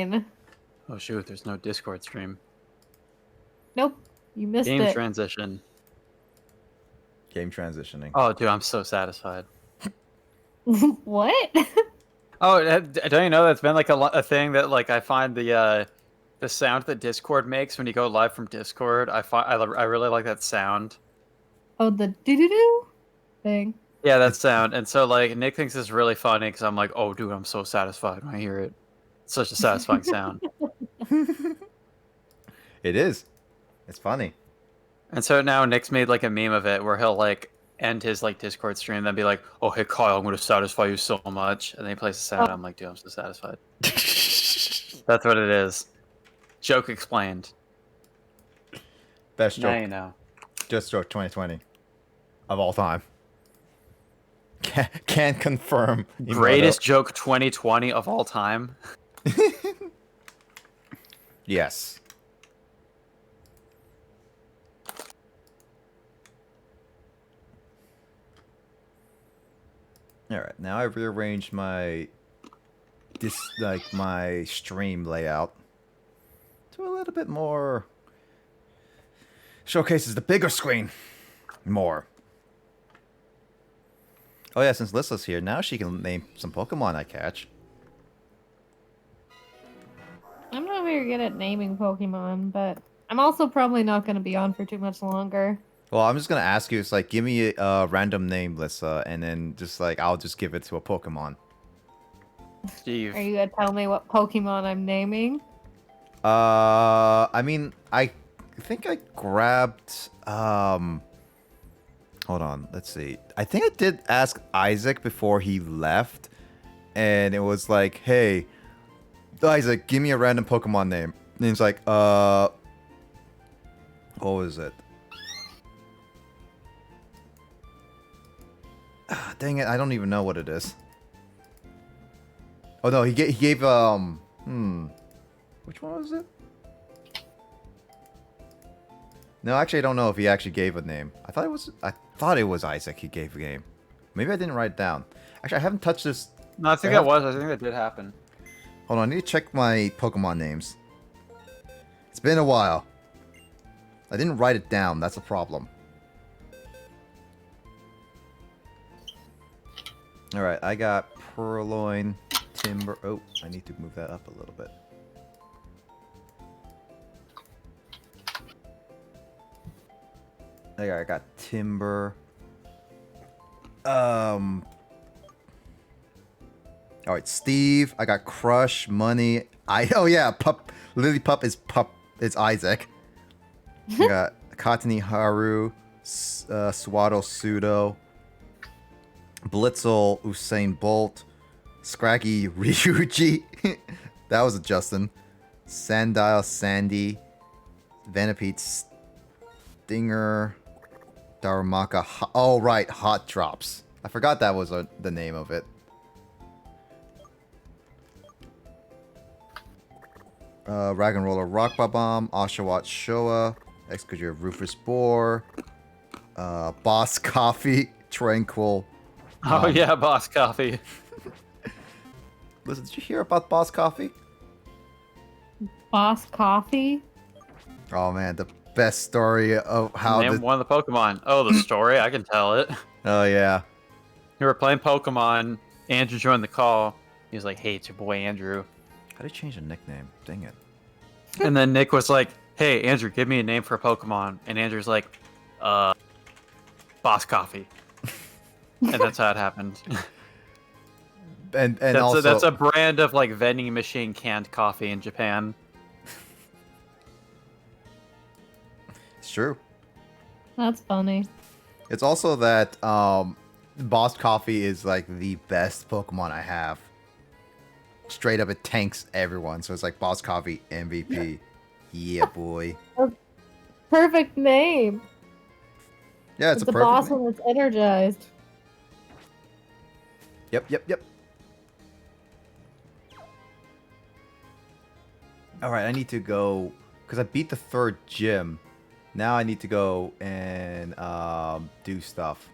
mean? Oh shoot, there's no Discord stream. Nope, you missed Game it. transition. Game transitioning. Oh, dude, I'm so satisfied. What? Oh, don't you know that's been like a thing that like I find the sound that Discord makes when you go live from Discord. I really like that sound. Oh, the doo-doo-doo thing. Yeah, that sound. And so like Nick thinks it's really funny because I'm like, oh, dude, I'm so satisfied when I hear it. It's such a satisfying sound. It is. It's funny. And so now Nick's made like a meme of it where he'll like end his like Discord stream and then be like, oh, hey Kyle, I'm gonna satisfy you so much. And then he plays the sound. I'm like, dude, I'm so satisfied. That's what it is. Joke explained. Best Now joke. you know. Just joke 2020 of all time. Can't confirm. Greatest joke 2020 of all time. Yes. All right, now I've rearranged my my stream layout to a little bit more showcases the bigger screen more. Oh yeah, since Lissa's here, now she can name some Pokemon I catch. I'm not very good at naming Pokemon, but I'm also probably not going to be on for too much longer. Well, I'm just gonna ask you, it's like, give me a random name, Lissa, and then just like, I'll just give it to a Pokemon. Steve. Are you going to tell me what Pokemon I'm naming? I mean, I think I grabbed, hold on, let's see. I think I did ask Isaac before he left, and it was like, hey, Isaac, give me a random Pokemon name. And he's like, what was it? Ah, dang it, I don't even know what it is. Oh no, he gave, which one was it? No, actually, I don't know if he actually gave a name. I thought it was Isaac he gave a name. Maybe I didn't write it down. Actually, I haven't touched this. No, I think that was. I think that did happen. Hold on, I need to check my Pokemon names. It's been a while. I didn't write it down. That's a problem. Alright, I got Purloin, Timber. Oh, I need to move that up a little bit. I got Timber. Alright, Steve. I got Crush, Money. Oh yeah, Lillipup is Isaac. I got Katani Haru, Swaddle Pseudo, Blitzel, Usain Bolt, Scraggy Ryuji. That was a Justin. Sandile Sandy, Venipede Stinger, Darumaka. Oh right, Hot Drops. I forgot that was the name of it. Rag'n'Roller Rock Bomb, Oshawott Showa, Excadrill Rufus Boar, Boss Coffee, Tranquil. Oh yeah, Boss Coffee. Listen, did you hear about Boss Coffee? Boss Coffee? Oh man, the best story of how Name one of the Pokemon. Oh, the story? I can tell it. Oh yeah. We were playing Pokemon. Andrew joined the call. He was like, hey, it's your boy Andrew. How did you change a nickname? Dang it. And then Nick was like, hey, Andrew, give me a name for a Pokemon. And Andrew's like, Boss Coffee. And that's how it happened. And that's a brand of like vending machine canned coffee in Japan. It's true. That's funny. It's also that Boss Coffee is like the best Pokemon I have. Straight up, it tanks everyone. So it's like Boss Coffee MVP. Yeah, boy. Perfect name. Yeah, it's a the perfect boss name. when it's energized. Yep. Alright, I need to go... Because I beat the 3rd gym. Now I need to go and do stuff.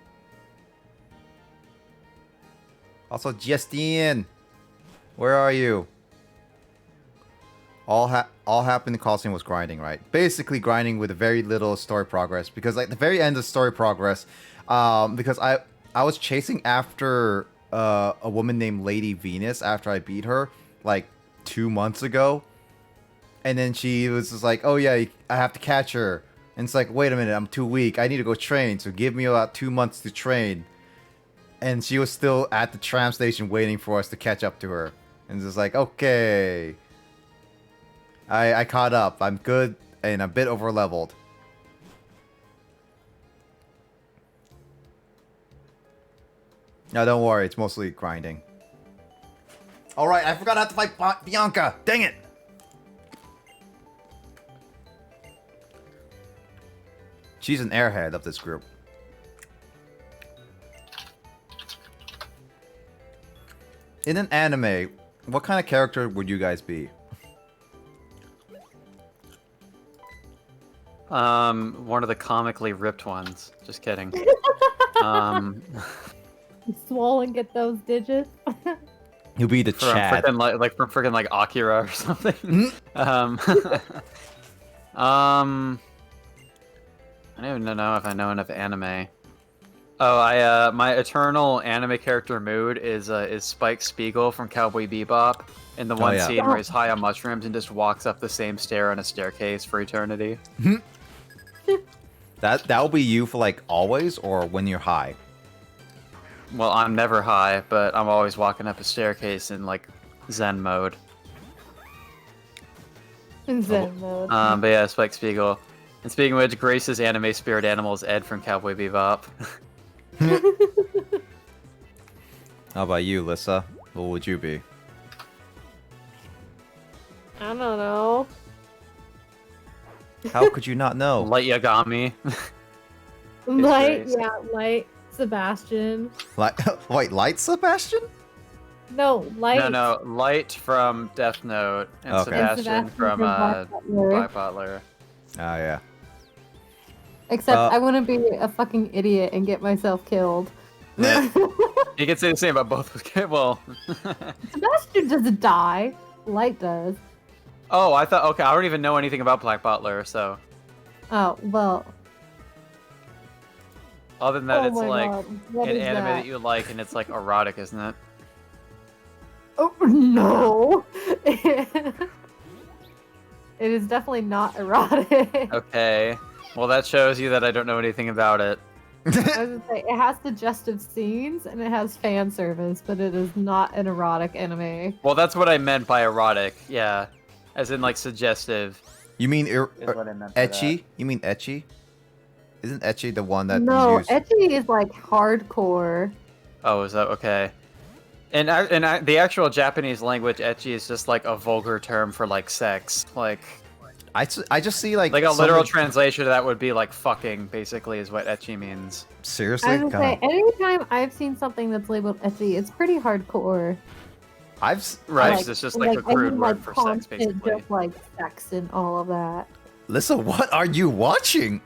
Also, Justine! Where are you? all happened in Coliseum was grinding, right? Basically grinding with very little story progress, because like the very end of story progress, because I was chasing after a woman named Lady Venus after I beat her like 2 months ago, and then she was just like, oh yeah, I have to catch her, and it's like, wait a minute, I'm too weak, I need to go train, so give me about 2 months to train. And she was still at the tram station waiting for us to catch up to her. And it's just like, okay. I caught up. I'm good and a bit over leveled. No, don't worry. It's mostly grinding. Alright, I forgot I have to fight Bianca. Dang it. She's an airhead of this group. In an anime, what kind of character would you guys be? One of the comically ripped ones. Just kidding. Swole and get those digits. You'll be the From Chad. freaking like Akira or something. I don't even know if I know enough anime. Oh, my eternal anime character mood is Spike Spiegel from Cowboy Bebop in the one yeah. scene where he's high on mushrooms and just walks up the same stair on a staircase for eternity. That'll be you for like always, or when you're high? Well, I'm never high, but I'm always walking up a staircase in like Zen mode. In Zen mode. But yeah, Spike Spiegel. And speaking of which, Grace's anime spirit animal is Ed from Cowboy Bebop. How about you, Lissa? What would you be? I don't know. How could you not know? Light Yagami. Light, Grace. yeah, Light. Sebastian. Wait, Light Sebastian? No, Light. No, Light from Death Note and Okay. And Sebastian from Black Butler. Black Butler. Oh, yeah. Except Uh, I want to be a fucking idiot and get myself killed. Yeah. You can say the same about both. Well, Sebastian doesn't die. Light does. oh, I thought. Okay, I don't even know anything about Black Butler, so Oh, well. other than that, Oh it's my like God. What an is anime that? that you like, and it's like erotic, isn't it? Oh, no. It is definitely not erotic. Okay. Well, that shows you that I don't know anything about it. I was gonna say, it has suggestive scenes and it has fan service, but it is not an erotic anime. Well, that's what I meant by erotic. Yeah, as in like suggestive. You mean Is what I meant by ecchi? You mean ecchi? Isn't ecchi the one that No, you use? ecchi is like hardcore. Oh, is that okay? And the actual Japanese language, ecchi is just like a vulgar term for like sex. Like I just see like a literal somebody- translation of that would be like fucking, basically, is what ecchi means. Seriously? I was gonna say, God. anytime I've seen something that's labeled ecchi, it's pretty hardcore. Right, Like- it's just like a I crude mean, word like, for sex, constant, basically. just like sex and all of that. Lissa, what are you watching?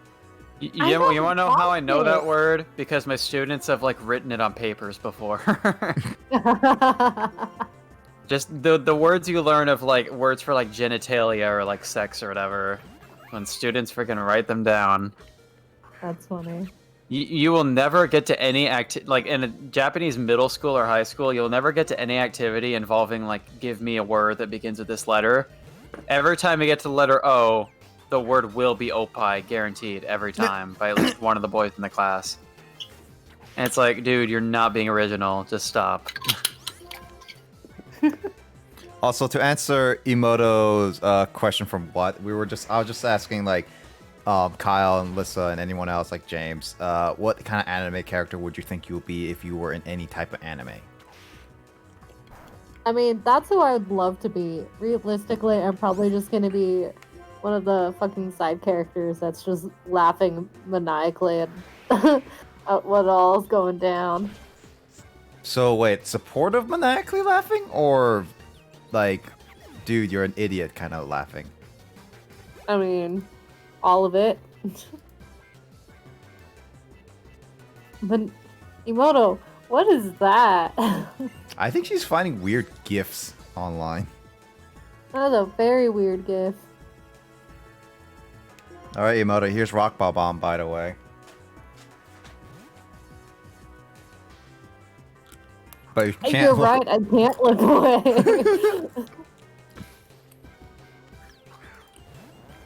You I want to don't know how I know watch that it. word? Because my students have like written it on papers before. Just the words you learn of like words for like genitalia or like sex or whatever. When students freaking write them down. That's funny. You will never get to any like in a Japanese middle school or high school, you'll never get to any activity involving like give me a word that begins with this letter. Every time you get to the letter O, the word will be opai, guaranteed, every time, by at least one of the boys in the class. And it's like, dude, you're not being original. Just stop. Also, to answer Emoto's question from what I was just asking like Kyle and Lissa and anyone else like James, what kind of anime character would you think you would be if you were in any type of anime? I mean, that's who I would love to be. Realistically, I'm probably just gonna be one of the fucking side characters that's just laughing maniacally at, at what all's going down. So wait, supportive maniacally laughing, or like, dude, you're an idiot kind of laughing? I mean, all of it. But Emoto, what is that? I think she's finding weird gifs online. That was a very weird gif. All right, Emoto, here's Rock Bomb, by the way. But you can't You're look. right, I can't look away.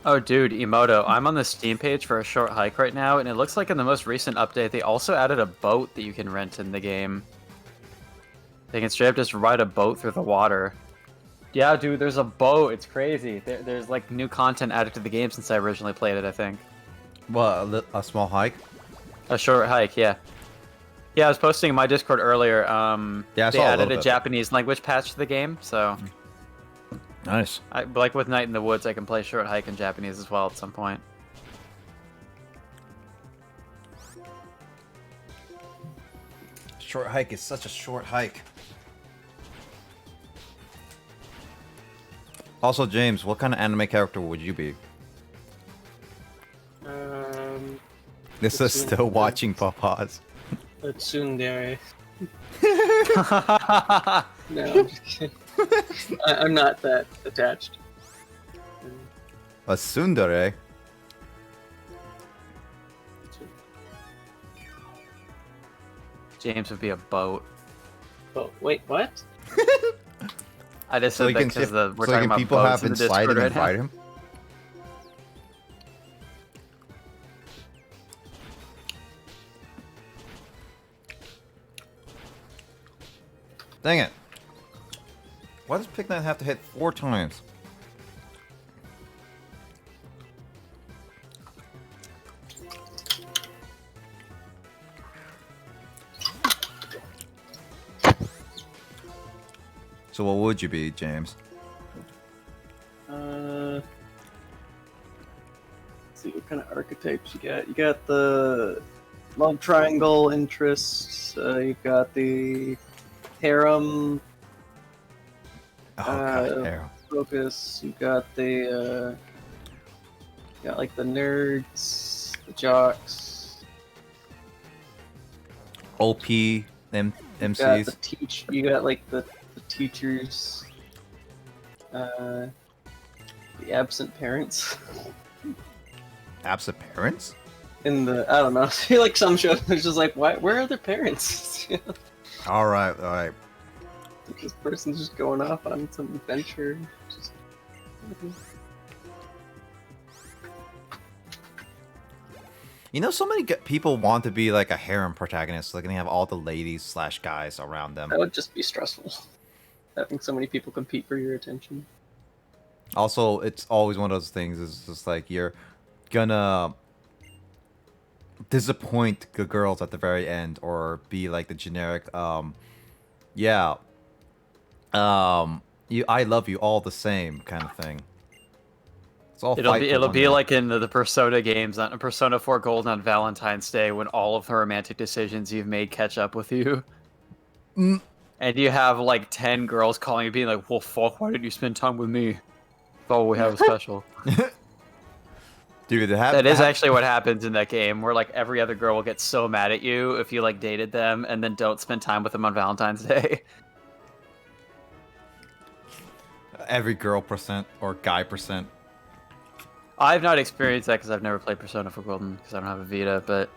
Oh, dude, Emoto, I'm on the Steam page for a short hike right now, and it looks like in the most recent update, they also added a boat that you can rent in the game. They can straight up just ride a boat through the water. Yeah, dude, there's a boat. It's crazy. There's like new content added to the game since I originally played it, I think. What, a small hike? A short hike, yeah. Yeah, I was posting in my Discord earlier. Yeah, I they saw a added little a bit. Japanese language patch to the game, so Nice. like with Night in the Woods, I can play short hike in Japanese as well at some point. Short hike is such a short hike. Also, James, what kind of anime character would you be? This is still watching Papa's. A tsundere. No, I'm just kidding. I'm not that attached. A tsundere? James would be a boat. Oh, wait, what? I just So said you that can, because we're so talking can about people boats have in the inside Discord and right now. invite him? Dang it. Why does Pigknight have to hit 4 times? So what would you be, James? Let's see what kind of archetypes you got. You got the love triangle interests. You got the harem Oh god, Uh, Arrow. focus. You got the like the nerds, the jocks. OP, You got MCs. the You got like the teachers. The absent parents. Absent parents? In the I don't know. I feel like some shows there's just like where are their parents? Alright. This person's just going off on some adventure. Just... You know, so many people want to be like a harem protagonist, like, and they have all the ladies slash guys around them. That would just be stressful. Having so many people compete for your attention. Also, it's always one of those things, is just like, you're gonna disappoint the girls at the very end, or be like the generic, I love you all the same kind of thing. It's all It'll be like in the Persona games, on Persona 4 Gold on Valentine's Day, when all of the romantic decisions you've made catch up with you. Mm. And you have like 10 girls calling you, being like, "Well, fuck, why didn't you spend time with me? Thought we have a special." Dude, That is actually what happens in that game, where like every other girl will get so mad at you if you like dated them and then don't spend time with them on Valentine's Day. every girl percent or guy percent. I've not experienced that because I've never played Persona 4 Golden because I don't have a Vita, but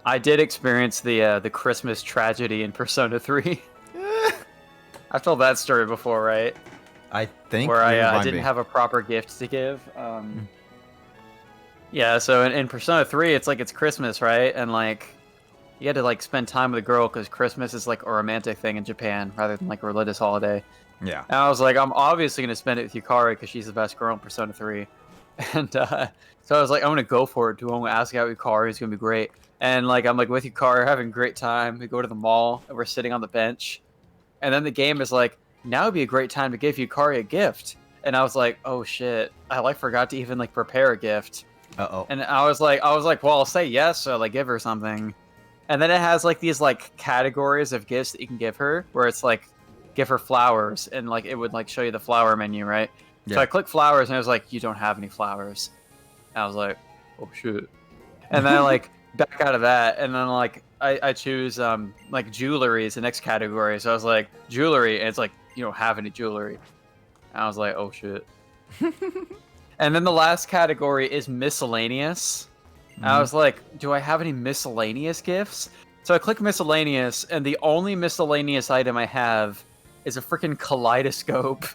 I did experience the Christmas tragedy in Persona 3. I've told that story before, right? I think Where you I remind didn't me. have a proper gift to give. Yeah, so in Persona 3, it's like it's Christmas, right? And like you had to like spend time with a girl because Christmas is like a romantic thing in Japan rather than like a religious holiday. Yeah. And I was like, I'm obviously gonna spend it with Yukari because she's the best girl in Persona 3. And so I was like, I'm gonna go for it, dude. I'm gonna ask out Yukari. It's gonna be great. And like I'm like with Yukari, having a great time. We go to the mall and we're sitting on the bench. And then the game is like, now would be a great time to give Yukari a gift. And I was like, oh shit, I like forgot to even like prepare a gift. Uh-oh. And I was like, well, I'll say yes, so like give her something. And then it has like these like categories of gifts that you can give her, where it's like give her flowers, and like it would like show you the flower menu, right? Yeah. So I clicked flowers, and it was like, you don't have any flowers. And I was like, oh shit. And then I like back out of that, and then like I choose like jewelry is the next category. So I was like, jewelry, and it's like, you don't have any jewelry. I was like, oh shit. And then the last category is miscellaneous. And I was like, do I have any miscellaneous gifts? So I click miscellaneous, and the only miscellaneous item I have is a freaking kaleidoscope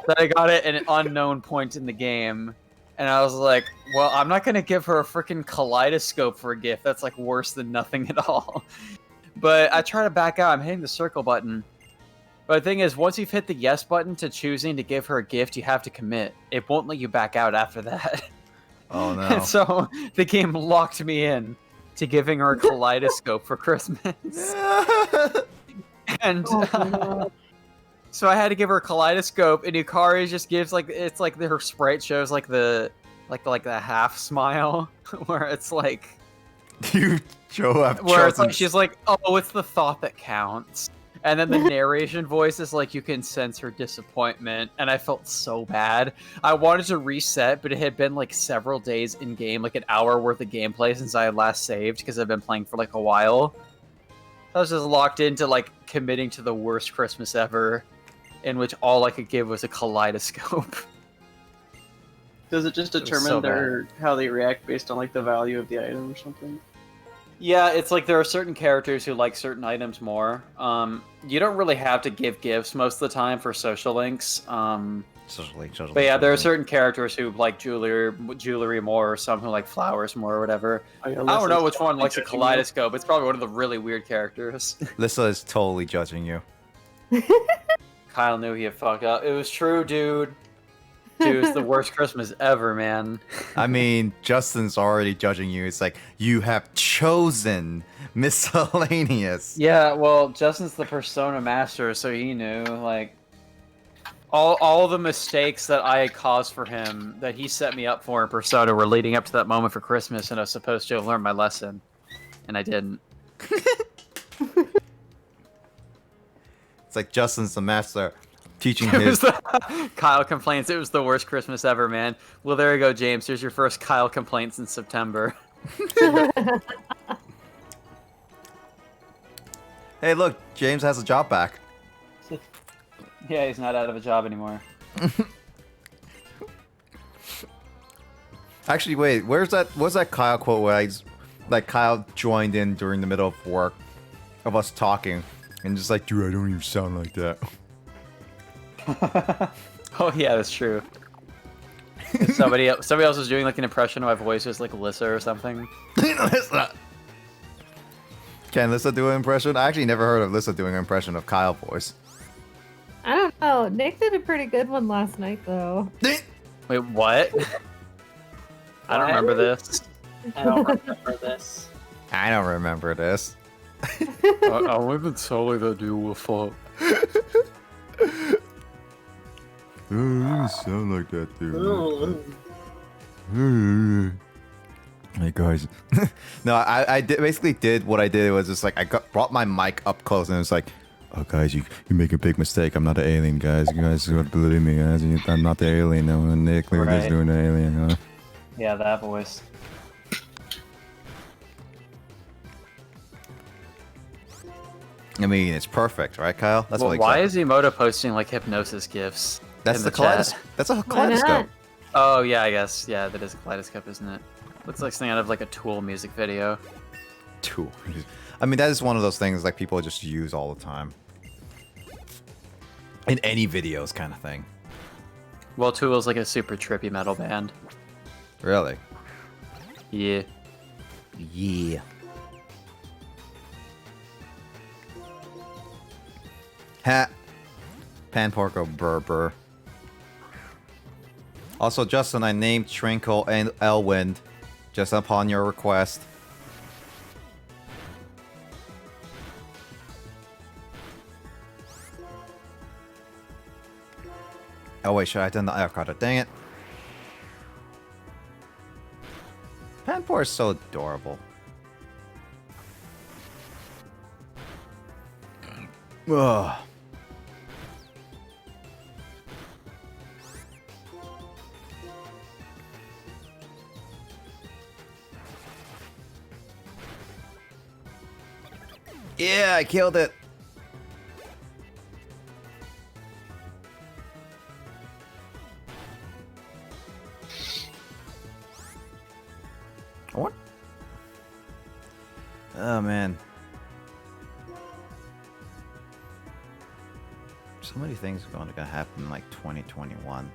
that I got at an unknown point in the game. And I was like, well, I'm not going to give her a freaking kaleidoscope for a gift. That's like worse than nothing at all. But I try to back out. I'm hitting the circle button. But the thing is, once you've hit the yes button to choosing to give her a gift, you have to commit. It won't let you back out after that. Oh no. And so the game locked me in to giving her a kaleidoscope for Christmas. And so I had to give her a kaleidoscope, and Yukari just gives like it's like her sprite shows like the half smile where it's like You Joe have where it's chosen. like she's like, oh, it's the thought that counts. And then the narration voice is like, you can sense her disappointment, and I felt so bad. I wanted to reset, but it had been like several days in game, like an hour worth of gameplay since I had last saved because I've been playing for like a while. I was just locked into like committing to the worst Christmas ever, in which all I could give was a kaleidoscope. Does it just determine so how they react based on like the value of the item or something? Yeah, it's like there are certain characters who like certain items more. You don't really have to give gifts most of the time for social links. But yeah, there are certain characters who like jewelry more, or some who like flowers more, or whatever. I don't know which one likes a kaleidoscope. It's probably one of the really weird characters. Lissa is totally judging you. Kyle knew he had fucked up. It was true, dude. Dude, it's the worst Christmas ever, man. I mean, Justin's already judging you. It's like, you have chosen miscellaneous. Yeah, well, Justin's the Persona master, so he knew, like, all the mistakes that I had caused for him, that he set me up for in Persona, were leading up to that moment for Christmas, and I was supposed to have learned my lesson, and I didn't. It's like Justin's the master. Teaching his... Kyle complains it was the worst Christmas ever, man. Well, there you go, James. Here's your first Kyle complaints in September. Hey, look, James has a job back. Yeah, he's not out of a job anymore. Actually, wait, what's that Kyle quote where like Kyle joined in during the middle of work of us talking and just like, dude, I don't even sound like that. Oh yeah, that's true. Somebody else was doing like an impression of my voice, was like Alyssa or something. Lissa. Can Lissa do an impression? I actually never heard of Lissa doing an impression of Kyle voice. I don't know. Nick did a pretty good one last night, though. Wait, what? I don't remember this. I don't remember this. I don't remember this. I wasn't sorry that you were fucked. Oh, you didn't sound like that, dude. Hey guys. No, I basically did what I did was just like brought my mic up close and it was like, oh guys, you make a big mistake. I'm not an alien, guys. You guys gotta believe me, guys. I'm not the alien. No, Nick, we're just doing the alien. Huh? Yeah, that voice. I mean, it's perfect, right, Kyle? That's well, why is Emoto posting like hypnosis gifs? That's the kaleidoscope. That's a kaleidoscope. Oh yeah, I guess. Yeah, that is a kaleidoscope, isn't it? Looks like something out of like a Tool music video. Tool. I mean, that is one of those things like people just use all the time. In any videos kind of thing. Well, Tool is like a super trippy metal band. Really? Yeah. Yeah. Ha. Panporco Burber. Also, Justin, I named Trinkle and Elwind just upon your request. Oh wait, should I have done the avocado? Dang it. Panpour is so adorable. Ugh. Yeah, I killed it. What? Oh man. So many things are gonna happen in like 2021.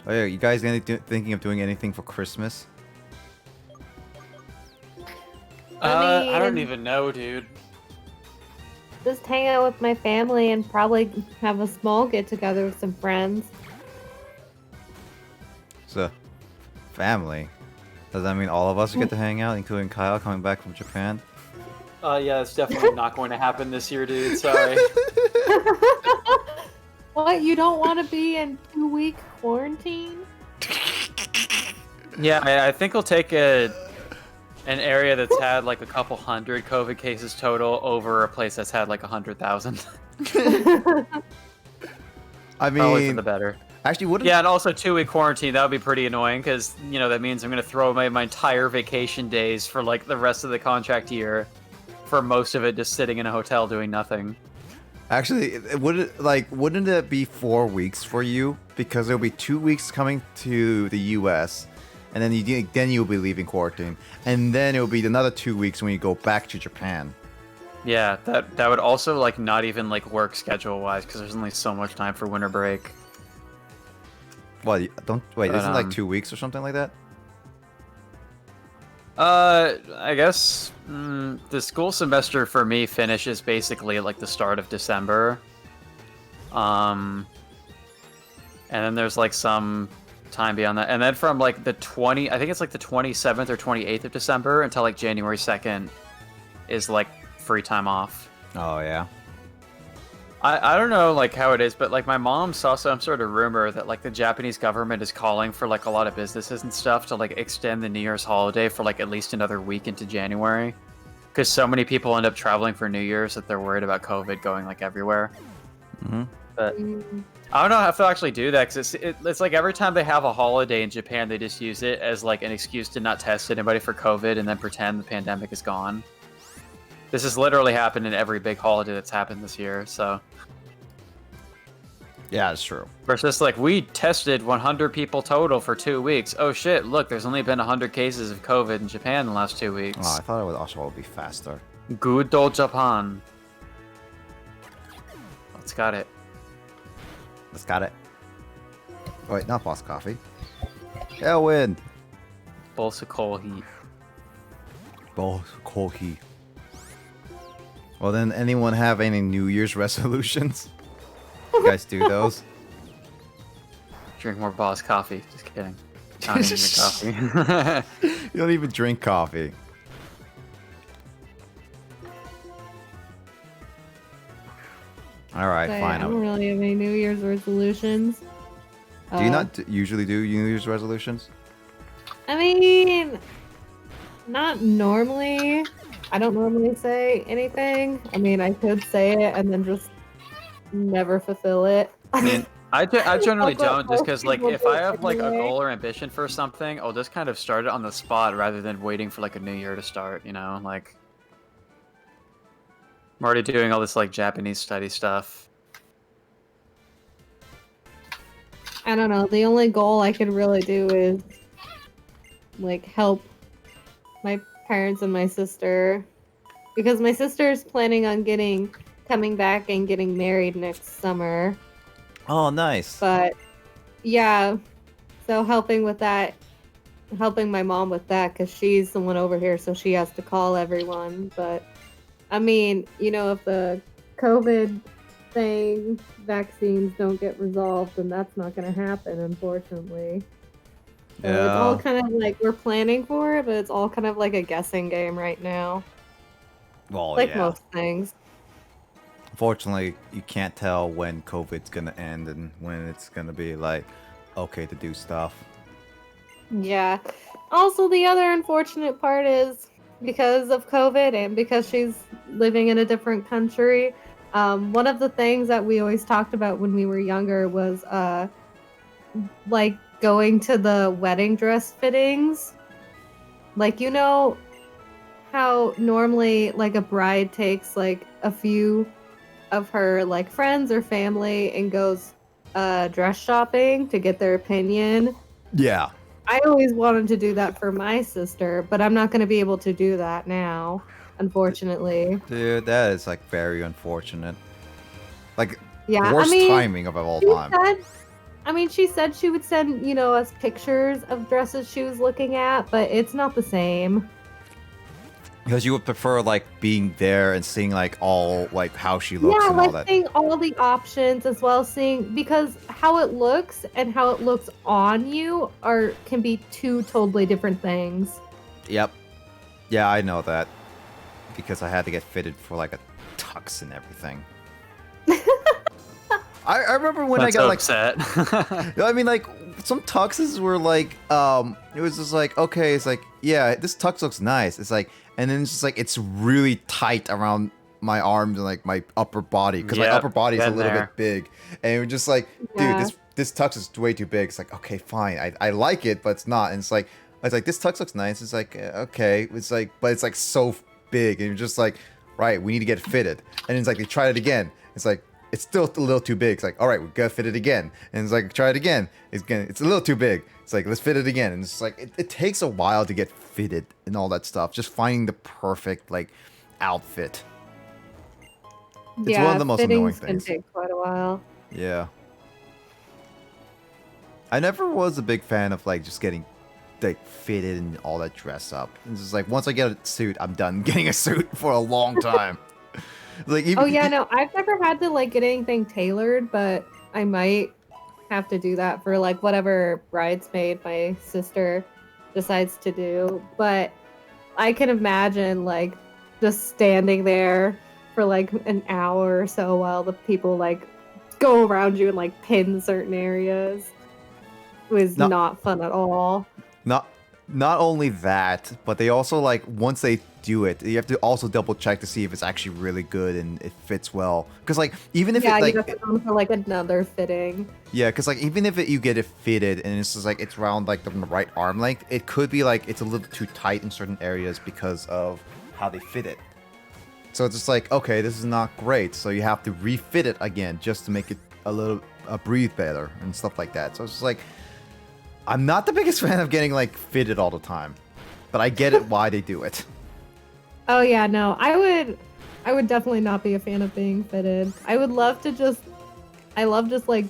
Oh yeah, you guys thinking of doing anything for Christmas? I don't mean- even know, dude. Just hang out with my family and probably have a small get together with some friends. So, family. Does that mean all of us get to hang out, including Kyle coming back from Japan? Yeah, it's definitely not going to happen this year, dude. Sorry. What? You don't want to be in 2-week quarantine? Yeah, I think we'll take an area that's had like a couple hundred COVID cases total over a place that's had like 100,000. I Probably for mean, the better. actually, wouldn't Yeah, and also 2-week quarantine, that would be pretty annoying because, you know, that means I'm going to throw away my entire vacation days for like the rest of the contract year for most of it just sitting in a hotel doing nothing. Actually, wouldn't it be 4 weeks for you? Because there'll be 2 weeks coming to the U.S. and then you'll be leaving quarantine, and then it'll be another 2 weeks when you go back to Japan. Yeah, that would also like not even like work schedule wise because there's only so much time for winter break. Well, don't wait. But, Isn't it like 2 weeks or something like that? I guess the school semester for me finishes basically at like the start of December. And then there's like some time beyond that. And then from like I think it's like the 27th or 28th of December until like January 2nd is like free time off. Oh yeah. I don't know like how it is, but like my mom saw some sort of rumor that like the Japanese government is calling for like a lot of businesses and stuff to like extend the New Year's holiday for like at least another week into January, because so many people end up traveling for New Year's that they're worried about COVID going like everywhere. Mm-hmm. But I don't know if they'll actually do that because it's like every time they have a holiday in Japan, they just use it as like an excuse to not test anybody for COVID and then pretend the pandemic is gone. This has literally happened in every big holiday that's happened this year, so. Yeah, it's true. Versus like, we tested 100 people total for 2 weeks. Oh shit, look, there's only been 100 cases of COVID in Japan in the last 2 weeks. Oh, I thought it would also be faster. Good old Japan. Let's got it. Let's got it. Oh, wait, not boss coffee. Elwin. Bolsa coal heat. Boss coffee. Well, then, anyone have any New Year's resolutions? You guys do those? Drink more boss coffee. Just kidding. I don't even drink coffee. You don't even drink coffee. All right, But fine. I don't really have any New Year's resolutions. Do you not usually do New Year's resolutions? I mean, not normally. I don't normally say anything. I mean, I could say it and then just never fulfill it. I mean, I generally That's what don't, just because most like people if do I have like a anyway. goal or ambition for something, I'll just kind of start it on the spot rather than waiting for like a new year to start, you know? Like, I'm already doing all this like Japanese study stuff. I don't know. The only goal I could really do is like help my parents and my sister, because my sister is planning on coming back and getting married next summer. Oh, nice. But yeah, so helping with that, helping my mom with that, because she's the one over here, so she has to call everyone. But I mean, you know, if the COVID thing, vaccines don't get resolved, then that's not going to happen, unfortunately. So it's all kind of like we're planning for it, but it's all kind of like a guessing game right now. Well, Like yeah. most things. Unfortunately, you can't tell when COVID's gonna end and when it's gonna be like okay to do stuff. Yeah. Also, the other unfortunate part is because of COVID and because she's living in a different country, one of the things that we always talked about when we were younger was like going to the wedding dress fittings. Like, you know how normally like a bride takes like a few of her like friends or family and goes dress shopping to get their opinion. Yeah. I always wanted to do that for my sister, but I'm not going to be able to do that now, unfortunately. Dude, that is like very unfortunate. Like Yeah, I worst mean, timing of all she time. said, she said she would send, us pictures of dresses she was looking at, but it's not the same. Because you would prefer like being there and seeing like all like how she looks Yeah, and all like that. seeing all the options as well as seeing because how it looks and how it looks on you can be two totally different things. Yep. Yeah, I know that. Because I had to get fitted for like a tux and everything. I remember when I got like upset. I mean, like, some tuxes were like, it was just like, okay, it's like, yeah, this tux looks nice. It's like, and then it's just like, it's really tight around my arms and like my upper body because my Yep, upper body is a been little there. bit big, and it was just like, Yeah. dude, this tux is way too big. It's like, okay, fine, I like it, but it's not. And it's like this tux looks nice. It's like, okay, it's like, but it's like so big, and you're just like, right, we need to get it fitted. And it's like they tried it again. It's like, it's still a little too big. It's like, all right, we gotta fit it again. And it's like, try it again. It's a little too big. It's like, let's fit it again. And it's like, it takes a while to get fitted and all that stuff. Just finding the perfect like outfit. It's one of the most annoying things. Can take quite a while. Yeah. I never was a big fan of like just getting like fitted and all that dress up. It's just like once I get a suit, I'm done getting a suit for a long time. Like even, Oh yeah, no, I've never had to like get anything tailored, but I might have to do that for like whatever bridesmaid my sister decides to do. But I can imagine like just standing there for like an hour or so while the people like go around you and like pin certain areas. It was No. not fun at all. Not only that, but they also like once they do it, you have to also double check to see if it's actually really good and it fits well. Because like even if Yeah, it like you have to go for like another fitting. yeah, because like even if you get it fitted and it's just like it's around like the right arm length, it could be like it's a little too tight in certain areas because of how they fit it. So it's just like, okay, this is not great, so you have to refit it again just to make it breathe better and stuff like that. So it's just like, I'm not the biggest fan of getting like fitted all the time, but I get it why they do it. Oh yeah, no, I would definitely not be a fan of being fitted. I love just like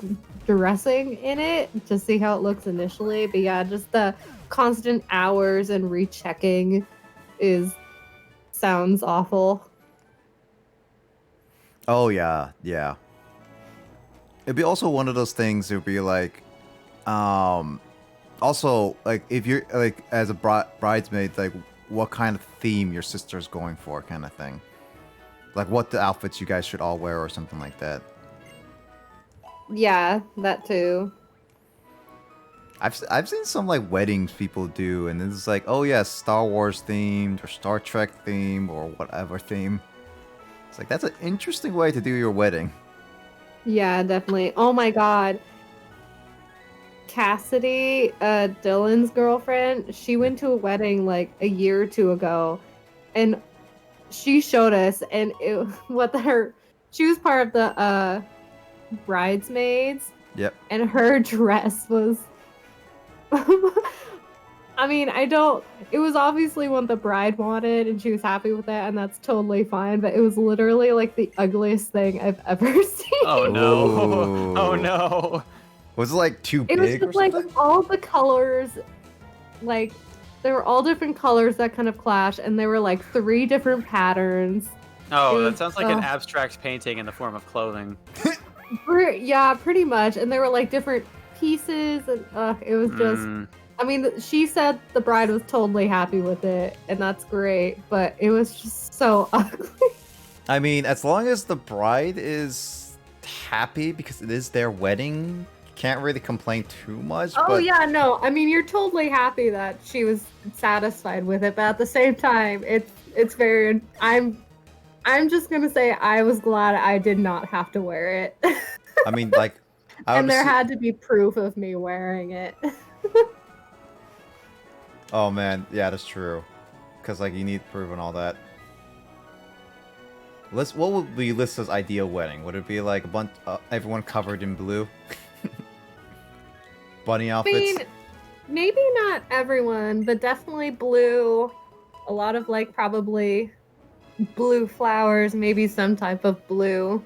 dressing in it to see how it looks initially, but yeah, just the constant hours and rechecking sounds awful. Oh yeah, yeah. It'd be also one of those things. It'd be like, also like if you're like as a bridesmaid, like what kind of theme your sister's going for, kind of thing. Like what the outfits you guys should all wear or something like that. Yeah, that too. I've seen some like weddings people do, and it's like, oh yeah, Star Wars themed or Star Trek theme or whatever theme. It's like that's an interesting way to do your wedding. Yeah, definitely. Oh my god. Cassidy, Dylan's girlfriend, she went to a wedding like a year or two ago, and she showed us, and she was part of the bridesmaids. Yep. And her dress was I mean, it was obviously what the bride wanted and she was happy with that, and that's totally fine, but it was literally like the ugliest thing I've ever seen. Oh no! Ooh. Oh no! Was it like too It was big or just like something? all the colors, like there were all different colors that kind of clash, and there were like 3 different patterns. Oh, that sounds like an Ugh. abstract painting in the form of clothing. Yeah, pretty much. And there were like different pieces, and it was just. I mean, she said the bride was totally happy with it, and that's great. But it was just so ugly. I mean, as long as the bride is happy because it is their wedding, you can't really complain too much. Oh but... yeah, no. I mean, you're totally happy that she was satisfied with it, but at the same time, it's very. I'm just gonna say I was glad I did not have to wear it. I mean, like, and there had to be proof of me wearing it. Oh man, yeah, that's true. Because like you need proof and all that. What would be Lissa's ideal wedding? Would it be like a bunch, everyone covered in blue, bunny outfits? I mean, maybe not everyone, but definitely blue. A lot of like probably blue flowers, maybe some type of blue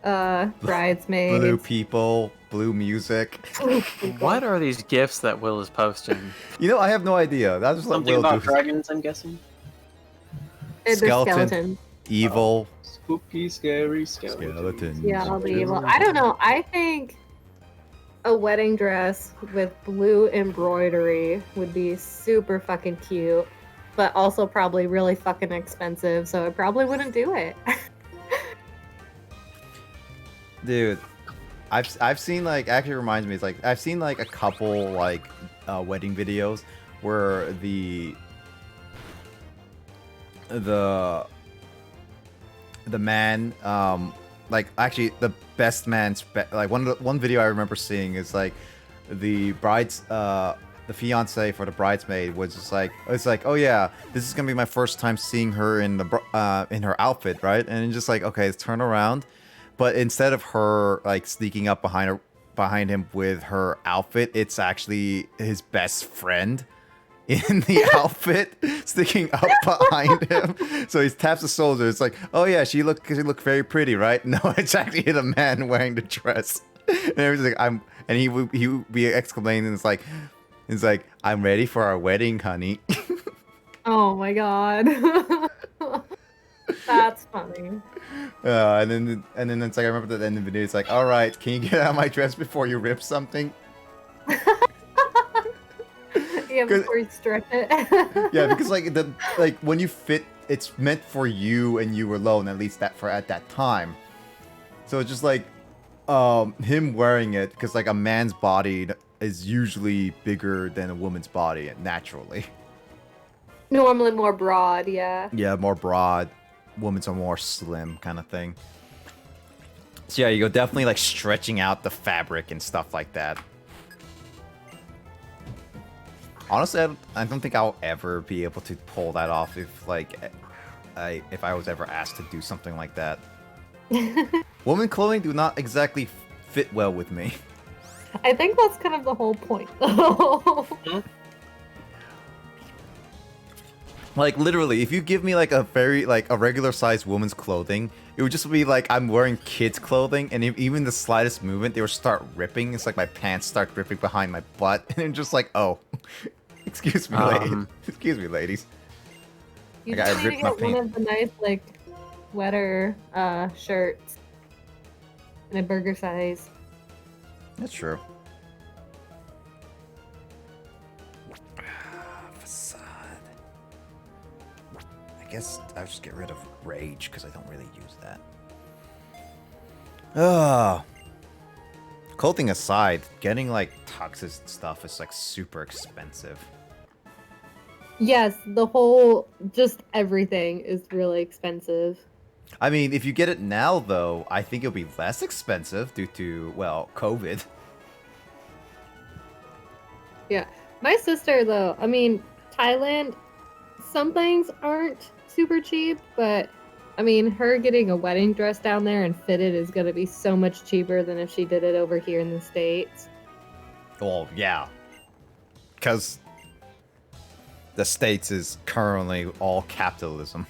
bridesmaids. Blue people, blue music. What are these gifts that Will is posting? You know, I have no idea. That's just what Something Will about do. dragons, I'm guessing. They're Skeleton. skeletons. Evil. Spooky, scary skeletons. Skeletons. Yeah, I'll be evil. I don't know. I think a wedding dress with blue embroidery would be super fucking cute, but also probably really fucking expensive, so I probably wouldn't do it. Dude, I've seen like actually reminds me, it's like I've seen like a couple like wedding videos where the man like actually the best man like one video I remember seeing is like the the fiance for the bridesmaid was just like, it's like, oh yeah, this is gonna be my first time seeing her in her outfit, right? And just like, okay, let's turn around. But instead of her like sneaking up behind him with her outfit, it's actually his best friend in the outfit sticking up behind him. So he taps the shoulder. It's like, oh yeah, she look very pretty, right? No, it's actually the man wearing the dress. And everything's like, he would be exclaiming, it's like, I'm ready for our wedding, honey. Oh my god. That's funny. And then it's like, I remember at the end of the video, it's like, all right, can you get out of my dress before you rip something? Yeah, before you stretch it. Yeah, because like when you fit, it's meant for you and you alone, at least at that time. So it's just like him wearing it, because like a man's body is usually bigger than a woman's body naturally. Normally more broad, yeah. Yeah, more broad. Women's are more slim kind of thing. So yeah, you go definitely like stretching out the fabric and stuff like that. Honestly, I don't think I'll ever be able to pull that off if I was ever asked to do something like that. Women clothing do not exactly fit well with me. I think that's kind of the whole point, though. Like literally, if you give me like a regular sized woman's clothing, it would just be like I'm wearing kids' clothing, and if even the slightest movement, they would start ripping. It's like my pants start ripping behind my butt, and it's just like, oh, excuse me, ladies. Excuse me, ladies. You Like, I just need to ripped my get one pants. of the nice, like, sweater shirts in a burger size. That's true. Facade. I guess I'll just get rid of rage because I don't really use that. Clothing aside, getting like tuxes and stuff is like super expensive. Yes, the whole, just everything is really expensive. I mean, if you get it now, though, I think it'll be less expensive due to, well, COVID. Yeah. My sister, though, I mean, Thailand, some things aren't super cheap, but I mean, her getting a wedding dress down there and fitted is going to be so much cheaper than if she did it over here in the States. Well, yeah. Because the States is currently all capitalism.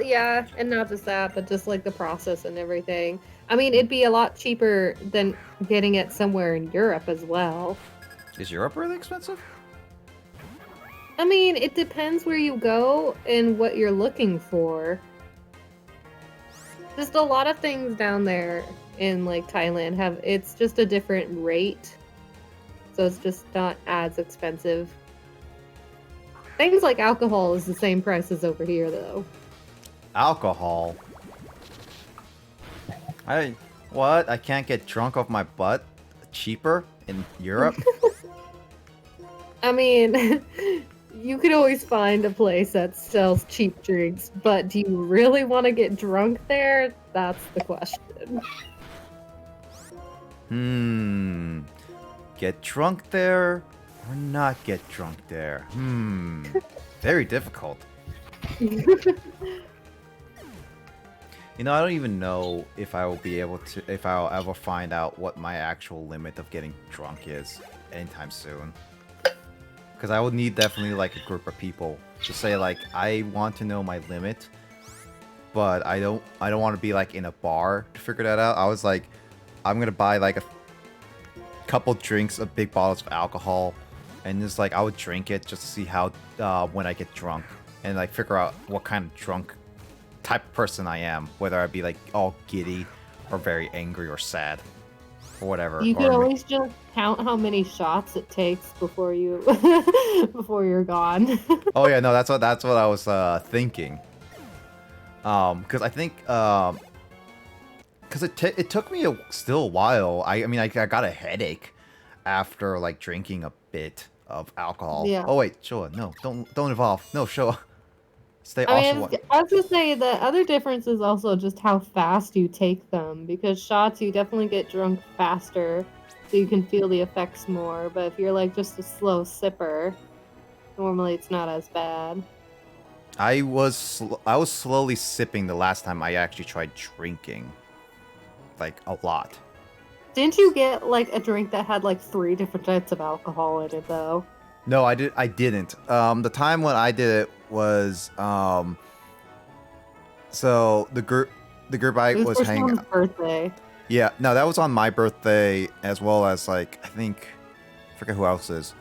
Yeah, and not just that, but just like the process and everything. I mean, it'd be a lot cheaper than getting it somewhere in Europe as well. Is Europe really expensive? I mean, it depends where you go and what you're looking for. Just a lot of things down there in like Thailand it's just a different rate. So it's just not as expensive. Things like alcohol is the same price as over here though. Alcohol? What? I can't get drunk off my butt? Cheaper in Europe? I mean, you could always find a place that sells cheap drinks, but do you really want to get drunk there? That's the question. Get drunk there or not get drunk there? Very difficult. You know, I don't even know if I will be able to, if I'll ever find out what my actual limit of getting drunk is anytime soon. Because I would need definitely like a group of people to say like, I want to know my limit, but I don't want to be like in a bar to figure that out. I was like, I'm gonna buy like a couple drinks of big bottles of alcohol, and just like I would drink it just to see how when I get drunk, and like figure out what kind of drunk type of person I am, whether I be like all giddy or very angry or sad or whatever. You or can always just count how many shots it takes before you before you're gone. Oh yeah, no, that's what I was thinking. Because I think because it took me still a while. I mean I got a headache after like drinking a bit of alcohol. Yeah. Oh wait, sure, no, don't evolve. No, sure. Stay I also mean, one. I was gonna say the other difference is also just how fast you take them, because shots you definitely get drunk faster, so you can feel the effects more. But if you're like just a slow sipper, normally it's not as bad. I was slowly sipping the last time I actually tried drinking, like a lot. Didn't you get like a drink that had like 3 different types of alcohol in it though? No, I didn't. The time when I did it was so the group I It was was for hanging. someone's birthday. Yeah, no, that was on my birthday as well as like I think I forget who else is.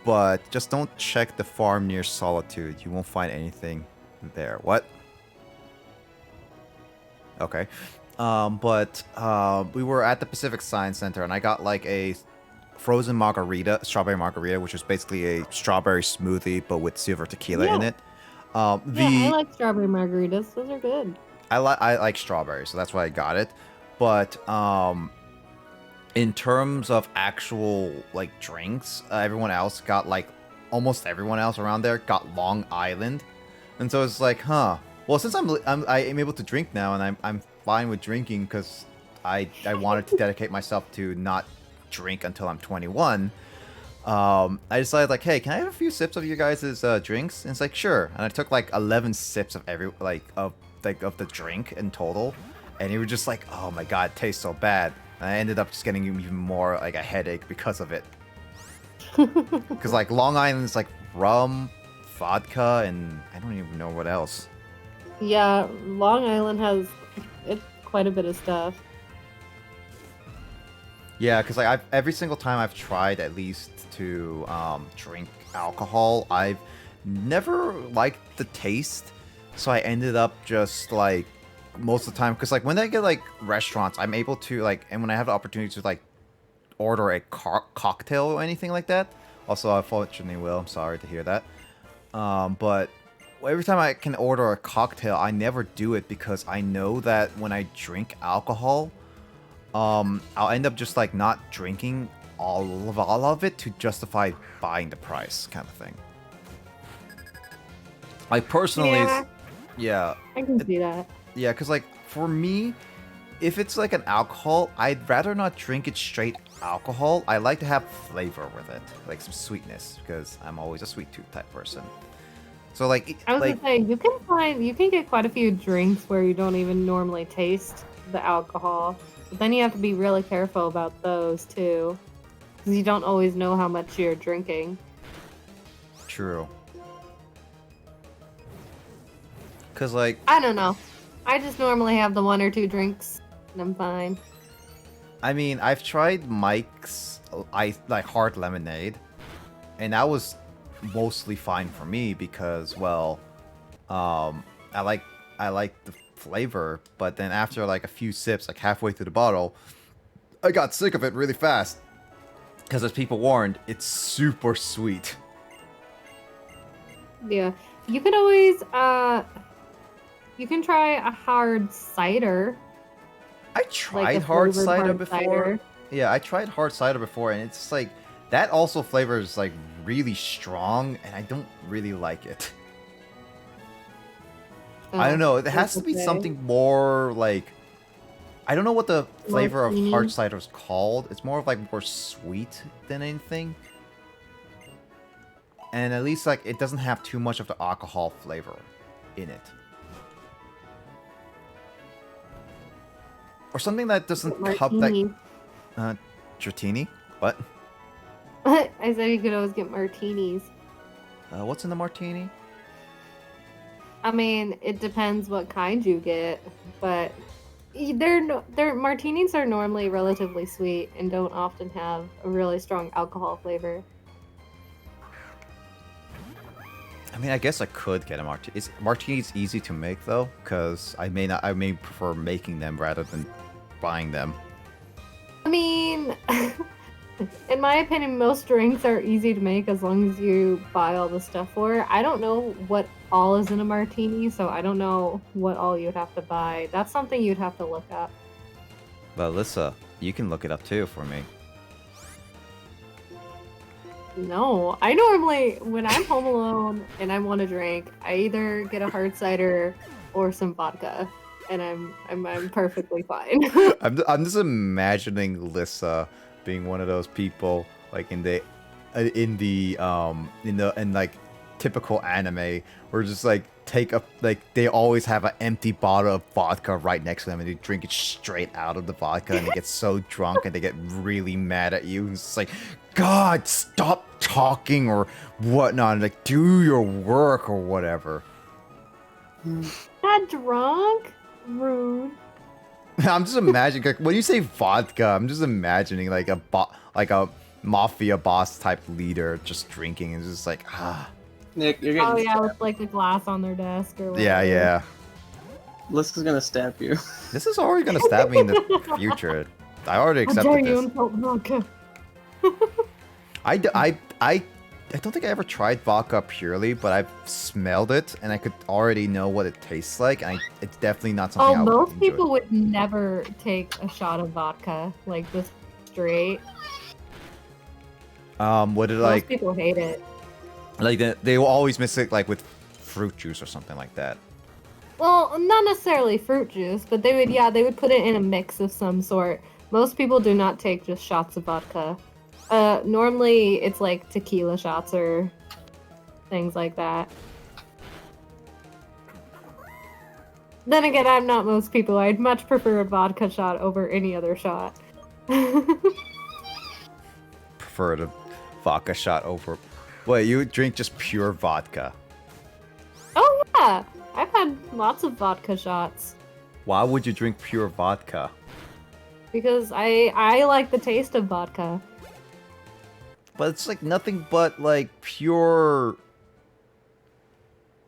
But just don't check the farm near Solitude. You won't find anything there. What? Okay. But we were at the Pacific Science Center and I got like a frozen margarita, strawberry margarita, which is basically a strawberry smoothie but with silver tequila in Yeah. it. Yeah, I like strawberry margaritas. Those are good. I like strawberries, so that's why I got it. But in terms of actual like drinks, everyone else got like almost everyone else around there got Long Island, and so it's like, huh. Well, since I'm able to drink now, and I'm fine with drinking because I wanted to dedicate myself to not drink until I'm 21. I decided like, hey, can I have a few sips of your guys' drinks? And it's like, sure. And I took like 11 sips of of the drink in total, and you were just like, oh my god, it tastes so bad. And I ended up just getting even more like a headache because of it. Because like Long Island's like rum, vodka, and I don't even know what else. Yeah, Long Island has quite a bit of stuff. Yeah, because like every single time I've tried at least to drink alcohol, I've never liked the taste. So I ended up just like most of the time, because like when I get like restaurants, I'm able to like, and when I have the opportunity to like order a cocktail or anything like that. Also, unfortunately, Will, I'm sorry to hear that. But every time I can order a cocktail, I never do it because I know that when I drink alcohol, I'll end up just like not drinking all of it to justify buying the price, kind of thing. Like personally, yeah, I can see that. yeah, because like for me, if it's like an alcohol, I'd rather not drink it straight alcohol. I like to have flavor with it, like some sweetness, because I'm always a sweet tooth type person. So like, I was gonna say you can get quite a few drinks where you don't even normally taste the alcohol, but then you have to be really careful about those too, because you don't always know how much you're drinking. True. Because like, I don't know. I just normally have the 1 or 2 drinks, and I'm fine. I mean, I've tried Mike's hard lemonade, and that was mostly fine for me because, well, I like the flavor, but then after like a few sips, like halfway through the bottle, I got sick of it really fast. Because as people warned, it's super sweet. Yeah, you can always you can try a hard cider. I Like tried a hard flavored cider hard before. cider. Yeah, I tried hard cider before, and it's like that also flavors like really strong, and I don't really like it. I don't know. It has to be okay. something more like, I don't know what the flavor of Martini? hard cider is called. It's more of like more sweet than anything. And at least like it doesn't have too much of the alcohol flavor in it. or something that doesn't cup that. Martini. Dratini? What? I said you could always get martinis. What's in the martini? I mean, it depends what kind you get, but their martinis are normally relatively sweet and don't often have a really strong alcohol flavor. I mean, I guess I could get a martini. Martini's easy to make though, because I may prefer making them rather than buying them. I mean, in my opinion, most drinks are easy to make as long as you buy all the stuff for it. I don't know what all is in a martini, so I don't know what all you'd have to buy. That's something you'd have to look up. But Alyssa, you can look it up too for me. No, I normally, when I'm home alone and I want a drink, I either get a hard cider or some vodka, and I'm perfectly fine. I'm just imagining Lissa being one of those people like in like typical anime where just like they always have an empty bottle of vodka right next to them and they drink it straight out of the vodka and they get so drunk and they get really mad at you. It's like, God, stop talking or whatnot, and like do your work or whatever. Not drunk? Rude. I'm just imagining like, when you say vodka, I'm just imagining like a mafia boss type leader just drinking and just like Nick, you're getting. Oh yeah, with like the glass on their desk or whatever. yeah. Liska's gonna stab you. This is already gonna stab me in the future. I already How dare accepted you this. insult vodka? I don't think I ever tried vodka purely, but I've smelled it and I could already know what it tastes like. And it's definitely not something I would most enjoy. people would never take a shot of vodka like just straight. What did Most people hate it. like they will always mix it like with fruit juice or something like that. Well, not necessarily fruit juice, but they would put it in a mix of some sort. Most people do not take just shots of vodka. Normally it's like tequila shots or things like that. Then again, I'm not most people. I'd much prefer a vodka shot over any other shot. Prefer a vodka shot over. Wait, you drink just pure vodka? Oh yeah, I've had lots of vodka shots. Why would you drink pure vodka? Because I like the taste of vodka. But it's like nothing but like pure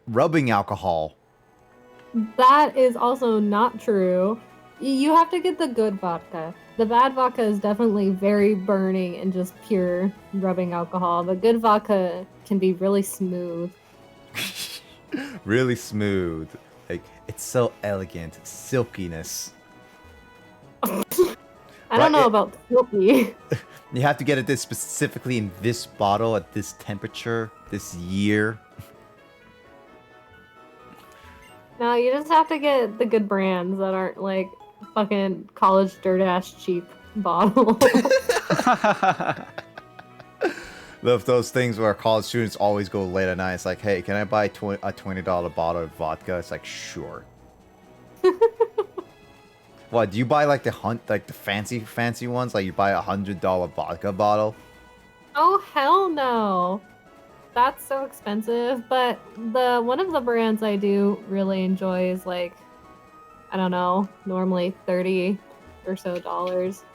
rubbing alcohol. That is also not true. You have to get the good vodka. The bad vodka is definitely very burning and just pure rubbing alcohol. The good vodka can be really smooth. Really smooth. Like, it's so elegant. Silkiness. I don't know about silky. You have to get it this specifically in this bottle at this temperature, this year. No, you just have to get the good brands that aren't like fucking college dirt ass cheap bottles. Love those things where college students always go late at night. It's like, hey, can I buy a $20 bottle of vodka? It's like, sure. What, do you buy like the fancy ones? Like you buy $100 vodka bottle? Oh hell no. That's so expensive, but one of the brands I do really enjoy is like, I don't know, normally $30 or so dollars.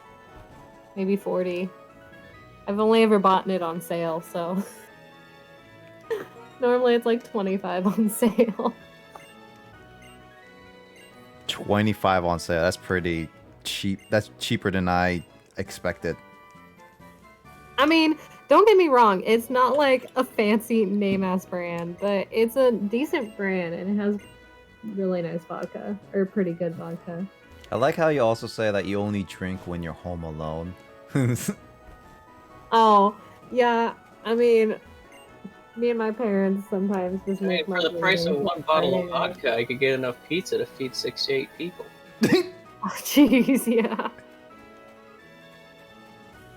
Maybe 40. I've only ever bought it on sale, so normally it's like 25 on sale. 25 on sale. That's pretty cheap. That's cheaper than I expected. I mean, don't get me wrong, it's not like a fancy name-ass brand, but it's a decent brand and it has really nice vodka, or pretty good vodka. I like how you also say that you only drink when you're home alone. Oh, yeah, I mean, me and my parents sometimes just I mean, make for the price of one bottle of vodka, I could get enough pizza to feed 6 to 8 people. Oh, jeez, yeah.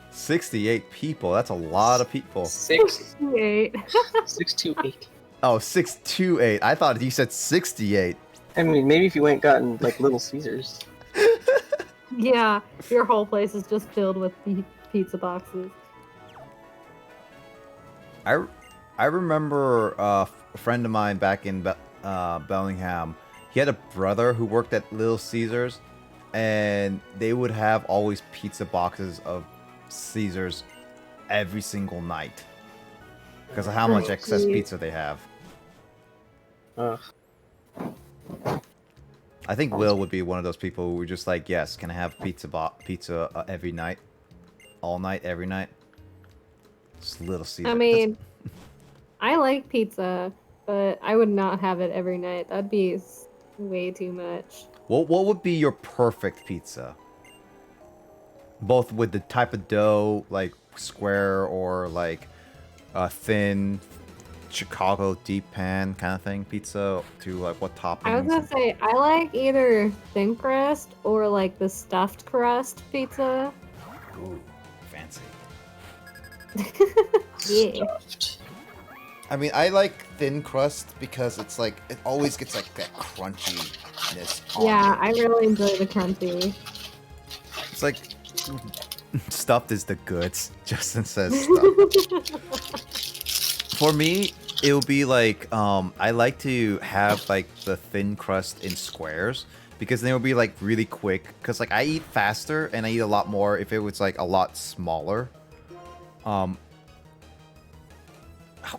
68 people. That's a lot of people. 6 8. 6 to 8. Oh, 628. I thought you said 68. I mean, maybe if you went and gotten like Little Caesars. Yeah, your whole place is just filled with pizza boxes. I remember a friend of mine back in Bellingham. He had a brother who worked at Little Caesars, and they would have always pizza boxes of Caesars every single night because of how much excess Jeez. pizza they have. Ugh. I think Will would be one of those people who were just like, yes, can I have pizza every night, all night, every night? Just Little Caesar. I mean, I like pizza, but I would not have it every night. That'd be way too much. What would be your perfect pizza? Both with the type of dough, like square or like thin Chicago deep pan kind of thing pizza, to like what toppings? I was gonna say, I like either thin crust or like the stuffed crust pizza. Ooh, fancy. Yeah. Stuffed. I mean, I like thin crust because it's like, it always gets like that crunchiness on Yeah, it. I really enjoy the crunchy. It's like, stuffed is the goods. Justin says stuffed. For me, it'll be like, I like to have like the thin crust in squares because then it'll be like really quick. Because like I eat faster and I eat a lot more if it was like a lot smaller. Oh,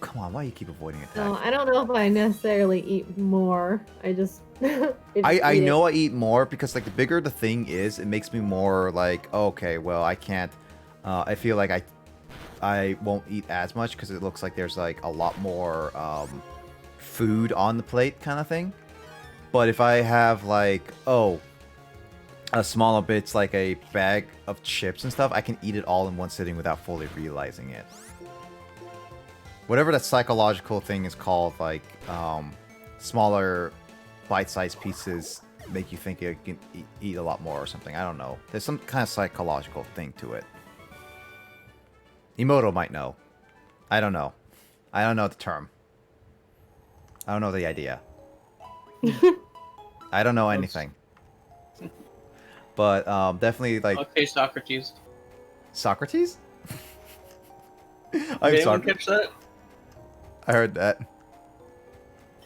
come on. Why do you keep avoiding attack? No, I don't know if I necessarily eat more. I just. I know I eat more because like the bigger the thing is, it makes me more like, okay, well, I can't. I feel like I won't eat as much because it looks like there's like a lot more food on the plate kind of thing. But if I have like, a smaller bits, like a bag of chips and stuff, I can eat it all in one sitting without fully realizing it. Whatever that psychological thing is called, like smaller bite-sized pieces make you think you can eat a lot more or something. I don't know. There's some kind of psychological thing to it. Emoto might know. I don't know. I don't know the term. I don't know the idea. I don't know anything. But definitely like Okay, Socrates. Socrates? Did I'm anyone sorry. catch that? I heard that.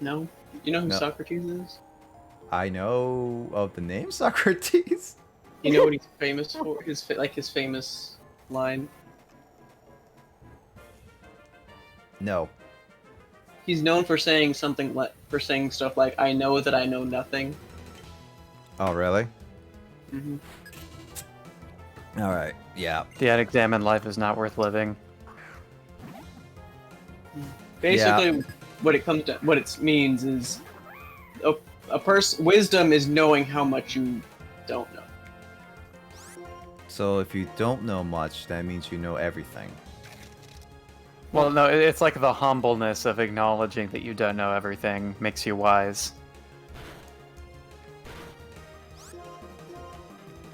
No? You know who No. Socrates is? I know of the name Socrates. You know what he's famous for? His famous line. No. He's known for saying stuff like "I know that I know nothing." Oh, really? Mm-hmm. All right. Yeah. The addict examine life is not worth living. Basically, what it means is wisdom is knowing how much you don't know. So if you don't know much, that means you know everything. Well, no, it's like the humbleness of acknowledging that you don't know everything makes you wise.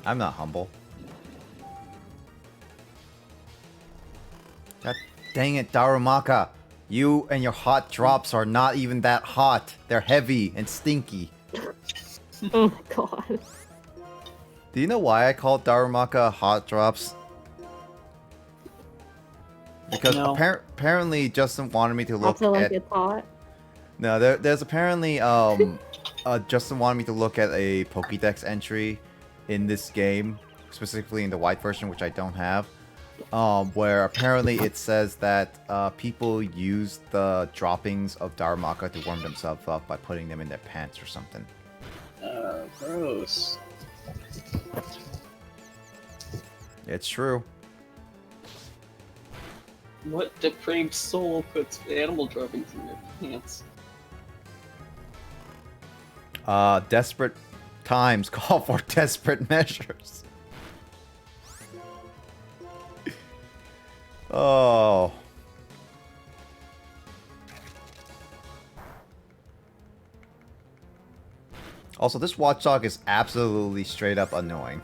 I'm not humble. God dang it, Darumaka. You and your hot drops are not even that hot. They're heavy and stinky. Oh my god. Do you know why I call Darumaka hot drops? Because No. apparently Justin wanted me to I look feel like at... it's hot. No, there's apparently Justin wanted me to look at a Pokédex entry in this game, specifically in the white version, which I don't have, where apparently it says that people use the droppings of Darumaka to warm themselves up by putting them in their pants or something. Gross. It's true. What depraved soul puts animal droppings in their pants? Desperate times call for desperate measures. Oh. Also, this watchdog is absolutely straight up annoying.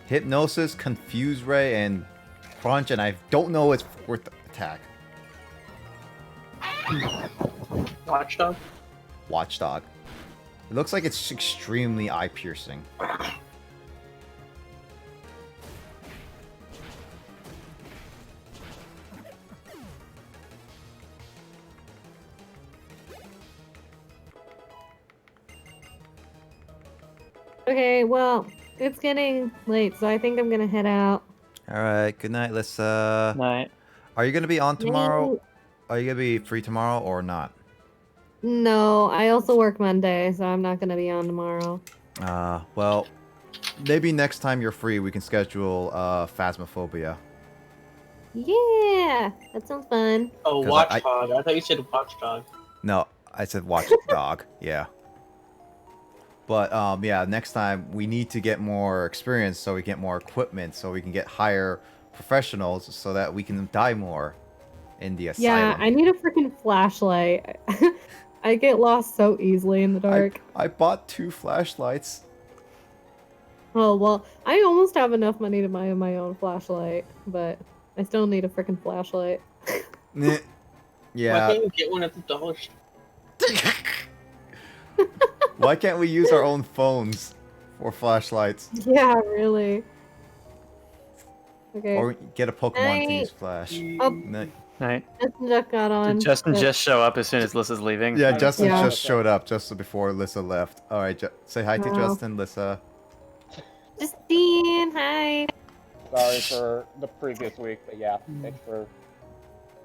Hypnosis, Confuse Ray, and Crunch, and I don't know its fourth attack. Watchdog? Watchdog. It looks like it's extremely eye-piercing. Okay, well, it's getting late, so I think I'm gonna head out. Alright, good night, Lissa. Night. Are you gonna be on tomorrow? Night. Are you gonna be free tomorrow or not? No, I also work Monday, so I'm not gonna be on tomorrow. Well, maybe next time you're free, we can schedule Phasmophobia. Yeah, that sounds fun. Oh, 'Cause Watchdog. I thought you said Watchdog. No, I said watch dog. Yeah. But yeah, next time we need to get more experience, so we get more equipment, so we can get higher professionals, so that we can die more in the asylum. Yeah, I need a freaking flashlight. I get lost so easily in the dark. I bought 2 flashlights. Oh, well, I almost have enough money to buy my own flashlight, but I still need a freaking flashlight. Meh. Why Yeah. can't you get one at the dollar store? Why can't we use our own phones for flashlights? Yeah, really. Okay. Or get a Pokemon to I- use flash. Oh, No- Night. Justin just got on. Did Justin but- just show up as soon as Lissa's leaving? Yeah, Justin Yeah. just showed up just before Lissa left. All right, say hi to Wow. Justin, Lissa. Justine, hi. Sorry for the previous week, but yeah, thanks for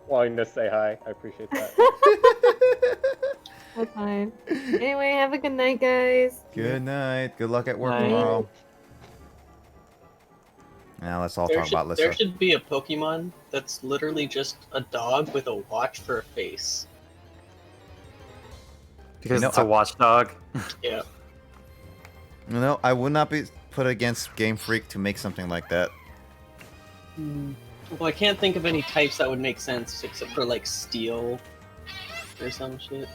wanting to say hi. I appreciate that. That's fine. Anyway, have a good night, guys. Good night. Good luck at work Night. tomorrow. Now let's all talk about There Lissa. should be a Pokemon that's literally just a dog with a watch for a face. Because You know, it's a watchdog. Yeah. You know, I would not be put against Game Freak to make something like that. Well, I can't think of any types that would make sense except for like steel or some shit.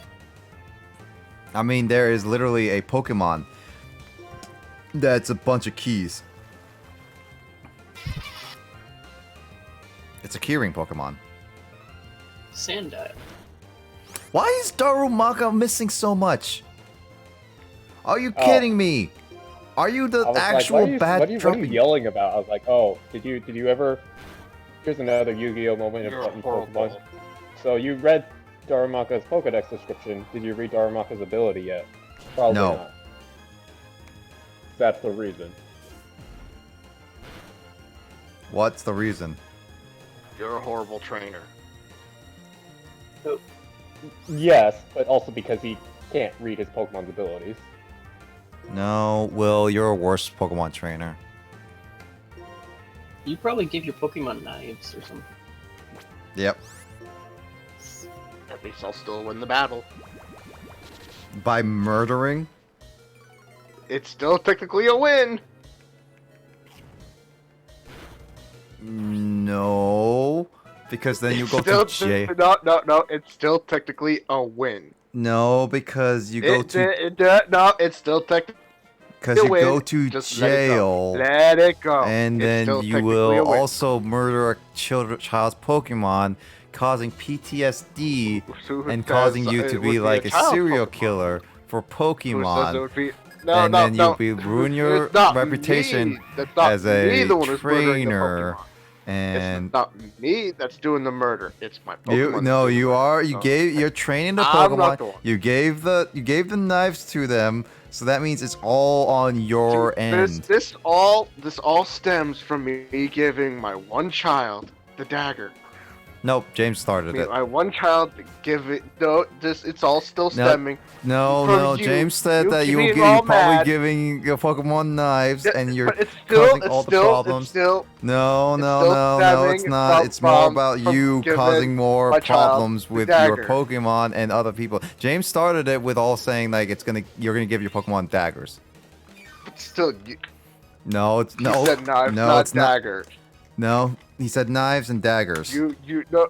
I mean, there is literally a Pokemon that's a bunch of keys. It's a keyring Pokemon. Sandile. Why is Darumaka missing so much? Are you kidding me? Are you the I was actual like, bad what are you jumping? yelling about? I was like, oh, did you ever? Here's another Yu-Gi-Oh moment You're a in horrible. Pokemon. So you read Darumaka's Pokedex description. Did you read Darumaka's ability yet? Probably No. not. That's the reason. What's the reason? You're a horrible trainer. Yes, but also because he can't read his Pokemon's abilities. No, Will, you're a worse Pokemon trainer. You probably give your Pokemon knives or something. Yep. At least I'll still win the battle. By murdering? It's still technically a win. No. Because then you go Still, to jail. no. It's still technically a win. No, because you go No, it's still technically because you win. go to Just let it go. jail, Let it go. and It's then still you technically will a win. also murder a child's Pokemon, causing PTSD So who and says causing you it to would be like a child serial Pokemon? killer for Who says it Pokemon, would be... and then you'll be ruin your It's not reputation me. That's not as me a the one who's murdering the trainer. Pokemon. And It's not me that's doing the murder. It's my Pokemon. you that's no, doing you the are. murder. You So, you're training the I'm Pokemon. not the one. You gave the knives to them, so that means it's all on your See, end. This all stems from me giving my one child the dagger. Nope, James started it. My one child give it. No, it's all still No, stemming. No, from no, you- James said you that you being you're all probably mad. giving your Pokemon knives, Yeah, and you're but it's still, causing all the problems. It's still, No, it's no, still no, no, stemming it's not. from- It's more from- about from you giving causing more my child problems the with your dagger. Pokemon and other people. James started it with all saying like you're gonna give your Pokemon daggers. but still. No, it's He no, said knives, no, not it's not. dagger. No, he said knives and daggers. You no.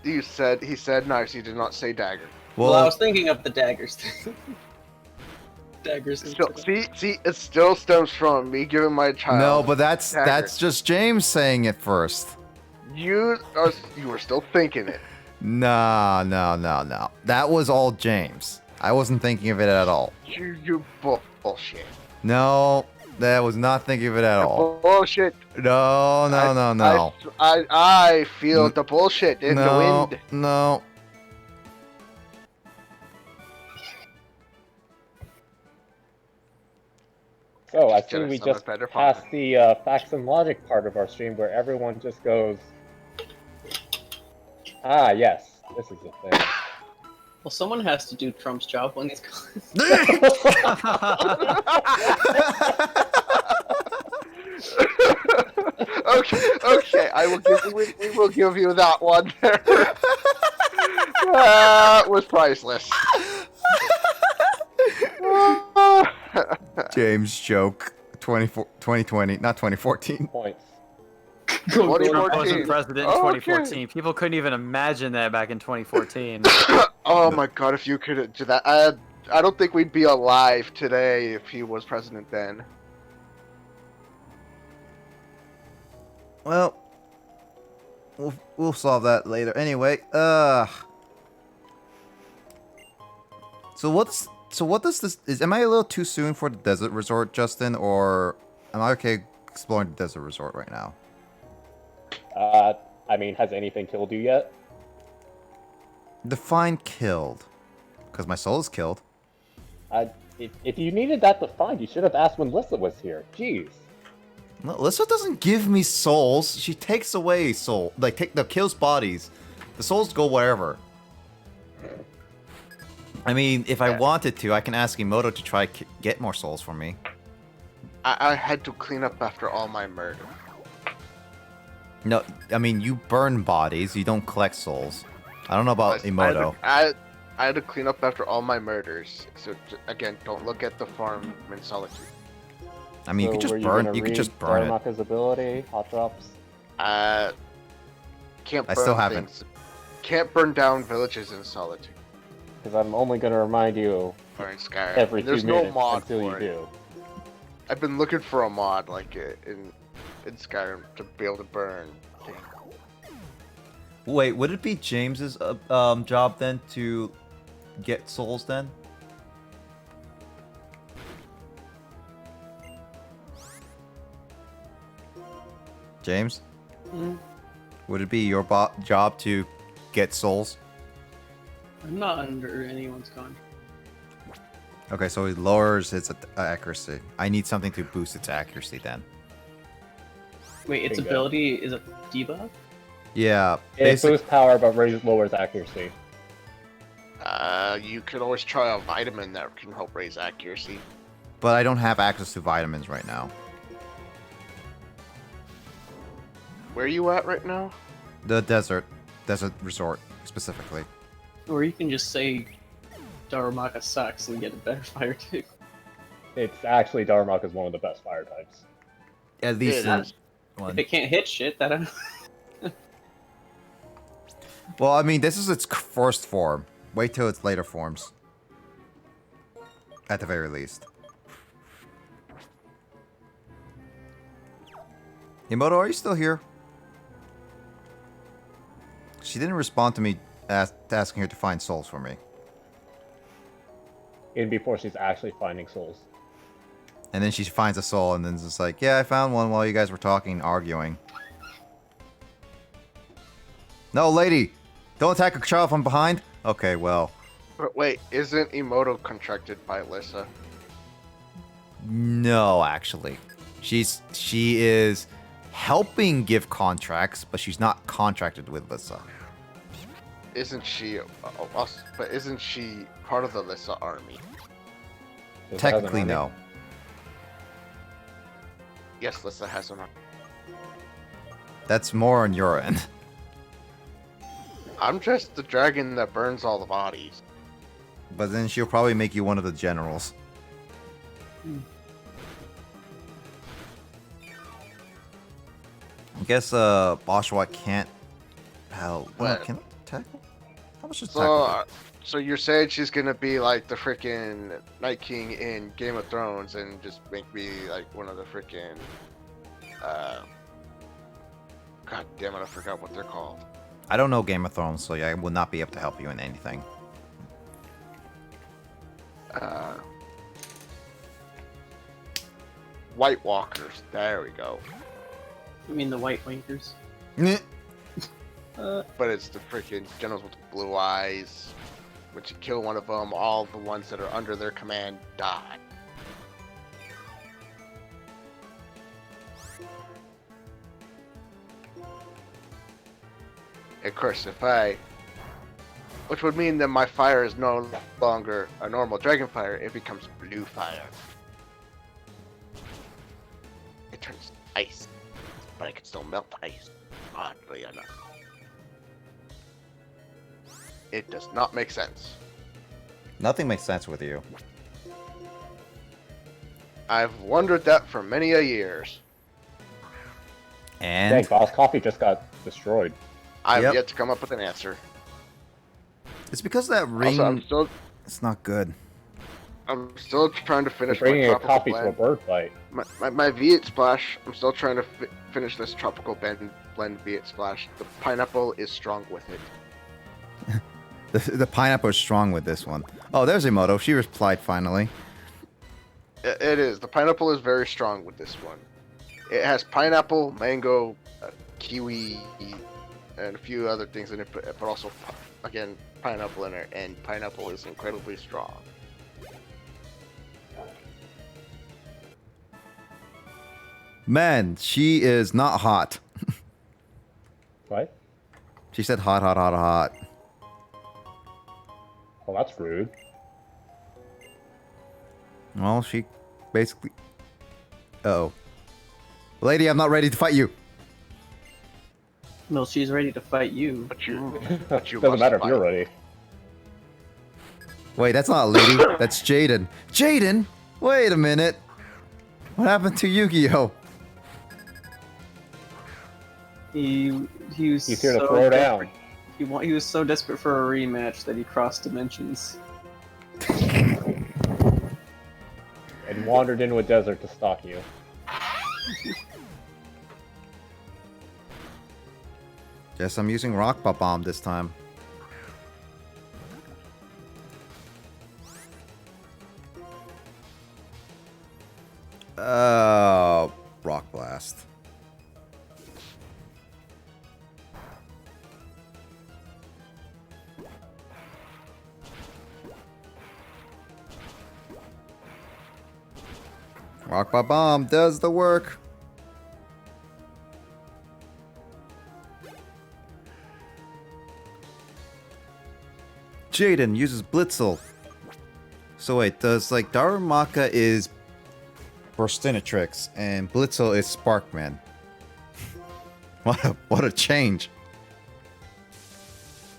He said knives. He did not say dagger. Well, I Well, was thinking of the daggers. Daggers. Still, see, it still stems from me giving my child. no, but that's dagger. just James saying it first. You were still thinking it. No. That was all James. I wasn't thinking of it at all. You bullshit. No, that was not thinking of it at all. Bullshit. No, no, no, no. I feel the bullshit in the No, wind. no. So I Just see we jealous of a just better passed father. the facts and logic part of our stream where everyone just goes, ah, yes, this is a thing. Well, someone has to do Trump's job when he's gone. Okay, we will give you that one there. That was priceless. James joke. 2020, not 2014. Points. Trump 2014. wasn't president in 2014. People couldn't even imagine that back in 2014. Oh my god, if you could do that. I don't think we'd be alive today if he was president then. Well, we'll solve that later. Anyway, So what does this is? Am I a little too soon for the desert resort, Justin, or am I okay exploring the desert resort right now? I mean, has anything killed you yet? Define killed, because my soul is killed. If you needed that defined, you should have asked when Lissa was here. Jeez. No, Lissa doesn't give me souls. She takes away soul, kills bodies. The souls go wherever. I mean, if I wanted to, I can ask Emoto to try get more souls for me. I had to clean up after all my murder. No, I mean, you burn bodies, you don't collect souls. I don't know about Emoto. I had to clean up after all my murders. So again, don't look at the farm in solitude. I mean, So you could were just burn. gonna You could read just burn it. Darumaka's ability, hot drops. Can't. I Burn still haven't. things. Can't burn down villages in solitude Because I'm only going to remind you or in Skyrim. every There's 2 no minutes mod until you for it. do. I've been looking for a mod like it in Skyrim to be able to burn things. Wait, would it be James's job then to get souls then? James? Mm, Would it be your job to get souls? I'm not under anyone's contract. Okay, so it lowers its accuracy. I need something to boost its accuracy then. Wait, its Bingo. ability is a debuff? Yeah, It boosts power but lowers accuracy. You could always try a vitamin that can help raise accuracy. but I don't have access to vitamins right now. Where are you at right now? The desert resort specifically. Or you can just say Darumaka sucks and get a better fire too. It's actually Darumaka is one of the best fire types. At least It in is. one. If it can't hit shit, that Well, I mean, this is its first form. Wait till its later forms. At the very least. Emoto, are you still here? She didn't respond to me asking her to find souls for me. Even before she's actually finding souls. And then she finds a soul and then it's just like, yeah, I found one while you guys were talking and arguing. No, lady! Don't attack a child from behind? Okay, well. But wait, isn't Emoto contracted by Lissa? No, actually. She is helping give contracts, but she's not contracted with Lissa. Isn't she? But isn't she part of the Lissa army? Does it have an Technically, army? no. Yes, Lissa has an army. That's more on your end. I'm just the dragon that burns all the bodies. But then she'll probably make you one of the generals. I guess Boshwat can't help. What? Can it tackle? How much is So, tackle? so you're saying she's gonna be like the freaking Night King in Game of Thrones and just make me like one of the freaking, God damn it, I forgot what they're called. I don't know Game of Thrones, so yeah, I will not be able to help you in anything. White Walkers. There we go. You mean the White Wankers? But it's the freaking generals with the blue eyes. Once you kill one of them, all the ones that are under their command die. Of course, which would mean that my fire is no longer a normal dragon fire, it becomes blue fire. It turns ice, but I can still melt ice, oddly enough. It does not make sense. Nothing makes sense with you. I've wondered that for many a years. And Dang, Boss Coffee just got destroyed. I've Yep. yet to come up with an answer. it's because that ring. Also, It's not good. I'm still trying to You're finish my bringing a tropical coffee to a blend. bird fight. My V8 Splash, I'm still trying to finish this tropical blend V8 Splash. The pineapple is strong with it. The pineapple is strong with this one. Oh, there's Emoto. She replied finally. It is. The pineapple is very strong with this one. It has pineapple, mango, kiwi, and a few other things in it, but also, again, pineapple in it, and pineapple is incredibly strong. Man, she is not hot. What? She said hot, hot, hot, hot. Oh, that's rude. Well, she basically... Uh-oh. Lady, I'm not ready to fight you. Well, she's ready to fight you. But you Doesn't must matter if fight. you're ready. Wait, that's not a lady. That's Jaden. Jaden? Wait a minute. What happened to Yu-Gi-Oh? He was He's here to so throw desperate. down. He was so desperate for a rematch that he crossed dimensions. And wandered into a desert to stalk you. Guess I'm using Rock Bomb this time. Rock Blast. Rock Bomb does the work. Jaden uses Blitzel. So wait, does like Darumaka is Burstinatrix and Blitzel is Sparkman? What a change.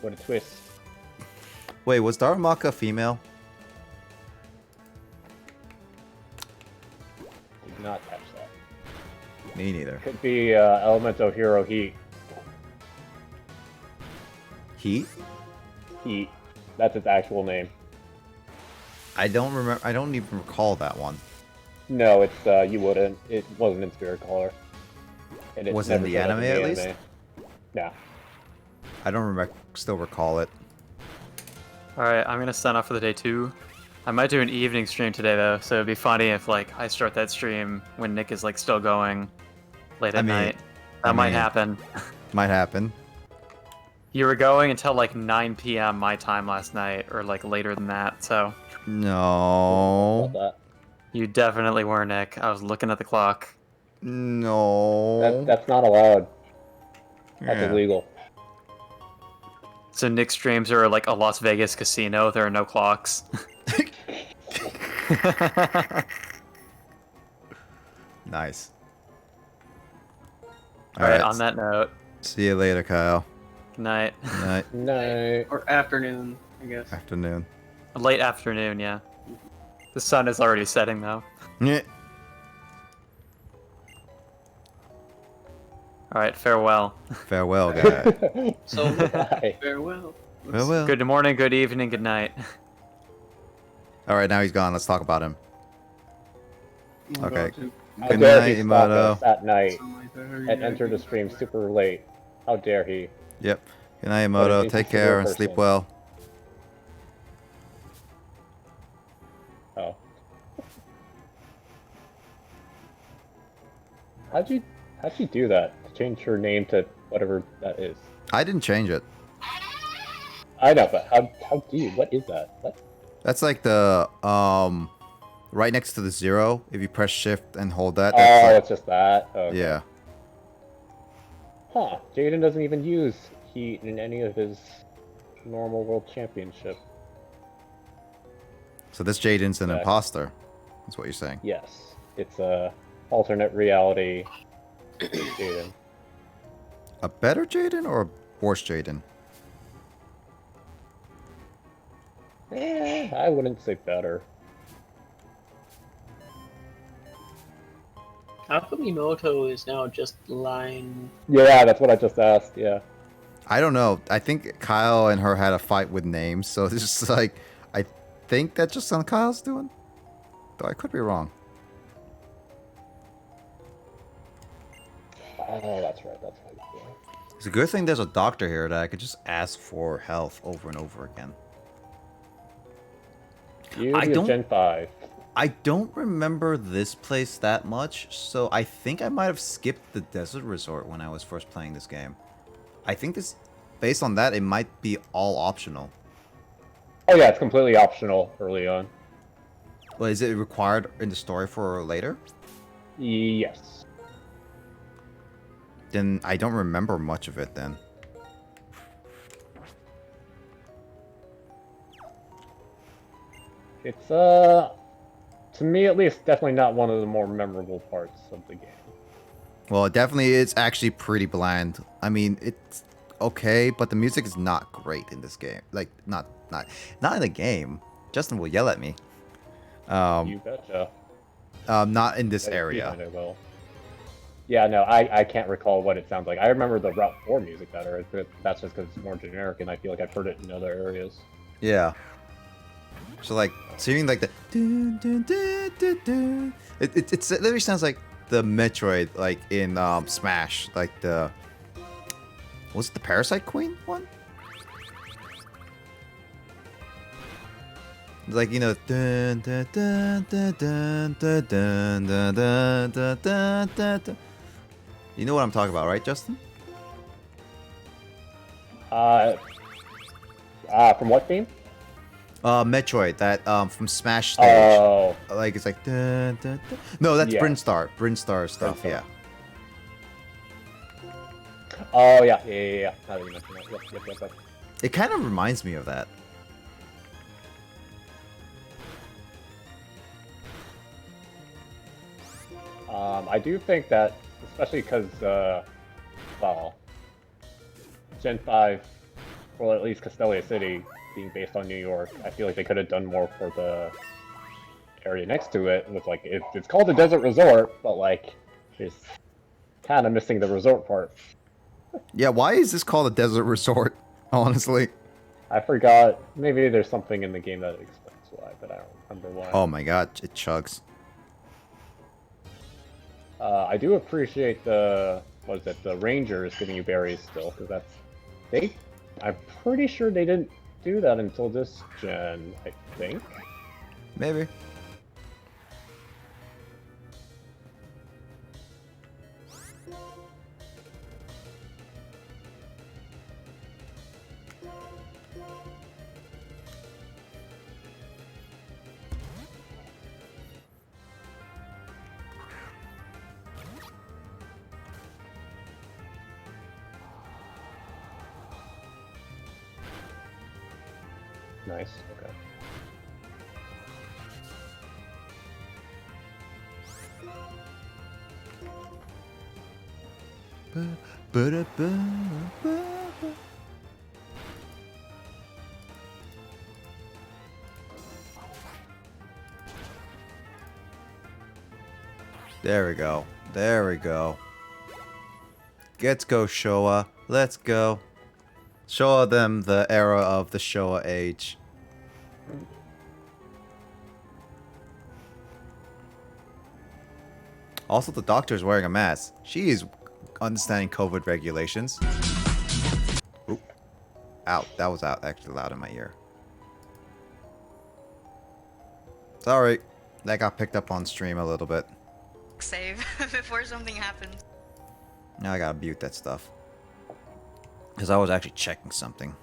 What a twist. Wait, was Darumaka female? Did not catch that. Me neither. Could be Elemento Hero Heat. Heat? Heat. That's its actual name. I don't remember. I don't even recall that one. No, it's you wouldn't. It wasn't in Spirit Color. And it's Was it in never the showed up anime in at the least? anime. Yeah. I don't remember. Still recall it. Alright, I'm gonna sign off for the day 2. I might do an evening stream today though, so it'd be funny if like I start that stream when Nick is like still going late at night. That might happen. Might happen. You were going until like 9 p.m. my time last night, or like later than that, so No. About that. you definitely were, Nick. I was looking at the clock. No. That's not allowed. That's Yeah. illegal. So Nick's streams are like a Las Vegas casino, there are no clocks. Nice. Alright, on that note, See you later, Kyle. good night. Night. No. Or afternoon, I guess. Afternoon. Late afternoon, yeah. The sun is already setting though. Yeah. Alright, farewell. Farewell, guy. So, Bye. farewell. Farewell. Good morning, good evening, good night. All right, now he's gone. Let's talk about him. I'm Okay. going to- How Good dare night, he stalk Emoto. us at night Somebody and enter the stream super late? How dare he? Yep. Good night, What Emoto. an Take care and inconsiderate sleep person. well. Oh. How'd you do that? Change her name to whatever that is. I didn't change it. I know, but how do you? What is that? What? That's like the right next to the 0. If you press shift and hold that, Oh, that's like, it's just that. Okay. yeah. Huh. Jaden doesn't even use heat in any of his normal world championship. So this Jaden's an Yeah. imposter. That's what you're saying. Yes, it's a alternate reality Jaden. A better Jaden or a worse Jaden? I wouldn't say better. How come Imoto is now just line? Yeah, that's what I just asked. Yeah. I don't know. I think Kyle and her had a fight with names, so it's just like, I think that's just something Kyle's doing. Though I could be wrong. Oh, that's right. That's right. Yeah. It's a good thing there's a doctor here that I could just ask for health over and over again. I don't... Gen 5. I don't remember this place that much, so I think I might have skipped the desert resort when I was first playing this game. I think this, based on that, it might be all optional. Oh yeah, it's completely optional early on. Well, is it required in the story for later? Yes. Then I don't remember much of it then. It's to me at least, definitely not one of the more memorable parts of the game. Well, definitely it's actually pretty bland. I mean, it's okay, but the music is not great in this game. Like, not in the game. Justin will yell at me. You betcha. Not in this I area. will. Yeah, no, I can't recall what it sounds like. I remember the Route 4 music better, but that's just because it's more generic, and I feel like I've heard it in other areas. Yeah. So like, hearing like the dun, dun, dun, dun, dun. It literally sounds like the Metroid, like in Smash, like the, was it the Parasite Queen one? Like, you know, dun, dun, dun, dun, dun, dun, dun, dun, dun, dun, dun, dun. You know what I'm talking about, right, Justin? From what game? Metroid, that from Smash stage. Oh. Like it's like dun, dun, dun. No, that's Yeah. Brinstar stuff. Brinstar. Yeah. Oh yeah. Now that you mention that. Yep. It kind of reminds me of that. I do think that, especially because, well, Gen 5, or at least Castelia City, being based on New York, I feel like they could have done more for the area next to it. With like, it's called a desert resort, but like, it's kind of missing the resort part. Yeah, why is this called a desert resort? Honestly. I forgot. Maybe there's something in the game that explains why, but I don't remember why. Oh my god, it chugs. I do appreciate the Rangers giving you berries still, because I'm pretty sure they didn't do that until this gen, I think. Maybe. Nice, okay. There we go. There we go. Let's go, Showa. Let's go. Show them the era of the Showa age. Also, the doctor's wearing a mask. She is understanding COVID regulations. Oop. Out. That was out actually loud in my ear. Sorry. That got picked up on stream a little bit. quick save before something happens. Now I gotta mute that stuff. Because I was actually checking something.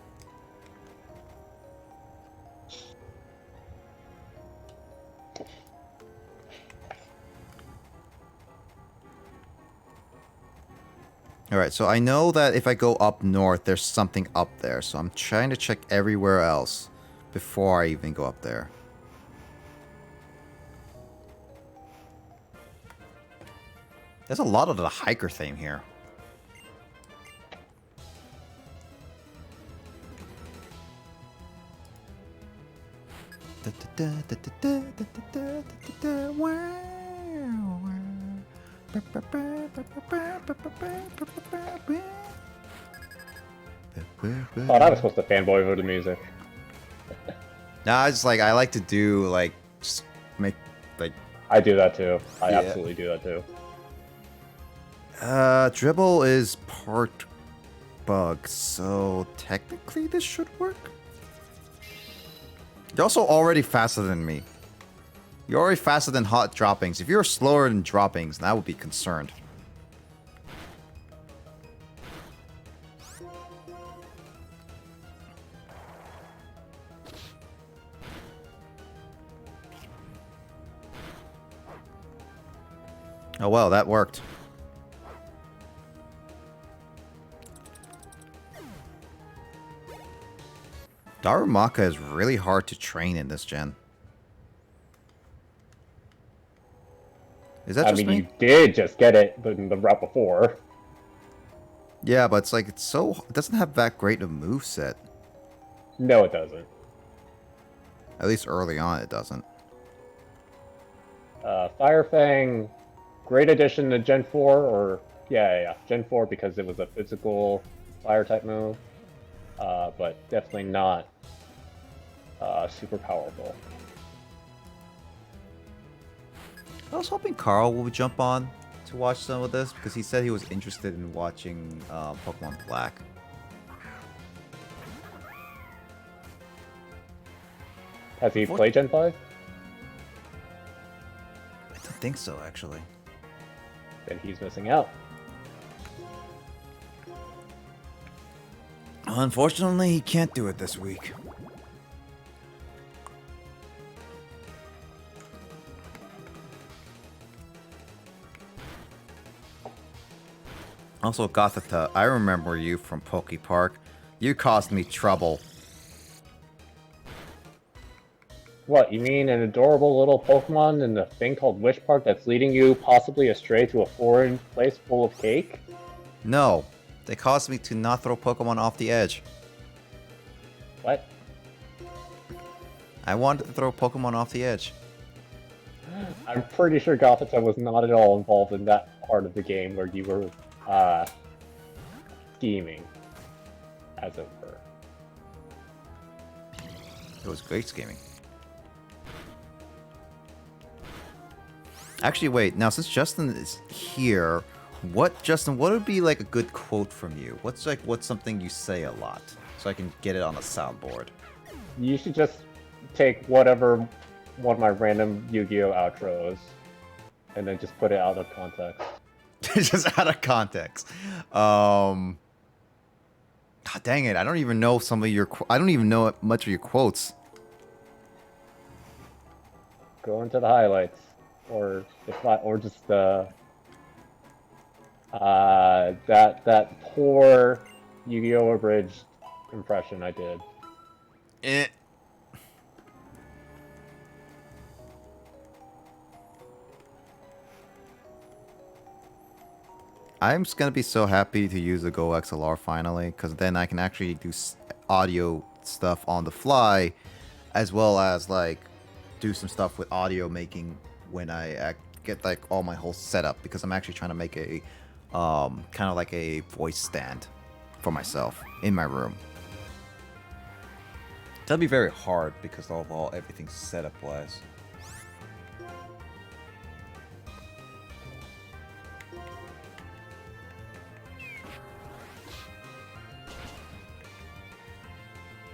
Alright, so I know that if I go up north, there's something up there. So I'm trying to check everywhere else before I even go up there. There's a lot of the hiker theme here. Thought I was supposed to fanboy over the music. Nah, it's like I like to do like just make like I do that too. I Yeah. absolutely do that too. dribble is part bug, so technically this should work. You're also already faster than me. You're already faster than hot droppings. If you're slower than droppings, then I would be concerned. Oh well, that worked. Darumaka is really hard to train in this gen. Is that I just mean, me? you did just get it in the route before. Yeah, but it's like it's so it doesn't have that great a moveset. No, it doesn't. At least early on it doesn't. Fire Fang, great addition to Gen 4, or yeah, Gen 4 because it was a physical fire type move, but definitely not super powerful. I was hoping Carl would jump on to watch some of this because he said he was interested in watching Pokemon Black. Has he played Gen 5? I don't think so, actually. Then he's missing out. Unfortunately, he can't do it this week. Also, Gothita, I remember you from Poke Park. You caused me trouble. What, you mean an adorable little Pokemon in a thing called Wish Park that's leading you possibly astray to a foreign place full of cake? No, they caused me to not throw Pokemon off the edge. What? I wanted to throw Pokemon off the edge. I'm pretty sure Gothita was not at all involved in that part of the game where you were, scheming, as it were. It was great scheming. Actually, wait. Now, since Justin is here, Justin, what would be like a good quote from you? What's something you say a lot, so I can get it on a soundboard? You should just take whatever one of my random Yu-Gi-Oh! Outros, and then just put it out of context. Just out of context. God dang it! I don't even know some of your. I don't even know much of your quotes. Go into the highlights, or if not, or just that poor Yu-Gi-Oh! Abridged impression I did. I'm just gonna be so happy to use the Go XLR finally, because then I can actually do audio stuff on the fly, as well as like do some stuff with audio making when I get like all my whole setup, because I'm actually trying to make a kind of like a voice stand for myself in my room. That'll be very hard because of all everything's setup wise.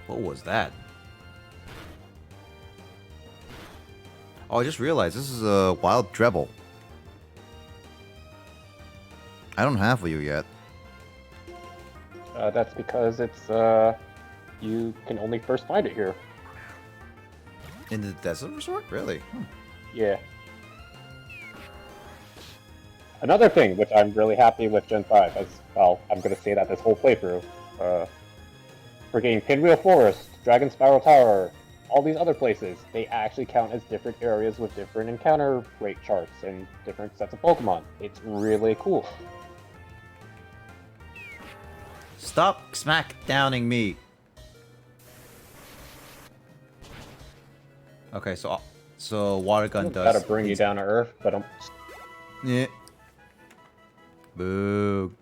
What was that? Oh, I just realized this is a wild Drebble. I don't have Wii U yet. That's because it's you can only first find it here. In the Desert Resort? Really? Yeah. Another thing which I'm really happy with Gen 5, as well, I'm gonna say that this whole playthrough, for getting Pinwheel Forest, Dragon Spiral Tower, all these other places, they actually count as different areas with different encounter rate charts and different sets of Pokemon. It's really cool. Stop smack downing me. Okay, so water gun does. Gotta bring you down to Earth, but I'm. Yeah. Boo.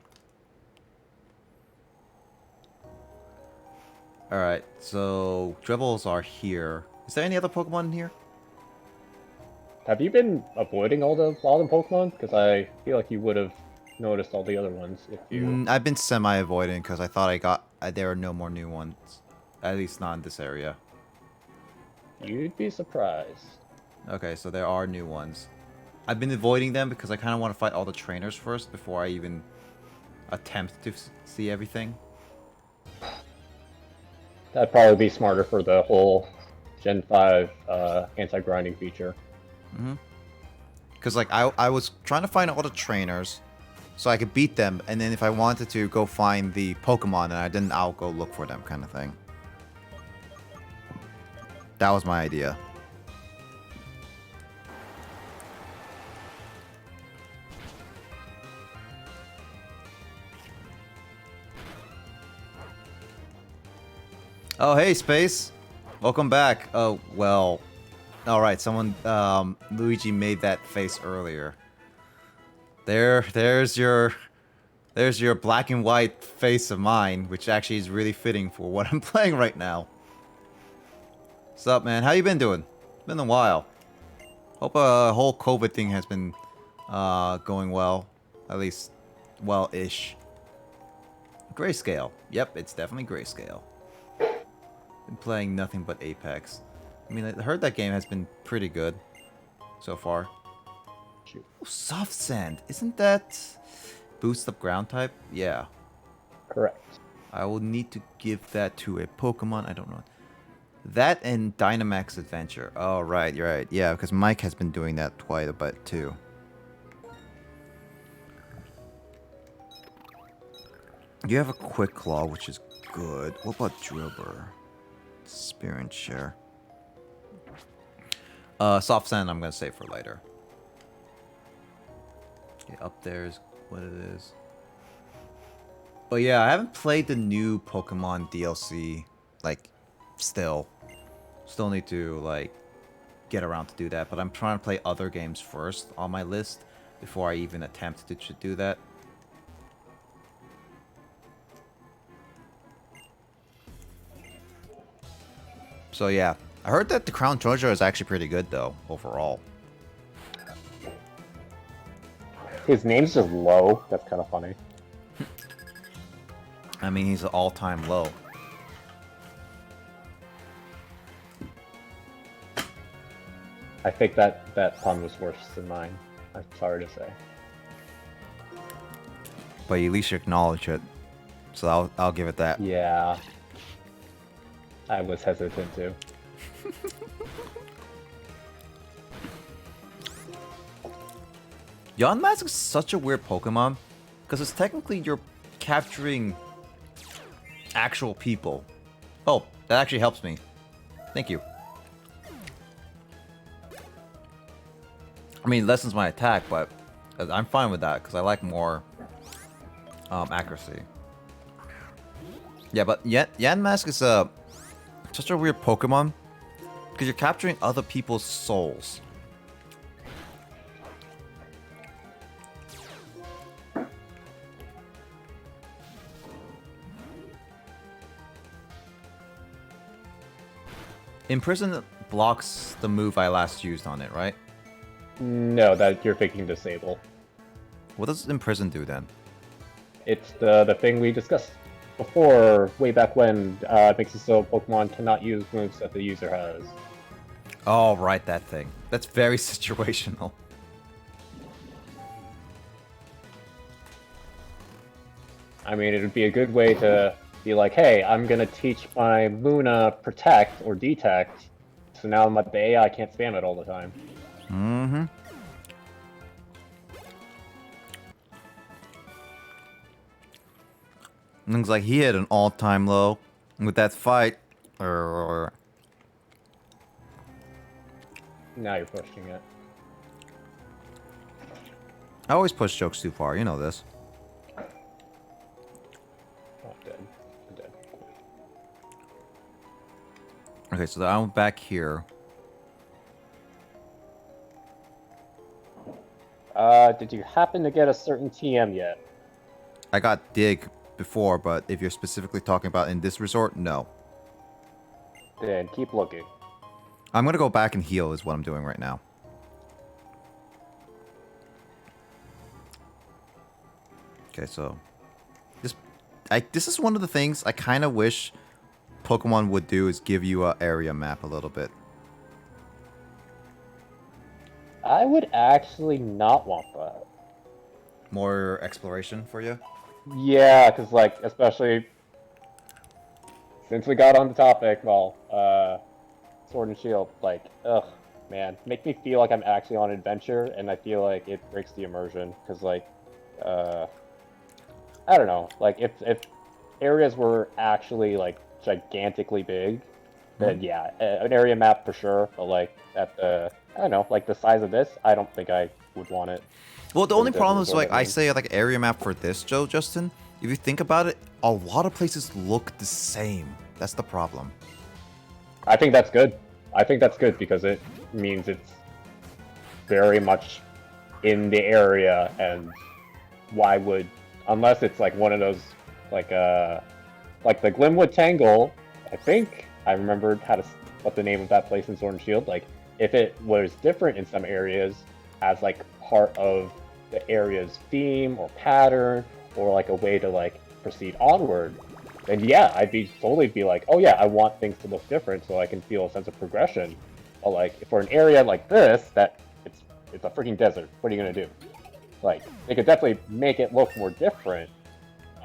Alright, so dribbles are here. Is there any other Pokemon in here? Have you been avoiding all the Pokemon? Because I feel like you would have noticed all the other ones if you. I've been semi-avoiding because I thought there are no more new ones. At least not in this area. You'd be surprised. Okay, so there are new ones. I've been avoiding them because I kind of want to fight all the trainers first before I even attempt to see everything. That'd probably be smarter for the whole Gen 5 anti-grinding feature. Because like I was trying to find all the trainers so I could beat them, and then if I wanted to go find the Pokemon and I didn't, I'll go look for them kind of thing. That was my idea. Oh, hey, Space. Welcome back. Oh, well. Alright, someone, Luigi made that face earlier. There's your black and white face of mine, which actually is really fitting for what I'm playing right now. What's up, man? How you been doing? Been a while. Hope a whole COVID thing has been, going well. At least, well-ish. Grayscale. Yep, it's definitely Grayscale. Been playing nothing but Apex. I mean, I heard that game has been pretty good so far. Oh, soft sand. Isn't that boost up ground type? Yeah. Correct. I will need to give that to a Pokemon. I don't know. That and Dynamax Adventure. Oh, right. You're right. Yeah, because Mike has been doing that quite a bit too. You have a Quick Claw, which is good. What about Drillbur? Experience share. Soft Sand I'm going to save for later. Okay, up there is what it is. But yeah, I haven't played the new Pokemon DLC, like, still. Still need to, like, get around to do that. But I'm trying to play other games first on my list before I even attempt to do that. So yeah, I heard that the Crown Treasure is actually pretty good though, overall. His name's just Low. That's kind of funny. I mean, he's an all-time low. I think that pun was worse than mine. I'm sorry to say. But at least you acknowledge it. So I'll give it that. Yeah. I was hesitant to. Yonmask is such a weird Pokemon, because it's technically you're capturing actual people. Oh, that actually helps me. Thank you. I mean, it lessens my attack, but I'm fine with that, because I like more accuracy. Yeah, but Yonmask is such a weird Pokemon, because you're capturing other people's souls. Imprison blocks the move I last used on it, right? No, that you're thinking Disable. What does Imprison do then? It's the thing we discussed before, way back when. Makes it so Pokemon cannot use moves that the user has. Oh, right, that thing. That's very situational. I mean, it would be a good way to be like, hey, I'm gonna teach my Luna protect or detect, so now the AI can't spam it all the time. Mm-hmm. Looks like he hit an all-time low with that fight. Now you're pushing it. I always push jokes too far, you know this. Oh, I'm dead. I'm dead. Okay, so I'm back here. Did you happen to get a certain TM yet? I got dig before, but if you're specifically talking about in this resort, no. Then keep looking. I'm gonna go back and heal is what I'm doing right now. Okay, so this is one of the things I kind of wish Pokemon would do is give you a area map a little bit. I would actually not want that. More exploration for you? Yeah, because, like, especially since we got on the topic, well, Sword and Shield, like, ugh, man, make me feel like I'm actually on an adventure, and I feel like it breaks the immersion, because, like, I don't know, like, if areas were actually, like, gigantically big, then yeah, an area map for sure, but, like, at the, I don't know, like, the size of this, I don't think I would want it. Well, the only problem is, like, I I mean. say, like, area map for this, Justin. If you think about it, a lot of places look the same. That's the problem. I think that's good. I think that's good because it means it's very much in the area, and why would, unless it's like one of those, like the Glimwood Tangle, I think I remembered what the name of that place in Sword and Shield, like, if it was different in some areas as like part of the area's theme or pattern, or like a way to like proceed onward, then yeah, I'd totally be like, oh yeah, I want things to look different so I can feel a sense of progression. But like for an area like this, that it's a freaking desert, what are you gonna do? Like, they could definitely make it look more different,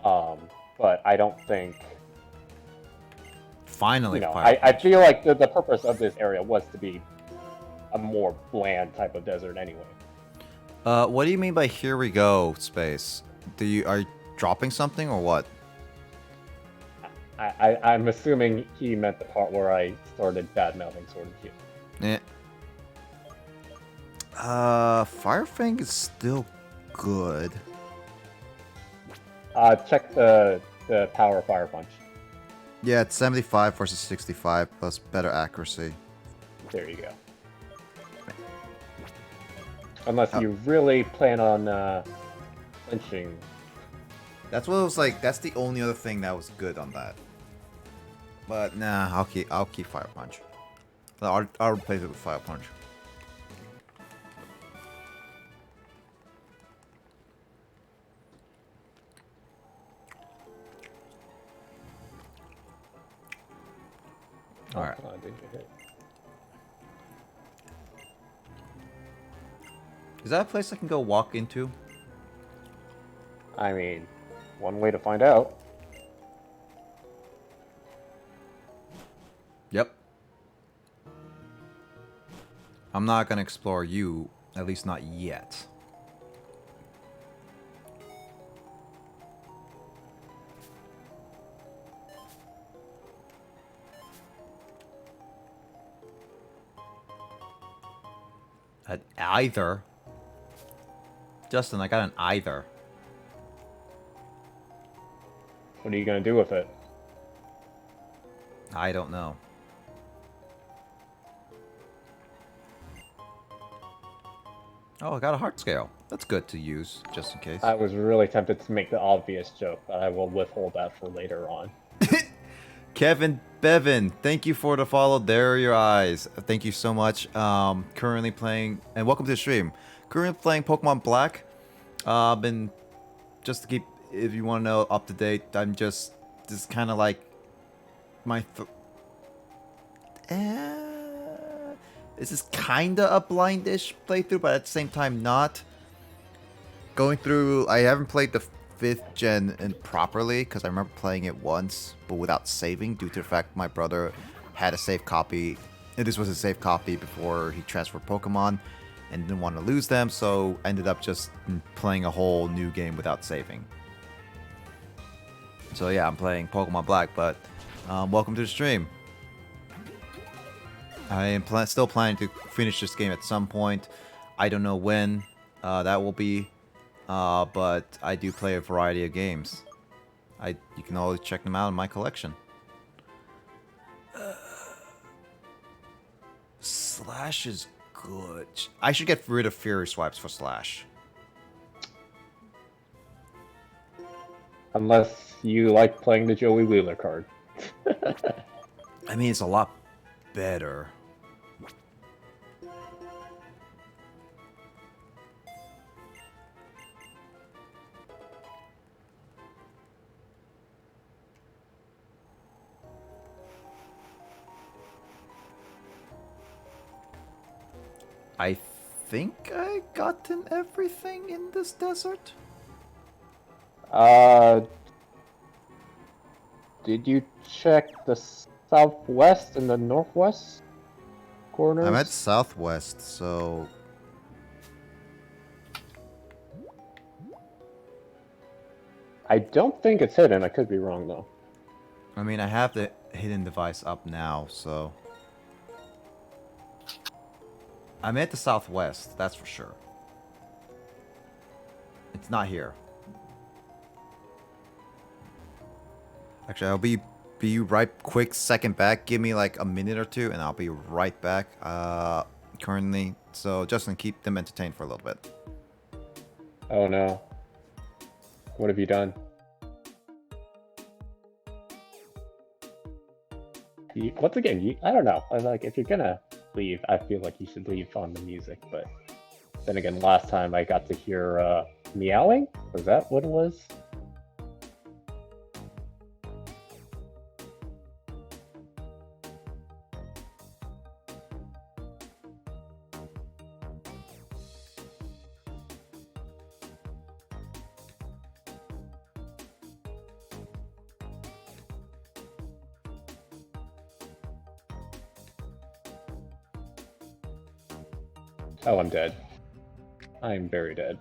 but I don't think, Finally, you know, Fire I Punch. feel like the purpose of this area was to be a more bland type of desert anyway. What do you mean by here we go, Space? Are you dropping something or what? I'm assuming he meant the part where I started bad-mouthing Sword and Shield. Firefang is still good. Check the power Fire Punch. Yeah, it's 75 versus 65 plus better accuracy. There you go. Unless you really plan on flinching. That's what it was like. That's the only other thing that was good on that. But nah, I'll keep Fire Punch. I'll replace it with Fire Punch. All right. Oh, did you hit? Is that a place I can go walk into? I mean, one way to find out. Yep. I'm not gonna explore you, at least not yet. An either. Justin, I got an either. What are you gonna do with it? I don't know. Oh, I got a heart scale. That's good to use, just in case. I was really tempted to make the obvious joke, but I will withhold that for later on. Kevin Bevan, thank you for the follow. There are your eyes. Thank you so much. Currently playing, and welcome to the stream. Currently playing Pokemon Black. Been just to keep, if you want to know, up to date. I'm just kind of like my. This is kind of a blindish playthrough, but at the same time not. Going through, I haven't played the 5th gen and properly because I remember playing it once, but without saving due to the fact my brother had a save copy. And this was a save copy before he transferred Pokemon and didn't want to lose them, so ended up just playing a whole new game without saving. So yeah, I'm playing Pokemon Black, but welcome to the stream. I am still planning to finish this game at some point. I don't know when that will be, but I do play a variety of games. You can always check them out in my collection. Slash is good. I should get rid of Fury Swipes for Slash. Unless you like playing the Joey Wheeler card. I mean, it's a lot better. I think I gotten everything in this desert. Did you check the southwest and the northwest corners? I'm at southwest, so... I don't think it's hidden. I could be wrong, though. I mean, I have the hidden device up now, so... I'm at the southwest, that's for sure. It's not here. Actually, I'll be right quick second back. Give me like a minute or two, and I'll be right back. Currently, so just to keep them entertained for a little bit. Oh no. What have you done? Once again, I don't know. Like, if you're gonna leave, I feel like you should leave on the music, but then again, last time I got to hear meowing? Was that what it was? Oh, I'm dead. I'm very dead.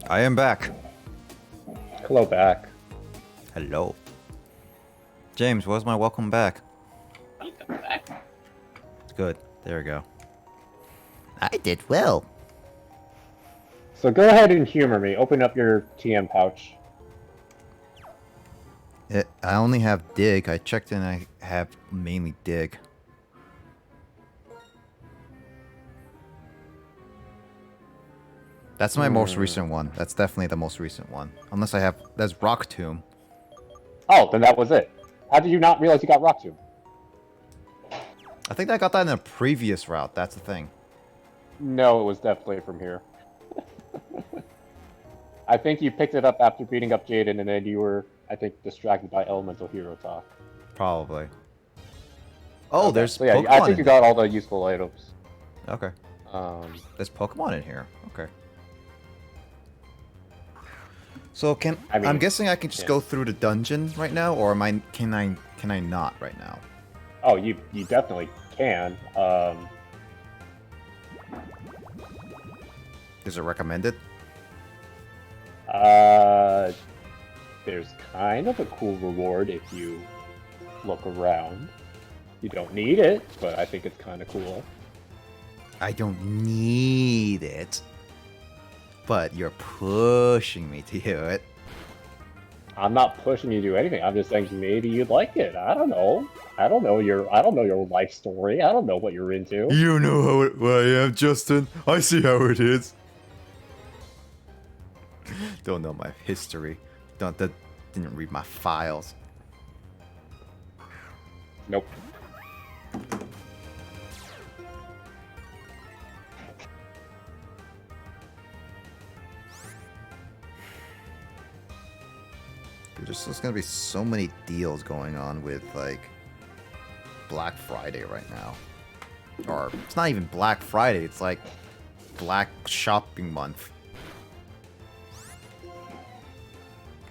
I am back. Hello back. Hello. James, where's my welcome back? Welcome back. It's good. There we go. I did well. So go ahead and humor me. Open up your TM pouch. I only have dig. I checked and I have mainly dig. That's my most recent one. That's definitely the most recent one. Unless I have... That's Rock Tomb. Oh, then that was it. How did you not realize you got Rock Tomb? I think I got that in a previous route. That's the thing. No, it was definitely from here. I think you picked it up after beating up Jaden, and then you were, I think, distracted by Elemental Hero talk. Probably. Oh, Okay, there's so yeah, Pokemon I think in you got all the useful items. Okay. There's Pokemon in here. Okay. So I'm guessing I can just go through the dungeon right now, or can I not right now? Oh, you definitely can. Is it recommended? There's kind of a cool reward if you look around. You don't need it, but I think it's kind of cool. I don't need it, but you're pushing me to do it. I'm not pushing you to do anything. I'm just saying maybe you'd like it. I don't know. I don't know your life story. I don't know what you're into. You know what I am, Justin. I see how it is. Don't know my history. Didn't read my files. Nope. There's just gonna be so many deals going on with like Black Friday right now. Or it's not even Black Friday, it's like Black Shopping Month.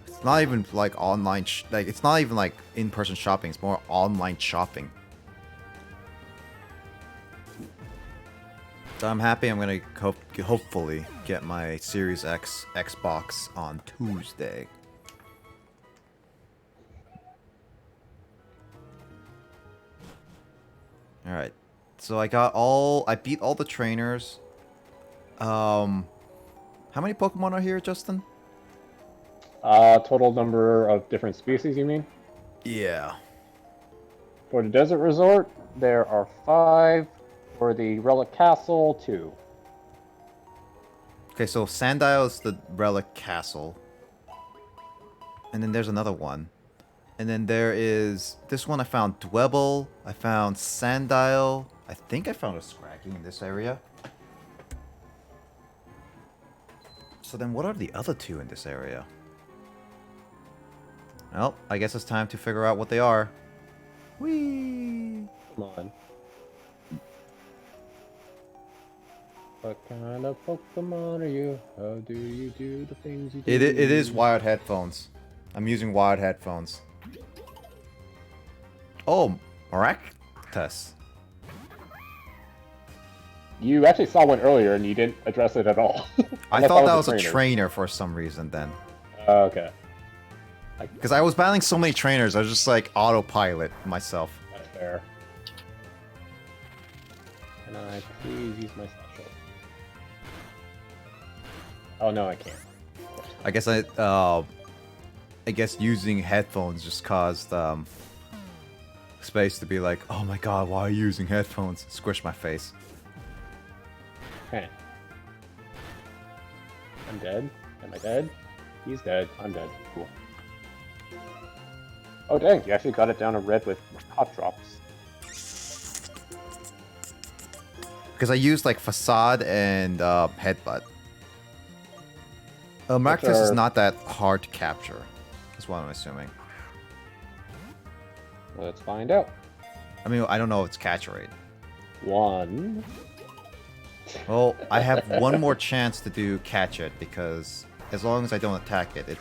It's not even like online, it's not even like in-person shopping, it's more online shopping. So I'm happy I'm gonna hopefully get my Series X Xbox on Tuesday. Alright, so I beat all the trainers. How many Pokemon are here, Justin? Total number of different species, you mean? Yeah. For the Desert Resort, there are 5. For the Relic Castle, 2. Okay, so Sandile is the Relic Castle. And then there's another one. And then there is this one. I found Dwebble. I found Sandile. I think I found a Scraggy in this area. So then what are the other 2 in this area? Well, I guess it's time to figure out what they are. Whee! Come on. What kind of Pokemon are you? How do you do the things you do? It is wired headphones. I'm using wired headphones. Oh, Maractus. You actually saw one earlier and you didn't address it at all. I thought that was a trainer for some reason then. Okay. Because I was battling so many trainers, I was just like autopilot myself. That's fair. Can I please use my special? Oh no, I can't. I guess using headphones just caused Space to be like, oh my god, why are you using headphones? Squish my face. Okay. I'm dead. Am I dead? He's dead. I'm dead. Cool. Oh dang, you actually got it down to red with hot drops. Because I used like Facade and Headbutt. Maractus is not that hard to capture. That's what I'm assuming. Let's find out. I mean, I don't know if it's catch rate. 1. Well, I have one more chance to do catch it because as long as I don't attack it,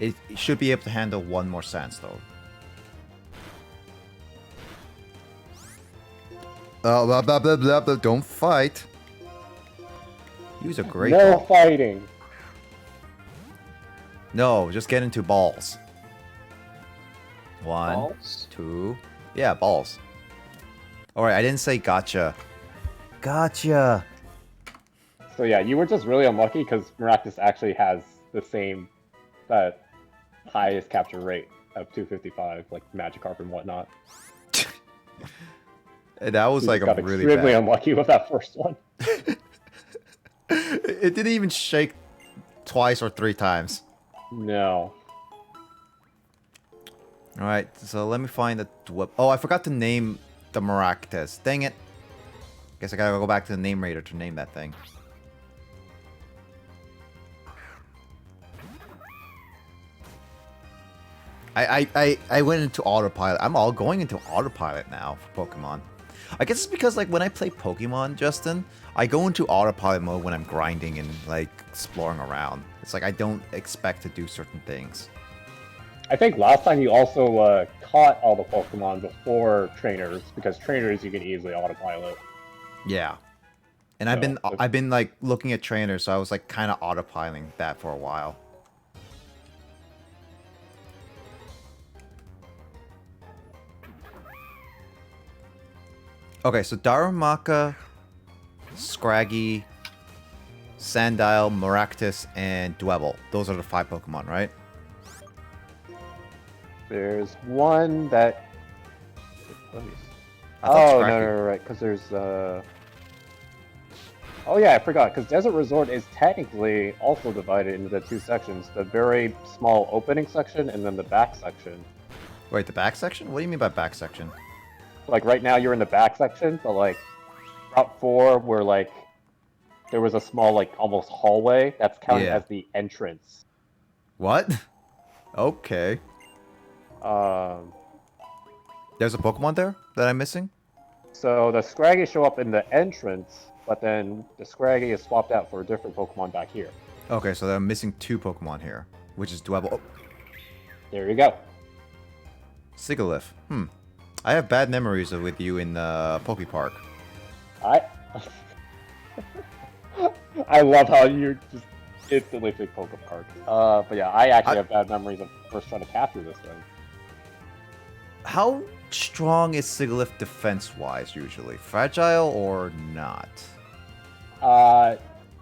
it should be able to handle one more Sandstone. Blah, blah, blah, blah, blah. Don't fight. Use a great No ball. fighting. No, just get into balls. 1, Balls? 2. Yeah, balls. Alright, I didn't say gotcha. Gotcha. So yeah, you were just really unlucky because Maractus actually has the same highest capture rate of 255, like Magikarp and whatnot. And that was You like just a got really extremely bad. unlucky with that first one. It didn't even shake twice or 3 times. No. Alright, so let me find the Dweb. Oh, I forgot to name the Maractus. Dang it. Guess I gotta go back to the name raider to name that thing. I went into autopilot. I'm all going into autopilot now for Pokemon. I guess it's because like when I play Pokemon, Justin, I go into autopilot mode when I'm grinding and like exploring around. It's like I don't expect to do certain things. I think last time you also caught all the Pokemon before trainers, because trainers you can easily autopilot. Yeah. And So, I've been like looking at trainers, so I was like kind of autopiloting that for a while. Okay, so Darumaka, Scraggy, Sandile, Maractus, and Dwebble. Those are the 5 Pokemon, right? There's one that. Let me see. I thought Oh, Scraggy- no, right, because there's Oh yeah, I forgot, because Desert Resort is technically also divided into the 2 sections. The very small opening section and then the back section. Wait, the back section? What do you mean by back section? Like, right now you're in the back section, but like, Route 4, where like, there was a small, like, almost hallway, that's counted Yeah. as the entrance. What? Okay. There's a Pokemon there that I'm missing? So the Scraggy show up in the entrance, but then the Scraggy is swapped out for a different Pokemon back here. Okay, so I'm missing 2 Pokemon here, which is Dwebble. Oh, There you go. Sigilyph. I have bad memories with you in Poke Park. I love how you just instantly pick Pokepark. But yeah, I actually have bad memories of first trying to capture this thing. How strong is Sigilyph defense-wise usually? Fragile or not?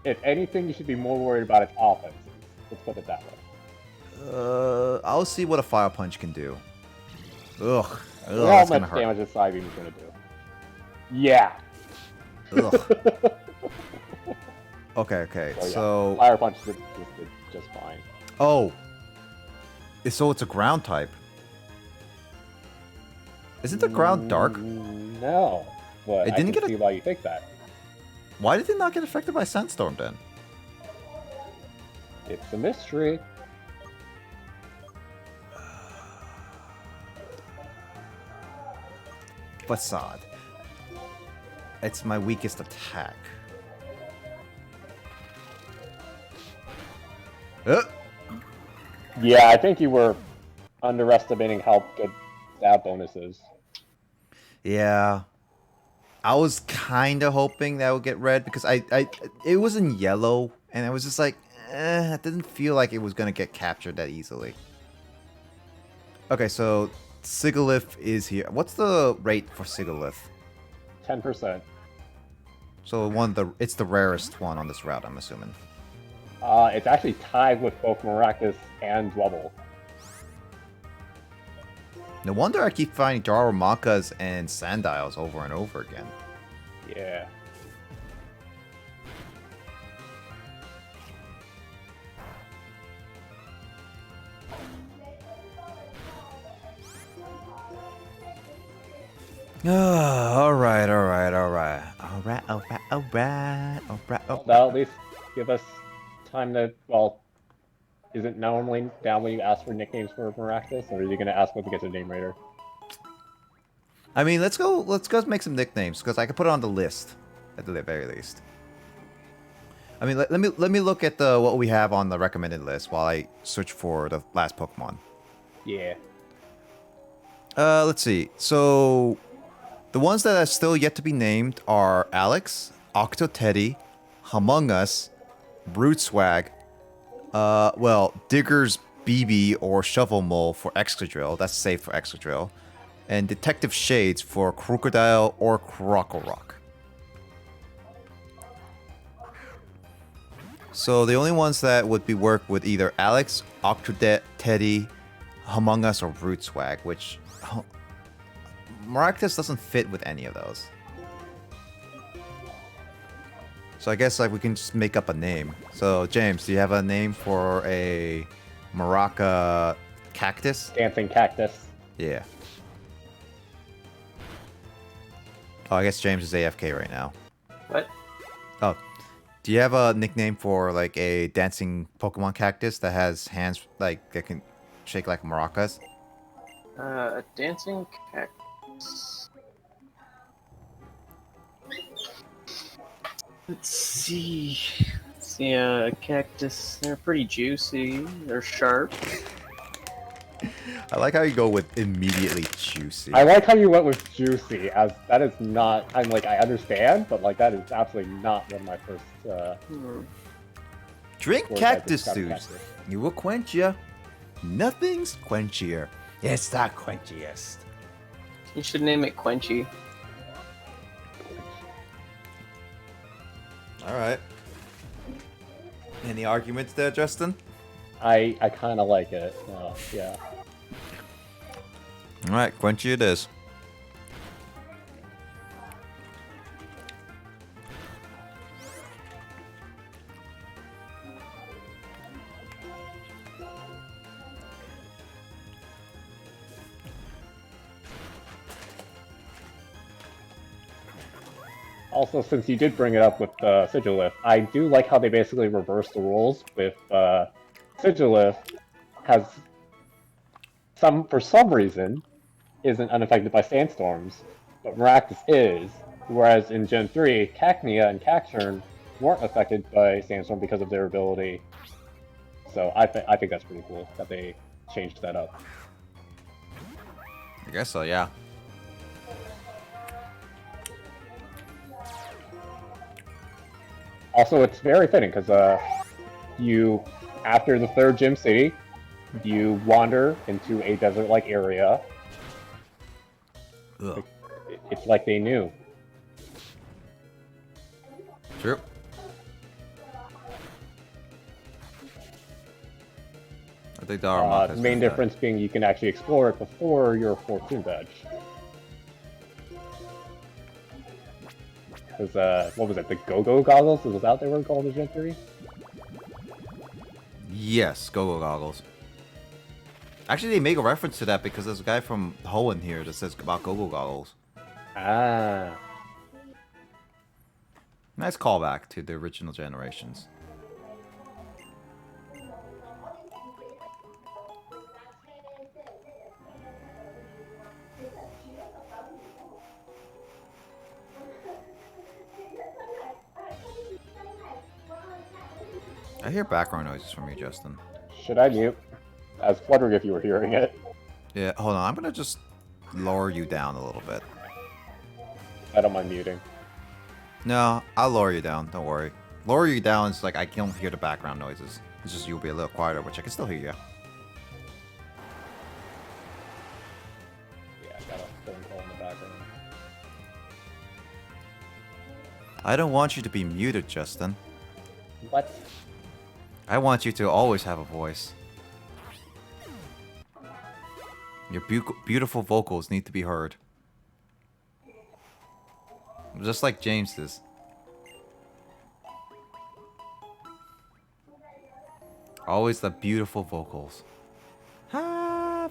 If anything, you should be more worried about its offenses. Let's put it that way. I'll see what a Fire Punch can do. Ugh. Ugh, How that's gonna much hurt. damage its Psybeam is gonna do? Yeah. Ugh. Okay. So, yeah, So, Fire Punch did just fine. oh, so it's a ground type. Isn't the ground dark? No, but It I didn't can get a- see why you think that. Why did it not get affected by Sandstorm then? It's a mystery. Facade. It's my weakest attack. Yeah, I think you were underestimating how good stab bonus is. Yeah. I was kind of hoping that would get red because it was in yellow and I was just like, it didn't feel like it was going to get captured that easily. Okay, so Sigilyph is here. What's the rate for Sigilyph? 10%. So it's the rarest one on this route, I'm assuming. It's actually tied with both Maractus and Dwebble. No wonder I keep finding Darumaka's and Sandiles over and over again. Yeah. Alright. That'll at least give us time to, well, is it normally down when you ask for nicknames for Maractus, or are you going to ask when we get to Name Raider? I mean, let's go make some nicknames because I can put it on the list at the very least. I mean, let me look at what we have on the recommended list while I search for the last Pokemon. Yeah. Let's see. So, the ones that are still yet to be named are Alex, Octoteddy, Among Us, Bruteswag, Digger's BB or Shovel Mole for Excadrill. That's safe for Excadrill. And Detective Shades for Crocodile or Krokorok. So the only ones that would be work with either Alex, Octoteddy, Among Us, or Bruteswag, which Maractus doesn't fit with any of those. So I guess like we can just make up a name. So James, do you have a name for a Maraca cactus? Dancing Cactus. Yeah. Oh, I guess James is AFK right now. What? Oh. Do you have a nickname for like a dancing Pokemon cactus that has hands like that can shake like maracas? Dancing cactus. Let's see. Cactus. They're pretty juicy. They're sharp. I like how you go with immediately juicy. I like how you went with juicy, as that is not. I'm like, I understand, but like that is absolutely not one of my first. Drink words I cactus described juice. cactus. You will quench ya. Nothing's quenchier. It's the quenchiest. You should name it Quenchy. All right. Any arguments there, Justin? I kind of like it. Yeah. All right, quenchy it is. Also, since you did bring it up with Sigilith, I do like how they basically reversed the rules with Sigilith has for some reason isn't unaffected by sandstorms, but Maractus is. Whereas in Gen 3, Cacnea and Cacturn weren't affected by sandstorm because of their ability. So I think that's pretty cool that they changed that up. I guess so, yeah. Also, it's very fitting because you, after the third gym city, you wander into a desert-like area. Ugh. It's like they knew. True. I think The main difference being you can actually explore it before your Fortune badge. Because, what was it, the Go-Go goggles? Was that they were called in Gen 3? Yes, go-go goggles. Actually, they make a reference to that because there's a guy from Hoenn here that says about go-go goggles. Ah. Nice callback to the original generations. I hear background noises from you, Justin. Should I mute? I was wondering if you were hearing it. Yeah, hold on. I'm gonna just lower you down a little bit. I don't mind muting. No, I'll lower you down. Don't worry. Lower you down is like I don't hear the background noises. It's just you'll be a little quieter, which I can still hear you. Yeah, I got a phone call in the background. I don't want you to be muted, Justin. What? I want you to always have a voice. Your beautiful vocals need to be heard. Just like James's. Always the beautiful vocals. I'm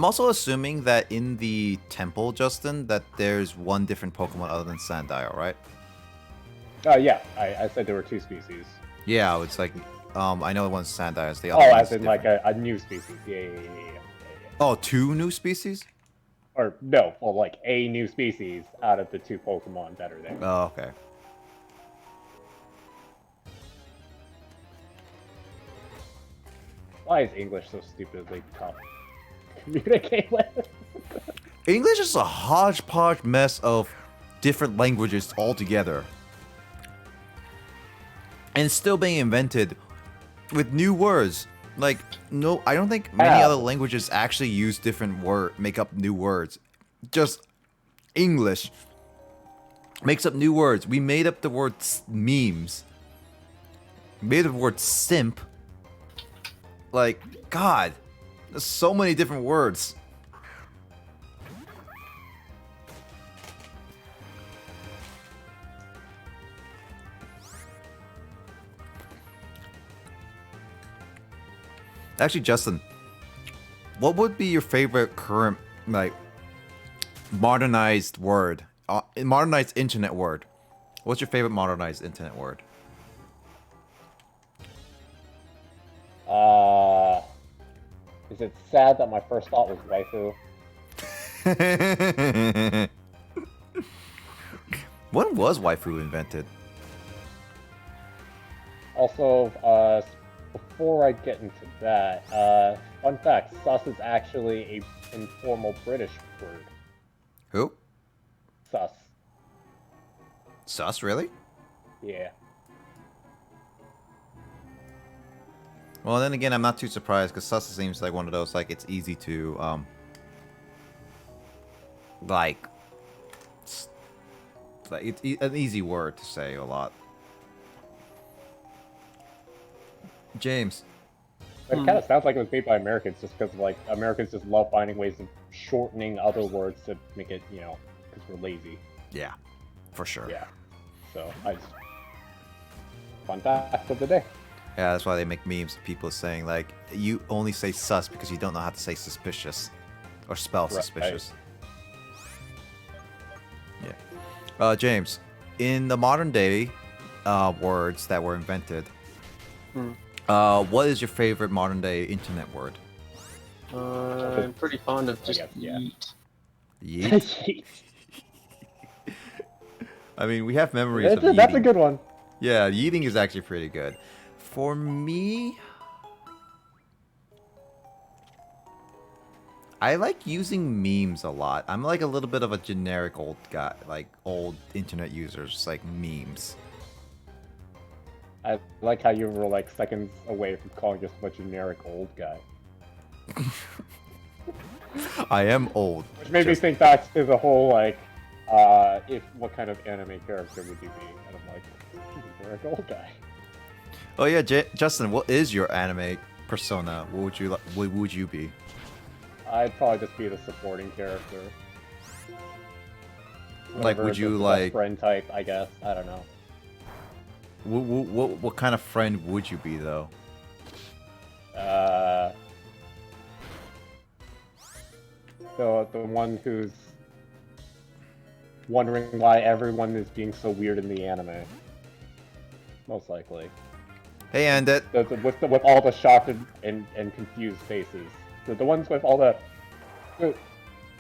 also assuming that in the temple, Justin, that there's one different Pokemon other than Sandile, right? Yeah, I said there were two species. Yeah, it's like, I know one's Sandile, the Oh, other one's as in like different. a new species. Yeah. Oh, two new species? Or, no, well, like a new species out of the two Pokemon that are there. Oh, okay. Why is English so stupidly tough to communicate with? English is a hodgepodge mess of different languages all together. And still being invented with new words. Like, no, I don't think many other languages actually use different make up new words. Just English makes up new words. We made up the word memes. We made up the word simp. Like, God, there's so many different words. Actually, Justin, what would be your favorite current, like, modernized word? Modernized internet word. What's your favorite modernized internet word? Is it sad that my first thought was waifu? When was waifu invented? Also, before I get into that, fun fact, sus is actually a informal British word. Who? Sus. Sus, really? Yeah. Well, then again, I'm not too surprised because sus seems like one of those, like, it's easy to, like, it's an easy word to say a lot. James. But it kind of sounds like it was made by Americans just because, like, Americans just love finding ways of shortening other words to make it, you know, because we're lazy. Yeah, for sure. Yeah. So, I just... Fun fact of the day. Yeah, that's why they make memes of people saying, like, you only say sus because you don't know how to say suspicious. Or spell suspicious. Yeah. James, in the modern day words that were invented, what is your favorite modern day internet word? I'm pretty fond of just yeah. yeet. Yeet? I mean, we have memories of That's a yeeting. good one. Yeah, yeeting is actually pretty good. For me, I like using memes a lot. I'm like a little bit of a generic old guy, like old internet users, like memes. I like how you were like seconds away from calling yourself a generic old guy. I am old. Which made me think back to the whole like, what kind of anime character would you be? And I'm like, generic old guy. Oh yeah, Justin, what is your anime persona? What would you be? I'd probably just be the supporting character. Like, would you the like friend type? I guess I don't know. What kind of friend would you be though? The one who's wondering why everyone is being so weird in the anime. Most likely. Hey, and that. With all the shocked and confused faces. The ones with all the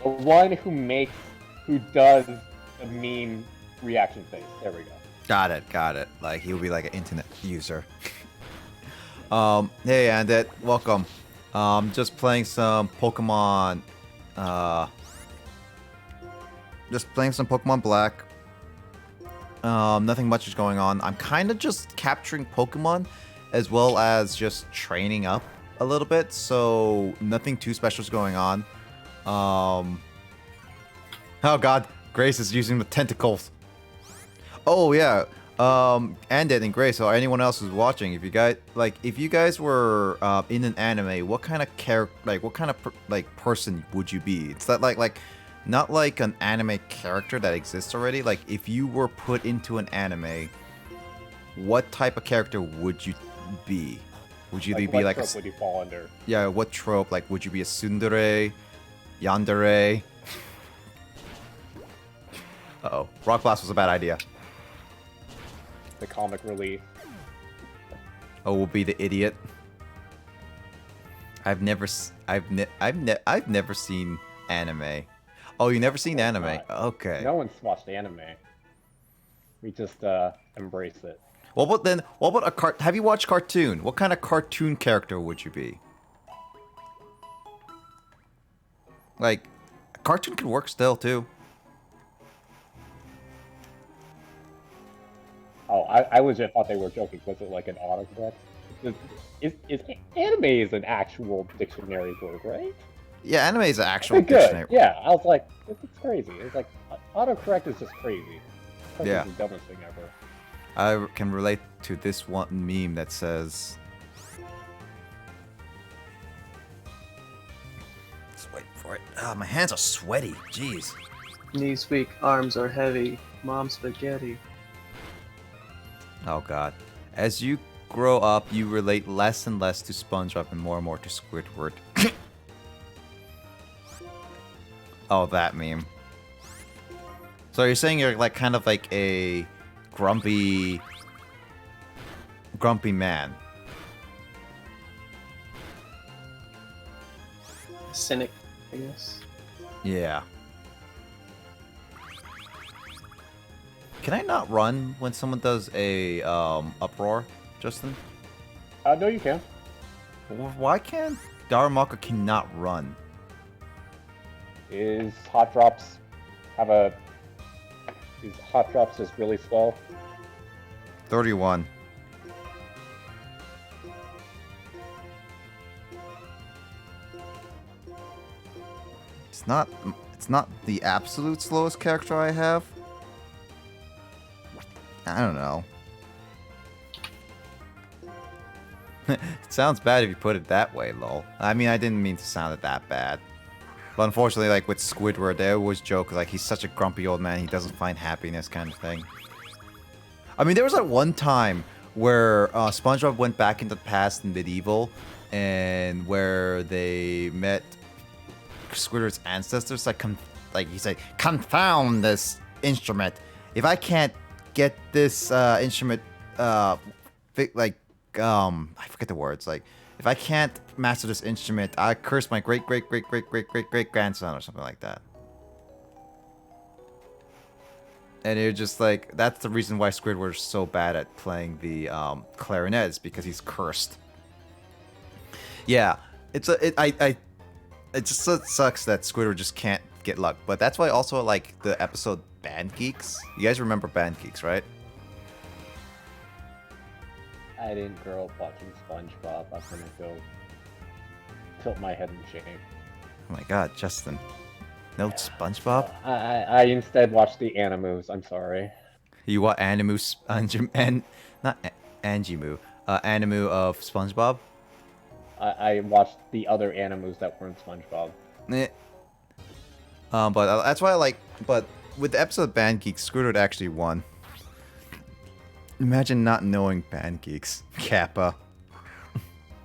one who does the meme reaction face. There we go. Got it. Like, he'll be like an internet user. Hey, Andet, welcome. Just playing some Pokemon. Just playing some Pokemon Black. Nothing much is going on. I'm kind of just capturing Pokemon, as well as just training up a little bit. So nothing too special is going on. Oh God, Grace is using the tentacles. Oh yeah, Andet and Grace, or anyone else who's watching, if you guys were in an anime, what kind of person would you be? It's like not like an anime character that exists already. Like, if you were put into an anime, what type of character would you be? Would you be like what trope would you fall under? Yeah, what trope? Like, would you be a tsundere, yandere? Uh-oh, Rock Blast was a bad idea. The comic relief. Oh, we'll be the idiot. I've never seen anime. Oh, you never seen anime? Not. Okay. No one's watched anime. We just embrace it. What about have you watched cartoon? What kind of cartoon character would you be? Like, cartoon could work still too. Oh, I legit thought they were joking. Was it like an autocorrect? Anime is an actual dictionary word, right? Yeah, anime is an actual Good. dictionary. Yeah, I was like, it's crazy. It's like, autocorrect is just crazy. Yeah. It's the dumbest thing ever. I can relate to this one meme that says... Let's wait for it. Ah, my hands are sweaty. Jeez. Knees weak, arms are heavy. Mom spaghetti. Oh God. As you grow up, you relate less and less to SpongeBob and more to Squidward. Oh, that meme. So you're saying you're like kind of like a grumpy man. cynic, I guess. Yeah. Can I not run when someone does a uproar, Justin? No, you can. Why can't Darumaka cannot run? Is hot drops just really slow? 31. It's not the absolute slowest character I have. I don't know. It sounds bad if you put it that way, lol. I mean, I didn't mean to sound it that bad. But unfortunately, like with Squidward, they always joke like he's such a grumpy old man, he doesn't find happiness kind of thing. I mean, there was that one time where SpongeBob went back into the past in medieval, and where they met Squidward's ancestors. Like he's like, confound this instrument. If I can't get this instrument, I forget the words. Like, if I can't master this instrument, I curse my great grandson or something like that. And you're just like, that's the reason why Squidward's so bad at playing the clarinet, is because he's cursed. Yeah, it just sucks that Squidward just can't get luck. But that's why also like the episode Band Geeks. You guys remember Band Geeks, right? I didn't grow up watching SpongeBob. I'm gonna go tilt my head in shame. Oh my god, Justin. No SpongeBob? I instead watched the Animus. I'm sorry. You want Animu not Anjimu. Animu of SpongeBob? I watched the other Animus that weren't SpongeBob. But that's why I like. But with the episode of Band Geeks, Squidward actually won. Imagine not knowing Band Geeks, Kappa.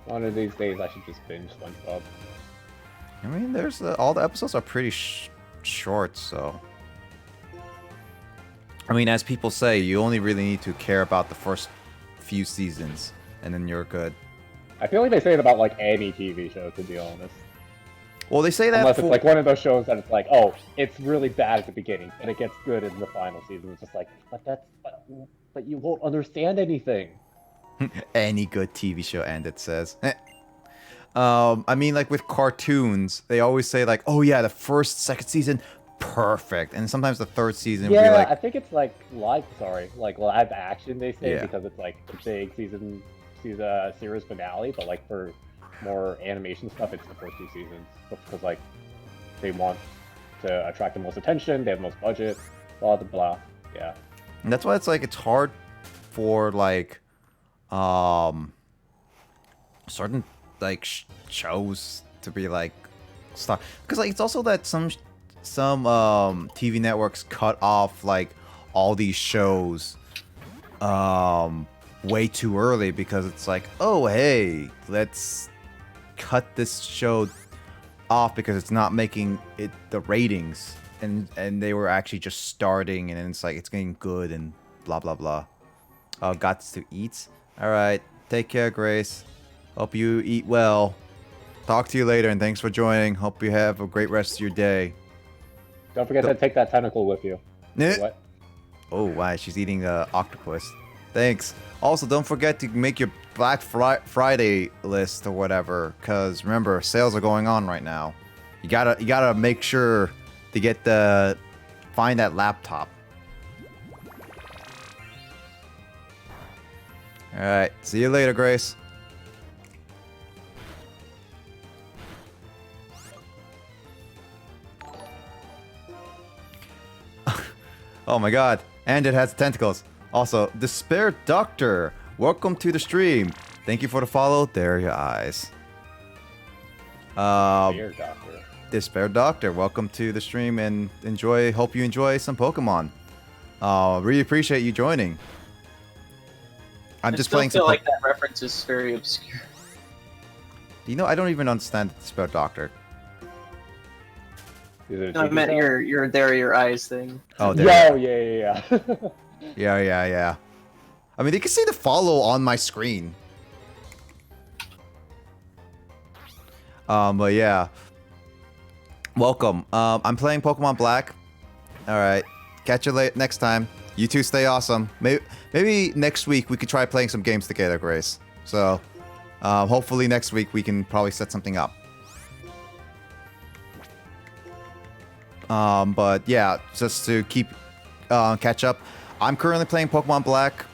One of these days, I should just binge SpongeBob. I mean, there's all the episodes are pretty short, so. I mean, as people say, you only really need to care about the first few seasons, and then you're good. I feel like they say it about like any TV show, to be honest. Well, they say that unless it's like one of those shows that it's like, oh, it's really bad at the beginning, and it gets good in the final season. It's just like, but you won't understand anything. Any good TV show, and it says. I mean, like with cartoons, they always say like, oh yeah, the first, second season, perfect, and sometimes the third season will be like. I think it's like live action. They say because it's like the big series finale, but like for more animation stuff, it's the first two seasons because like they want to attract the most attention, they have the most budget, blah blah blah. Yeah, and that's why it's like it's hard for like certain like shows to be like stuck, because like it's also that some TV networks cut off like all these shows way too early, because it's like, oh hey, let's cut this show off because it's not making it the ratings, and they were actually just starting, and then it's like it's getting good and blah blah blah. Oh, gots to eat. All right, take care, Grace. Hope you eat well. Talk to you later, and thanks for joining. Hope you have a great rest of your day. Don't forget to take that tentacle with you. What? Oh, wow, she's eating the octopus. Thanks. Also, don't forget to make your Black Friday list or whatever, because remember, sales are going on right now. You gotta make sure to find that laptop. All right, see you later, Grace. Oh my god, and it has tentacles. Also, Despair Doctor, welcome to the stream. Thank you for the follow. There are your eyes. Despair Doctor, welcome to the stream and hope you enjoy some Pokemon. Really appreciate you joining. I'm just playing some. I feel like that reference is very obscure. You know, I don't even understand the Despair Doctor. No, I meant your eyes thing. Oh, there. Yeah. Yeah. I mean, you can see the follow on my screen. But yeah. Welcome. I'm playing Pokemon Black. All right. Catch you next time. You two stay awesome. Maybe next week we could try playing some games together, Grace. So, hopefully next week we can probably set something up. But yeah, just to keep catch up, I'm currently playing Pokemon Black.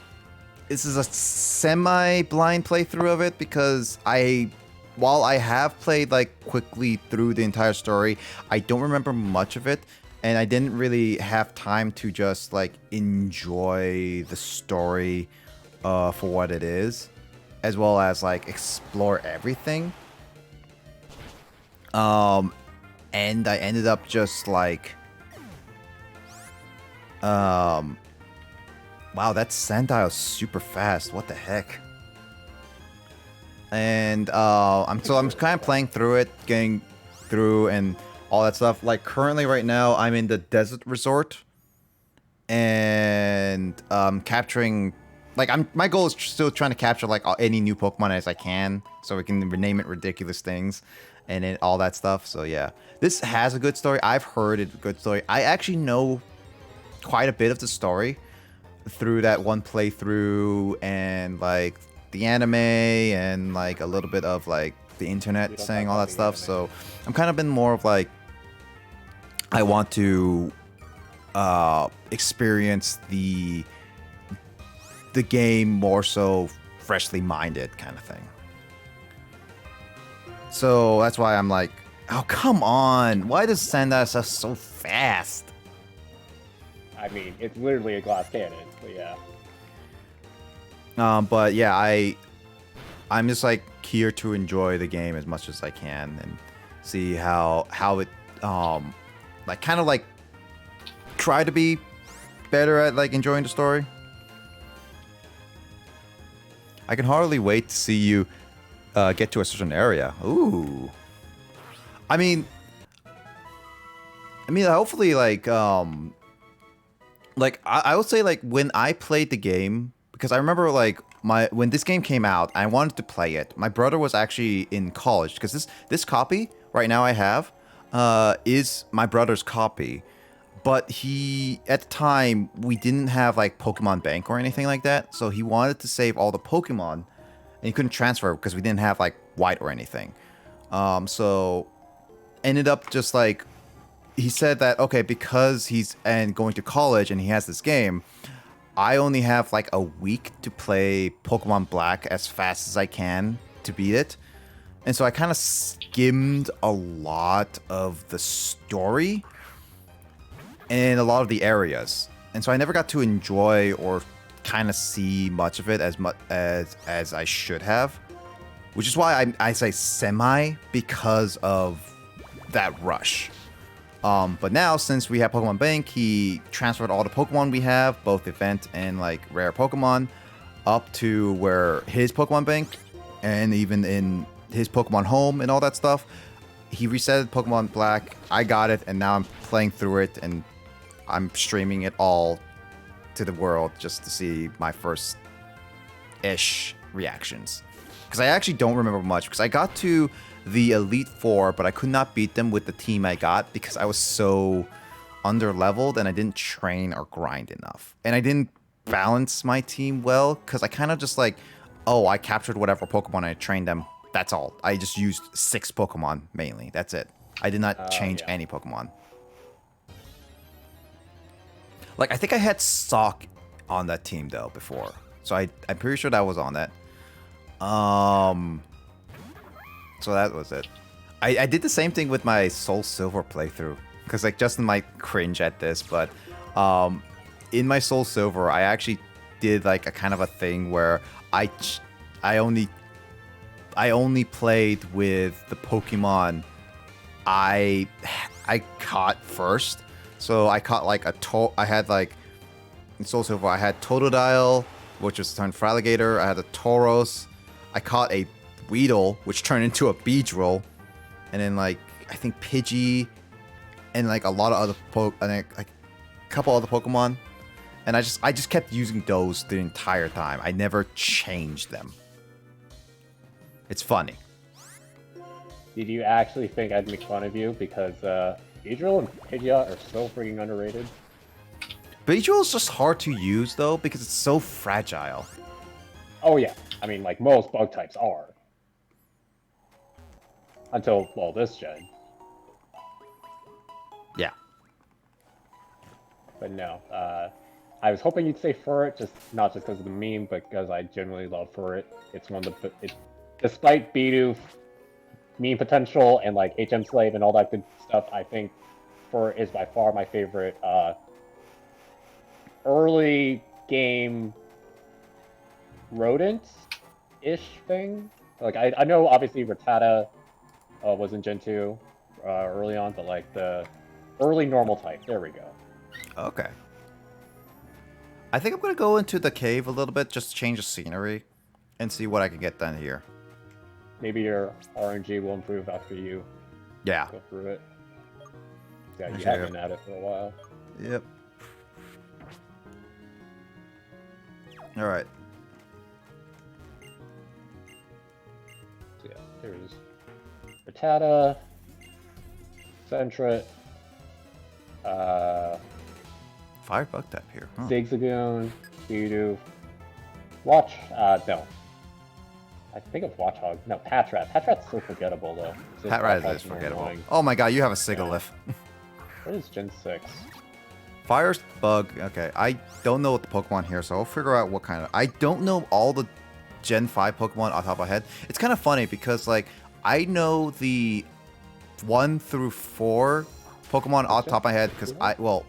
This is a semi-blind playthrough of it because while I have played like quickly through the entire story, I don't remember much of it, and I didn't really have time to just like enjoy the story for what it is, as well as like explore everything. And I ended up just like wow, that Sandile is super fast. What the heck? And I'm kind of playing through it, getting through and all that stuff. Like currently right now I'm in the desert resort and capturing like my goal is still trying to capture like any new Pokemon as I can so we can rename it ridiculous things and all that stuff. So yeah, this has a good story. I've heard it's a good story. I actually know quite a bit of the story through that one playthrough and like the anime and like a little bit of like the internet saying all that stuff. So I'm kind of been more of like I want to experience the game more so freshly minded kind of thing. So that's why I'm like, oh come on, why does Sandile so fast? I mean, it's literally a glass cannon, but yeah. But yeah, I'm just like here to enjoy the game as much as I can and see how it like kind of like try to be better at like enjoying the story. I can hardly wait to see you get to a certain area. Ooh. I mean hopefully like I would say like when I played the game, because I remember like when this game came out, I wanted to play it. My brother was actually in college because this copy right now I have is my brother's copy, but he at the time we didn't have like Pokemon Bank or anything like that, so he wanted to save all the Pokemon, and he couldn't transfer because we didn't have like white or anything. So ended up just like he said that okay, because he's going to college and he has this game, I only have like a week to play Pokemon Black as fast as I can to beat it. And so I kind of skimmed a lot of the story and a lot of the areas. And so I never got to enjoy or kind of see much of it as much as I should have. Which is why I say semi, because of that rush. But now, since we have Pokemon Bank, he transferred all the Pokemon we have, both event and like rare Pokemon, up to where his Pokemon Bank, and even in his Pokemon Home and all that stuff. He reset Pokemon Black. I got it, and now I'm playing through it, and I'm streaming it all to the world just to see my first-ish reactions. Because I actually don't remember much, because I got to the Elite Four, but I could not beat them with the team I got because I was so under-leveled and I didn't train or grind enough. And I didn't balance my team well because I kind of just like, oh, I captured whatever Pokemon, I trained them. That's all. I just used 6 Pokemon mainly. That's it. I did not change any Pokemon. Like, I think I had Sock on that team though before. So I'm pretty sure that was on that. So that was it. I did the same thing with my Soul Silver playthrough. Because like Justin might cringe at this, but in my Soul Silver, I actually did like a kind of a thing where I only played with the Pokemon I caught first. So I caught like I had like in Soul Silver I had Totodile, which was turned for Alligator. I had a Tauros. I caught a Weedle, which turned into a Beedrill, and then like I think Pidgey, and like a lot of other like a couple other Pokemon, and I just kept using those the entire time. I never changed them. It's funny. Did you actually think I'd make fun of you? Because Adriel and Pidgeot are so freaking underrated. Beedrill is just hard to use though because it's so fragile. Oh yeah, I mean like most bug types are. Until, well, this gen. Yeah. But no, I was hoping you'd say Furret, just not just because of the meme, but because I genuinely love Furret. It's one of the, despite Bidoof meme potential and like HM Slave and all that good stuff, I think Furret is by far my favorite early game rodent-ish thing. Like I know obviously Rattata was in Gen 2 early on, but like the early normal type. There we go. Okay. I think I'm gonna go into the cave a little bit, just to change the scenery, and see what I can get done here. Maybe your RNG will improve after you Yeah. go through it. Yeah, you Actually, have been at it for a while. Yep. All right. So yeah, there's Rattata, Sentret, Fire bug type here. Huh. Zigzagoon, Bidoof, Watch, no. I think of Watchog. No, Patrat. Patrat's so forgettable, though. Patrat is forgettable. Oh my god, you have a Sigilyph. What is Gen 6? Fire's bug. Okay, I don't know what the Pokemon here, so I'll figure out what kind of. I don't know all the Gen 5 Pokemon off the top of my head. It's kind of funny because, like, I know the 1 through 4 Pokemon off the top of my head because well,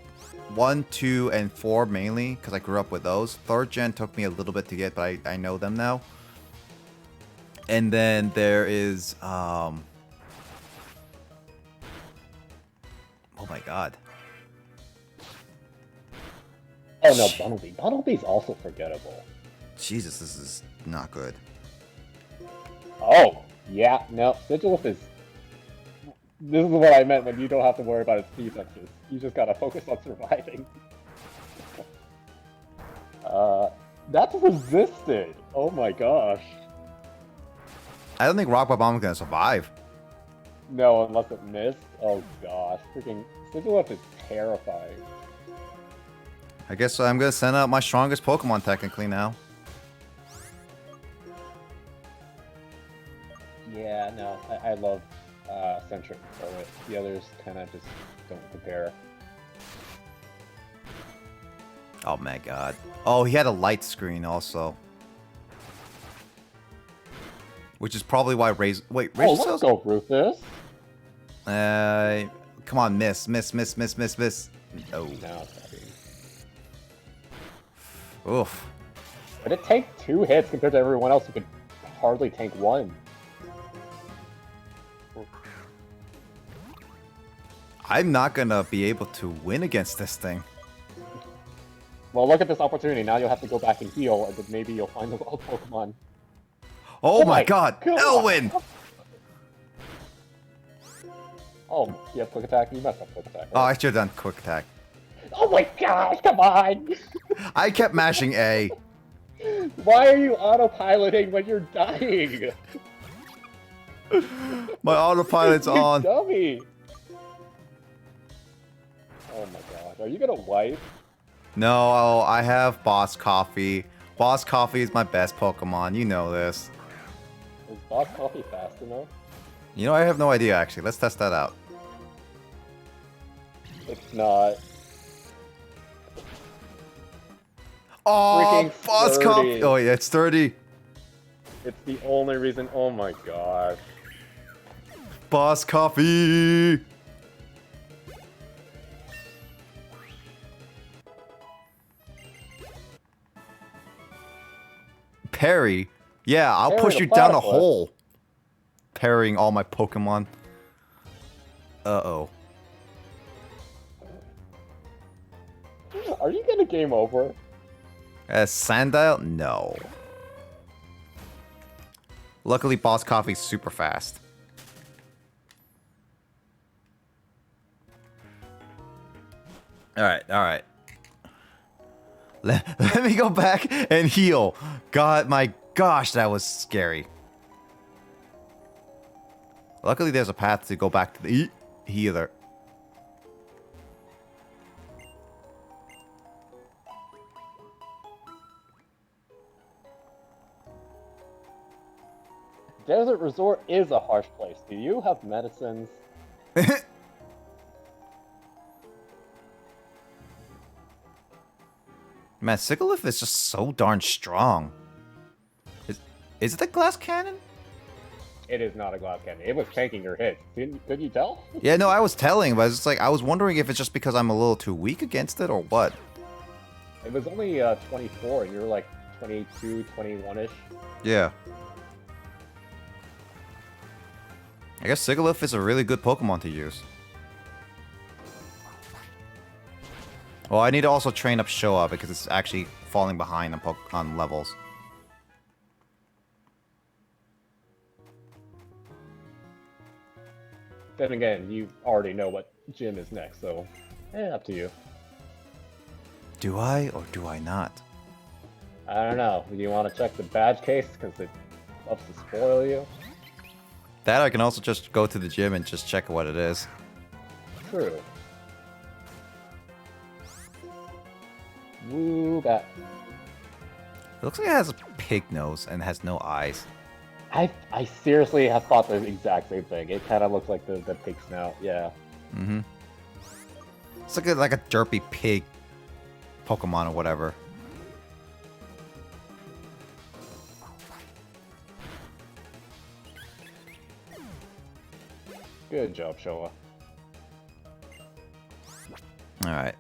1, 2, and 4 mainly because I grew up with those. 3rd gen took me a little bit to get, but I know them now. And then there is, oh my god. Oh no, Bunnelby. Bunnelby's also forgettable. Jesus, this is not good. Oh, yeah, no, Sigilyph is... This is what I meant when you don't have to worry about its defenses. You just gotta focus on surviving. That's resisted! Oh my gosh. I don't think Rock Bomb is gonna survive. No, unless it missed. Oh gosh, freaking Sigilyph is terrifying. I guess I'm gonna send out my strongest Pokemon technically now. Yeah, no, I love Centric for it. The others kind of just don't compare. Oh my god. Oh, he had a light screen also. Which is probably why Razor... Wait, Oh, Razor let's go, Rufus! Come on, miss. Oh. No, it's not being. Oof. But it take 2 hits compared to everyone else who could hardly tank 1. I'm not gonna be able to win against this thing. Well, look at this opportunity. Now you'll have to go back and heal, and then maybe you'll find the wild Pokemon. Oh my god! Elwyn! Oh, you have quick attack? You messed up quick attack. Right? Oh, I should have done quick attack. Oh my gosh, come on! I kept mashing A. Why are you autopiloting when you're dying? My autopilot's You on. dummy! Oh my gosh, are you gonna wipe? No, I have Boss Coffee. Boss Coffee is my best Pokemon. You know this. Is Boss Coffee fast enough? You know, I have no idea actually. Let's test that out. It's not. Oh, Freaking Boss 30. Coffee. Oh yeah, it's 30. It's the only reason. Oh my gosh. Boss Coffee. Parry. Yeah, I'll Parry push the you down a platypus. hole. Parrying all my Pokemon. Uh-oh. Are you gonna game over? Sandile? No. Luckily, Boss Coffee's super fast. Alright. Let me go back and heal. God, my gosh, that was scary. Luckily, there's a path to go back to the healer. Desert Resort is a harsh place. Do you have medicines? Man, Sigalith is just so darn strong. Is it a glass cannon? It is not a glass cannon. It was tanking your hits. Did you tell? Yeah, no, I was telling, but it's like I was wondering if it's just because I'm a little too weak against it or what. It was only 24, and you're like 22, 21-ish. Yeah. I guess Sigalith is a really good Pokemon to use. Well, I need to also train up Showa because it's actually falling behind on levels. Then again, you already know what gym is next, so up to you. Do I or do I not? I don't know. You want to check the badge case because it loves to spoil you? That I can also just go to the gym and just check what it is. True. Woo, bat. It looks like it has a pig nose and has no eyes. I seriously have thought the exact same thing. It kind of looks like the pig snout, yeah. Mm-hmm. It's like a derpy pig Pokemon or whatever. Good job, Showa. Alright.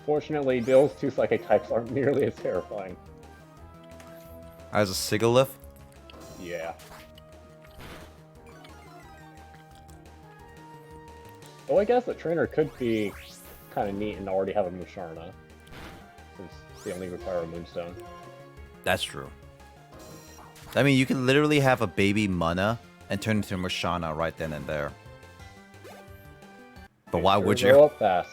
Fortunately, Bill's two psychic types aren't nearly as terrifying. As a Sigalith? Yeah. Well, I guess a trainer could be kind of neat and already have a Musharna, since they only require a Moonstone. That's true. I mean, you can literally have a baby Mana and turn into Musharna right then and there. But why would Grow you? up fast.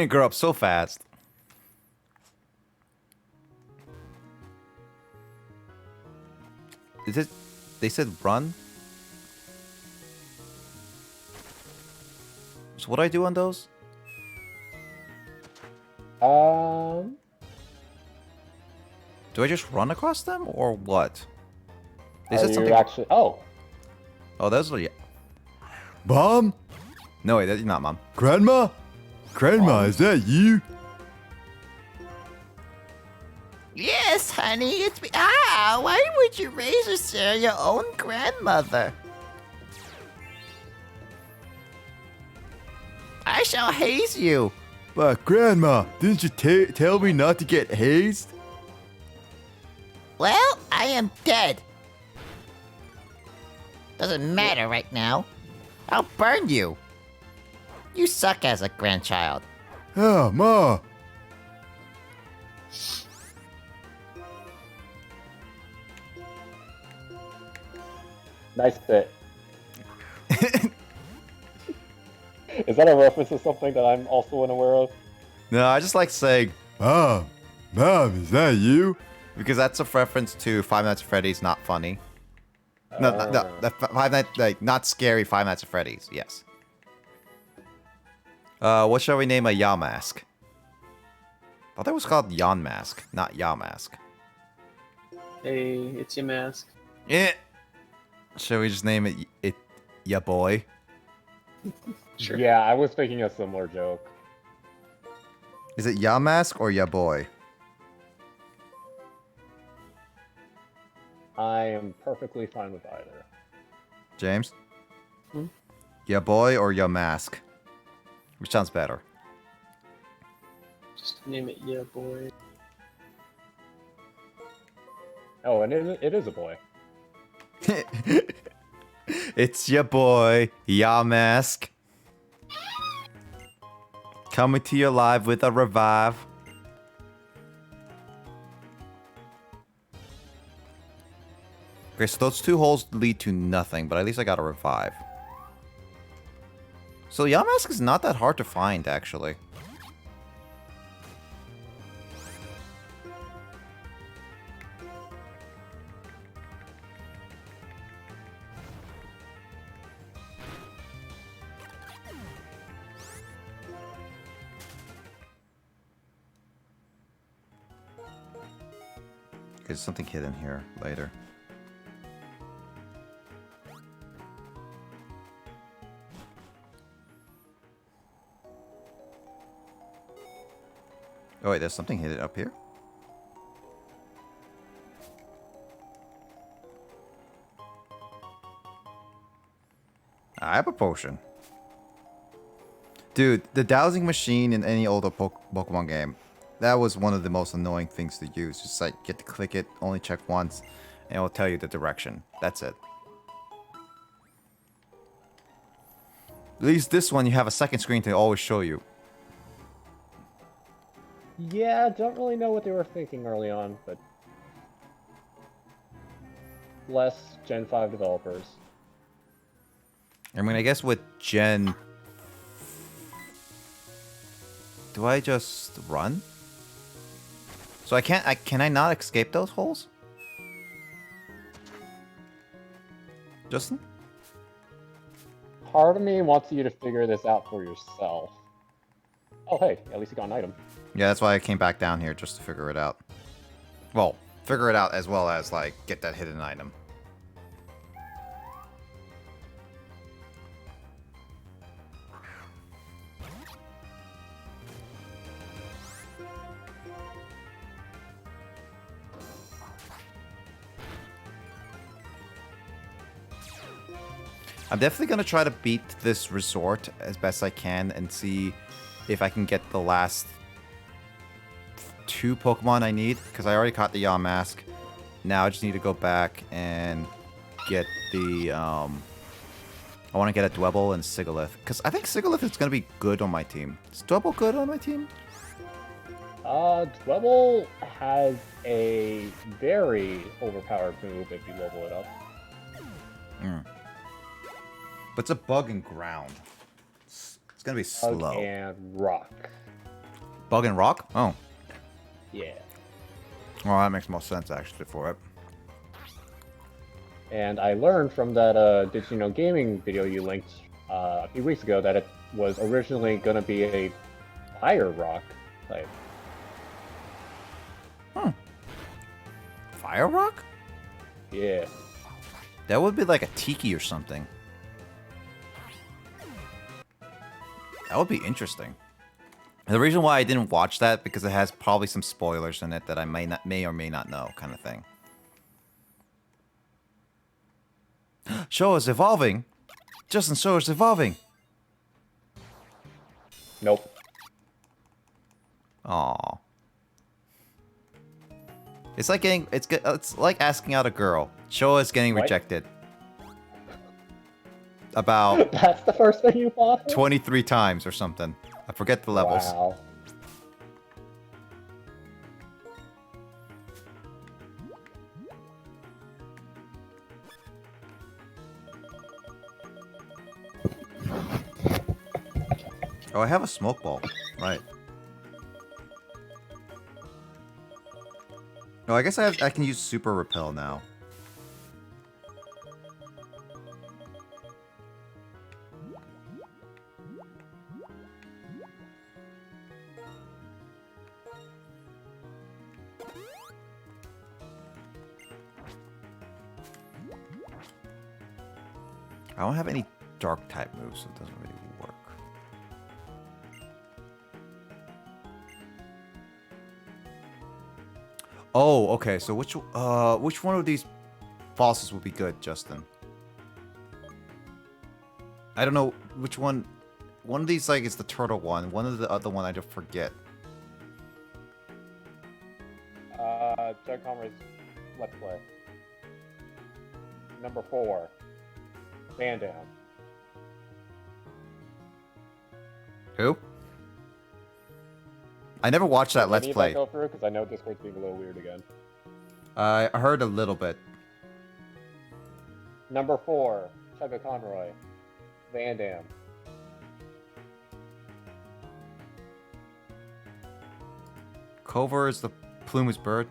Grow up so fast. Is it? They said run? So what do I do on those? Do I just run across them or what? They said something. Actually? Oh, Oh, those are. Mom? No, wait, that's not Mom. Grandma? Grandma, is that you? Yes, honey, it's me. Ah, why would you raise her, sir, your own grandmother? I shall haze you. But, Grandma, didn't you tell me not to get hazed? Well, I am dead. Doesn't matter right now. I'll burn you. You suck as a grandchild. Oh, Ma. nice bit. Is that a reference to something that I'm also unaware of? No, I just like saying, Mom, is that you? Because that's a reference to Five Nights at Freddy's Not Funny. No, the Five Nights, like, not scary Five Nights at Freddy's, yes. What shall we name a Yamask? I thought it was called Yonmask, not Yamask. Hey, it's your mask. Yeah. Shall we just name it Ya Boy? Sure. Yeah, I was thinking a similar joke. Is it Yamask or Ya Boy? I am perfectly fine with either. James? Hmm? Ya Boy or Ya Mask? Which sounds better? Just name it Yeah Boy. Oh, and it is a boy. It's your boy, Yamask. Coming to you live with a revive. Okay, so those two holes lead to nothing, but at least I got a revive. So Yamask is not that hard to find, actually. There's something hidden here later. Oh wait, there's something hidden up here? I have a potion. Dude, the dowsing machine in any older Pokemon game, that was one of the most annoying things to use. Just like, get to click it, only check once, and it will tell you the direction. That's it. At least this one, you have a second screen to always show you. Yeah, don't really know what they were thinking early on, but less Gen 5 developers. I mean, I guess with Gen... Do I just run? So can I not escape those holes? Justin? Part of me wants you to figure this out for yourself. Oh hey, at least you got an item. Yeah, that's why I came back down here, just to figure it out. Well, figure it out as well as, like, get that hidden item. I'm definitely going to try to beat this resort as best I can and see if I can get the last 2 Pokemon I need, because I already caught the Yamask. Now I just need to go back and get the, I want to get a Dwebble and Sigalith, because I think Sigalith is going to be good on my team. Is Dwebble good on my team? Dwebble has a very overpowered move if you level it up. But it's a bug and ground. It's going to be slow. Bug and rock. Bug and rock? Oh. Yeah. Well, that makes more sense, actually, for it. And I learned from that Did You Know Gaming video you linked a few weeks ago that it was originally going to be a fire rock type. Fire rock? Yeah. That would be like a Tiki or something. That would be interesting. The reason why I didn't watch that, because it has probably some spoilers in it that I may or may not know, kind of thing. Show is evolving! Justin, Show is evolving! Nope. Aww. It's like it's like asking out a girl. Showa is getting What? rejected. About That's the first thing you thought? 23 times or something. I forget the levels. Wow. Oh, I have a smoke ball. Right. Oh, I guess I can use Super Repel now. I don't have any dark type moves, so it doesn't really work. Oh, okay. So which one of these fossils would be good, Justin? I don't know which one. One of these like is the turtle one. One of the other one I just forget. Jug Comrade's Let's Play. Number 4. Van Dam. Who? I never watched that Let's Play. Go through because I know Discord's being a little weird again. I heard a little bit. Number 4, Chugga Conroy. Van Dam. Cover is the plumage bird.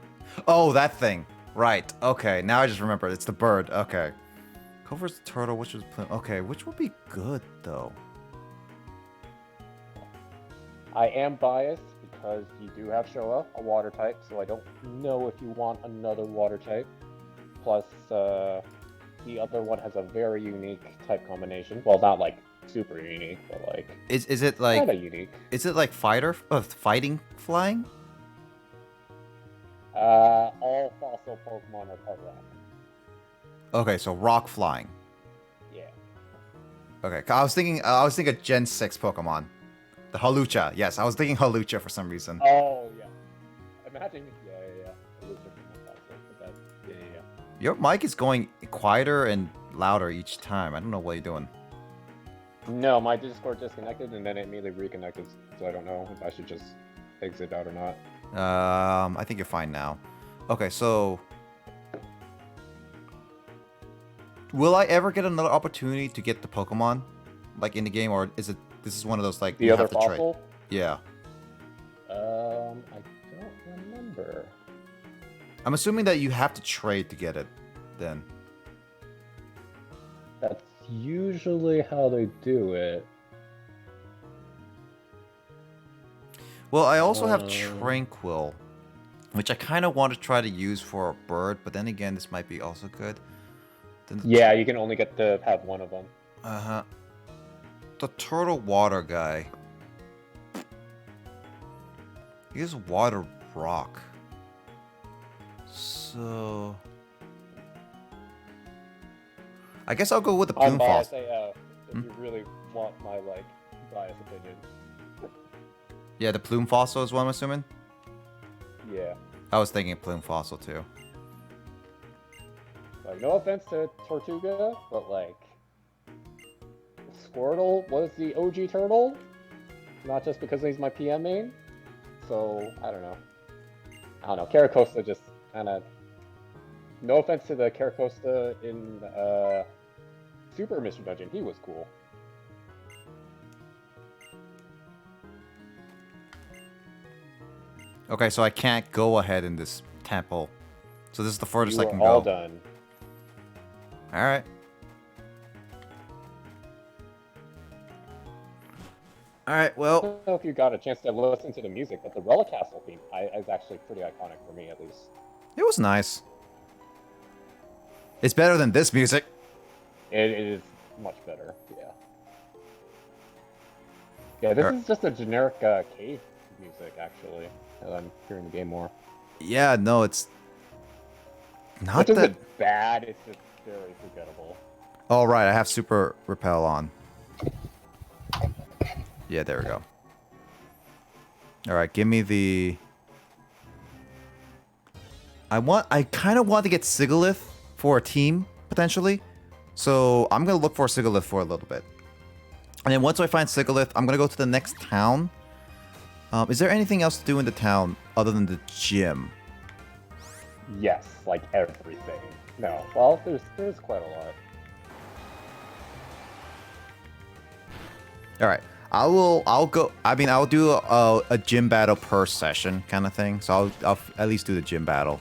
Oh, that thing. Right. Okay. Now I just remember. It's the bird. Okay. Covers the turtle. Which was okay. Which would be good though? I am biased because you do have Showa, a water type, so I don't know if you want another water type. Plus, the other one has a very unique type combination. Well, not like super unique, but like Is it like kind of unique. Is it like fighting flying? All fossil Pokemon are part rock. Okay, so rock flying. Yeah. Okay, I was thinking Gen 6 Pokemon. The Halucha. Yes, I was thinking Halucha for some reason. Oh yeah. Imagine. Yeah. Yeah. Your mic is going quieter and louder each time. I don't know what you're doing. No, my Discord disconnected and then it immediately reconnected, so I don't know if I should just exit out or not. I think you're fine now. Okay, so will I ever get another opportunity to get the Pokemon, like in the game, or is it this is one of those like The you other have to trade? fossil? Yeah, I don't remember. I'm assuming that you have to trade to get it. Then That's usually how they do it. well, I also have Tranquil, which I kind of want to try to use for a bird, but then again, this might be also good. Then Yeah, you can only get to have one of them. Uh-huh. The turtle water guy. He is water rock. So I guess I'll go with the plume Unbiased fossil. AF, if you really want my like biased opinion. Yeah, the plume fossil is what I'm assuming. Yeah. I was thinking plume fossil too. Like, no offense to Tortuga, but like Squirtle was the OG turtle, not just because he's my PM main. So I don't know. Caracosta just kind of. No offense to the Caracosta in Super Mystery Dungeon, he was cool. Okay, so I can't go ahead in this temple. So this is the furthest You I were can all go. done. Alright. Alright, I well, don't know if you got a chance to listen to the music, but the Relic Castle theme is actually pretty iconic for me, at least. it was nice. It's better than this music. It is much better, yeah. Yeah, this is just a generic cave music, actually. I'm hearing the game more. Yeah, no, it's not Which that. isn't bad, it's just very forgettable. Oh, right, I have Super Repel on. Yeah, there we go. Alright, give me the... I kind of want to get Sigalith for a team, potentially. So, I'm going to look for Sigalith for a little bit. And then once I find Sigalith, I'm going to go to the next town. Is there anything else to do in the town other than the gym? Yes, like everything. No, well, there's quite a lot. Alright. I'll do a gym battle per session kind of thing. So I'll at least do the gym battle.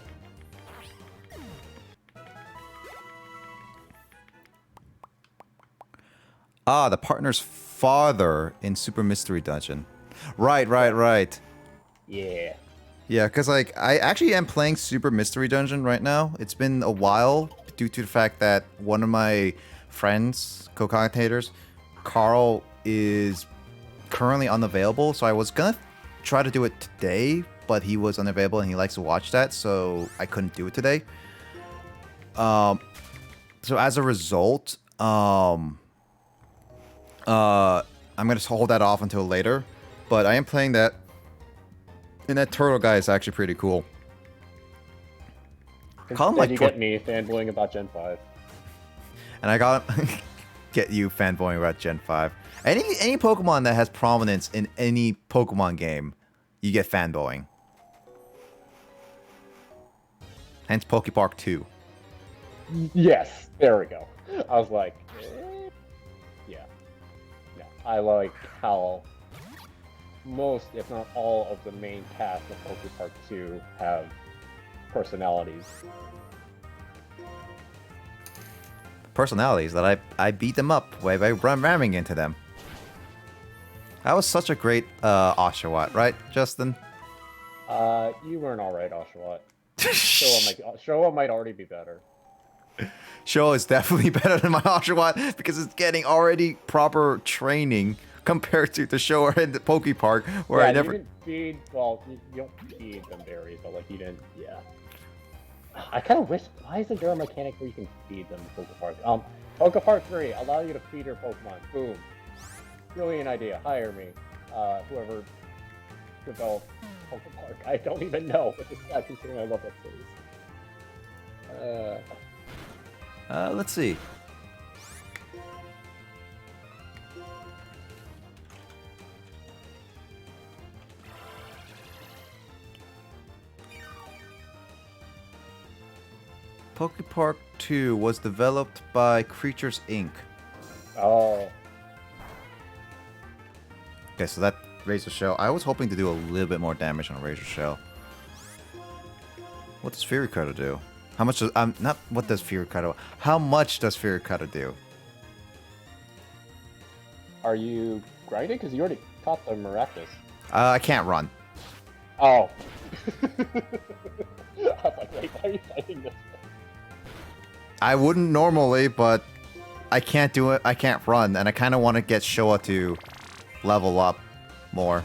Ah, the partner's father in Super Mystery Dungeon. Right. Yeah. Yeah, because like I actually am playing Super Mystery Dungeon right now. It's been a while due to the fact that one of my friends, co-commentators, Carl, is currently unavailable. So I was gonna try to do it today, but he was unavailable and he likes to watch that, so I couldn't do it today. So as a result, I'm gonna hold that off until later. But I am playing that. And that turtle guy is actually pretty cool. Call him Instead like you get me fanboying about Gen 5. And I got get you fanboying about Gen 5. Any Pokemon that has prominence in any Pokemon game, you get fanboying. Hence Pokepark 2. Yes, there we go. I was like, yeah. Yeah, I like how most, if not all, of the main cast of Pokepark 2 have personalities. Personalities that I beat them up by ramming into them. That was such a great Oshawott, right, Justin? You were an alright Oshawott. Showa might already be better. Show is definitely better than my Oshawott because it's getting already proper training compared to the show in the Poke Park where I never. You didn't feed. Well, you don't feed them berries, but like you didn't. Yeah. I kind of wish. Why isn't there a mechanic where you can feed them in Poke Park? Poke Park 3 allow you to feed your Pokemon. Boom. Brilliant idea. Hire me. Whoever developed Poke Park. I don't even know what this guy considering I love that series. Let's see. Poke Park 2 was developed by Creatures Inc. Oh. Okay, so that Razor Shell. I was hoping to do a little bit more damage on a Razor Shell. What does Fury Cutter do? How much does not what does Fury Cutter? How much does Fury Cutter do? Are you grinding? Because you already caught the Maractus. I can't run. Oh. I was like, wait, why are you fighting this? I wouldn't normally, but I can't do it. I can't run, and I kind of want to get Showa to level up more.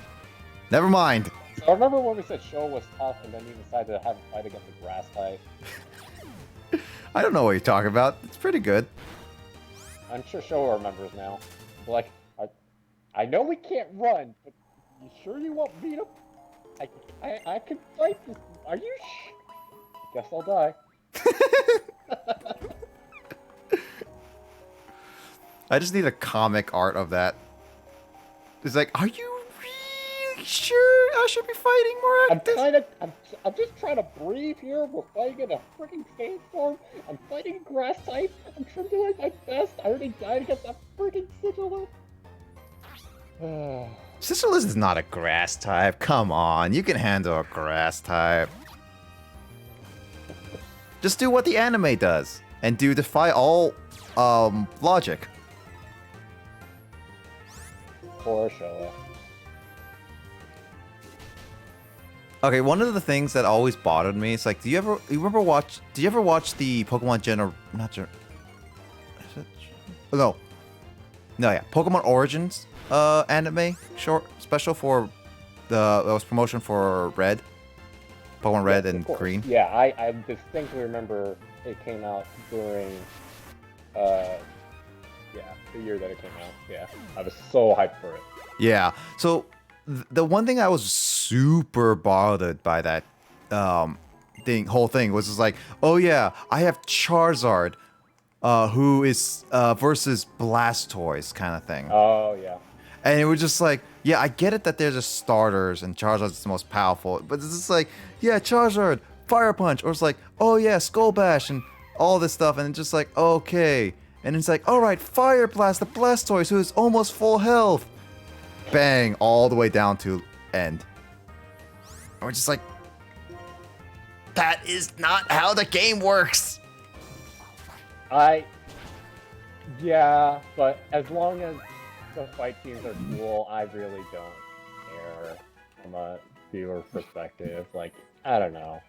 Never mind. So I remember when we said Showa was tough, and then you decided to have a fight against the grass type. I don't know what you're talking about. It's pretty good. I'm sure Showa remembers now. Like, I know we can't run, but you sure you won't beat him? I can fight this. Are you Guess I'll die. I just need a comic art of that. It's like, are you really sure I should be fighting more active? I'm just trying to breathe here. We're fighting in a freaking sandstorm. I'm fighting grass type. I'm trying to do my best. I already died against that freaking Sigilus. Sisyphus is not a grass type. Come on, you can handle a grass type. Just do what the anime does and defy all logic. Poor Showa. Okay, one of the things that always bothered me is like, did you ever watch the Pokemon Pokemon Origins anime short special for that was promotion for Red, Pokemon Red and Green. Yeah, I distinctly remember it came out during the year that it came out. Yeah, I was so hyped for it. Yeah, so the one thing I was super bothered by that whole thing was just like, oh yeah, I have Charizard, who is versus Blastoise kind of thing. Oh yeah. And it was just like, yeah, I get it that they're just starters and Charizard's the most powerful, but it's just like, yeah, Charizard, Fire Punch, or it's like, oh yeah, Skull Bash and all this stuff, and it's just like, okay. And it's like, alright, Fire Blast the Blastoise, who is almost full health. Bang, all the way down to end. And we're just like, that is not how the game works. Yeah, but as long as the fight scenes are cool, I really don't care from a viewer perspective. Like, I don't know.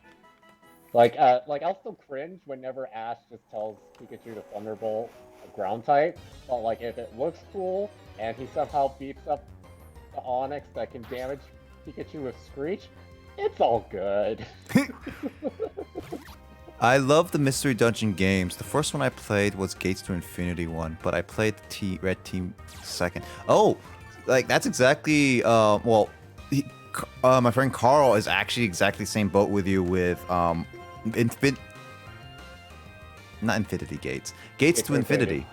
Like I'll still cringe whenever Ash just tells Pikachu to Thunderbolt a ground type, but like if it looks cool and he somehow beats up the Onix that can damage Pikachu with Screech, it's all good. I love the Mystery Dungeon games. The first one I played was Gates to Infinity one, but I played the Red Team second. Oh, like that's exactly my friend Carl is actually exactly the same boat with you with not Infinity Gates. Gates to Infinity.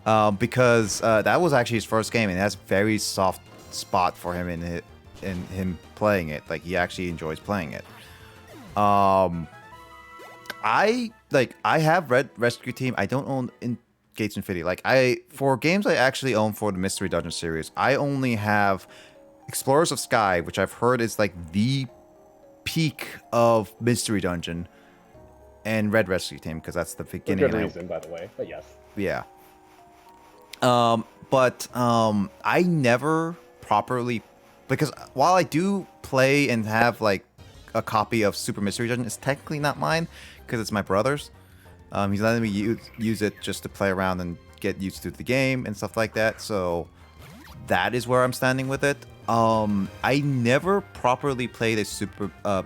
Because that was actually his first game and it has a very soft spot for him in him playing it. Like he actually enjoys playing it. I have Red Rescue Team. I don't own in Gates Infinity. Like for games I actually own for the Mystery Dungeon series, I only have Explorers of Sky, which I've heard is like the peak of Mystery Dungeon and Red Rescue Team, because that's the For beginning. good reason, by the way, but yes. Yeah. But I never properly, because while I do play and have like a copy of Super Mystery Dungeon, it's technically not mine because it's my brother's. He's letting me use it just to play around and get used to the game and stuff like that. So that is where I'm standing with it. I never properly played a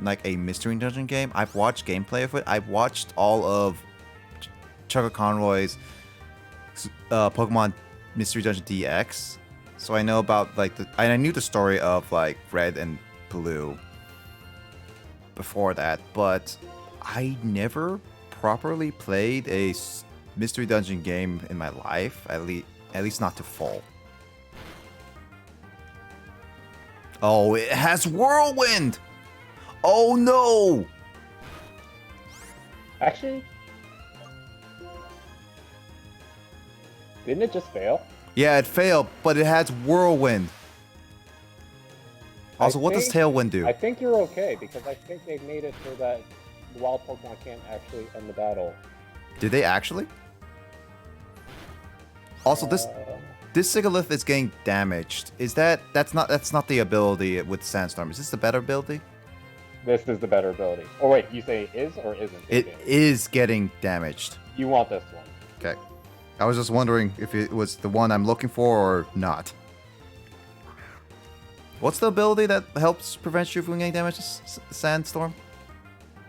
like a Mystery Dungeon game. I've watched gameplay of it. I've watched all of Chuck Conroy's Pokemon Mystery Dungeon DX, so I know about like I knew the story of like Red and Blue before that, but I never properly played a Mystery Dungeon game in my life, at least not to full. Oh, it has Whirlwind! Oh no! Actually, didn't it just fail? Yeah, it failed, but it has Whirlwind. Also, what does Tailwind do? I think you're okay, because I think they made it so that the wild Pokemon can't actually end the battle. Did they actually? Also, this Sigilyph is getting damaged. That's not the ability with Sandstorm. Is this the better ability? This is the better ability. Oh wait, you say is or isn't? It is getting damaged. You want this one. Okay. I was just wondering if it was the one I'm looking for or not. What's the ability that helps prevent you from getting damaged, Sandstorm?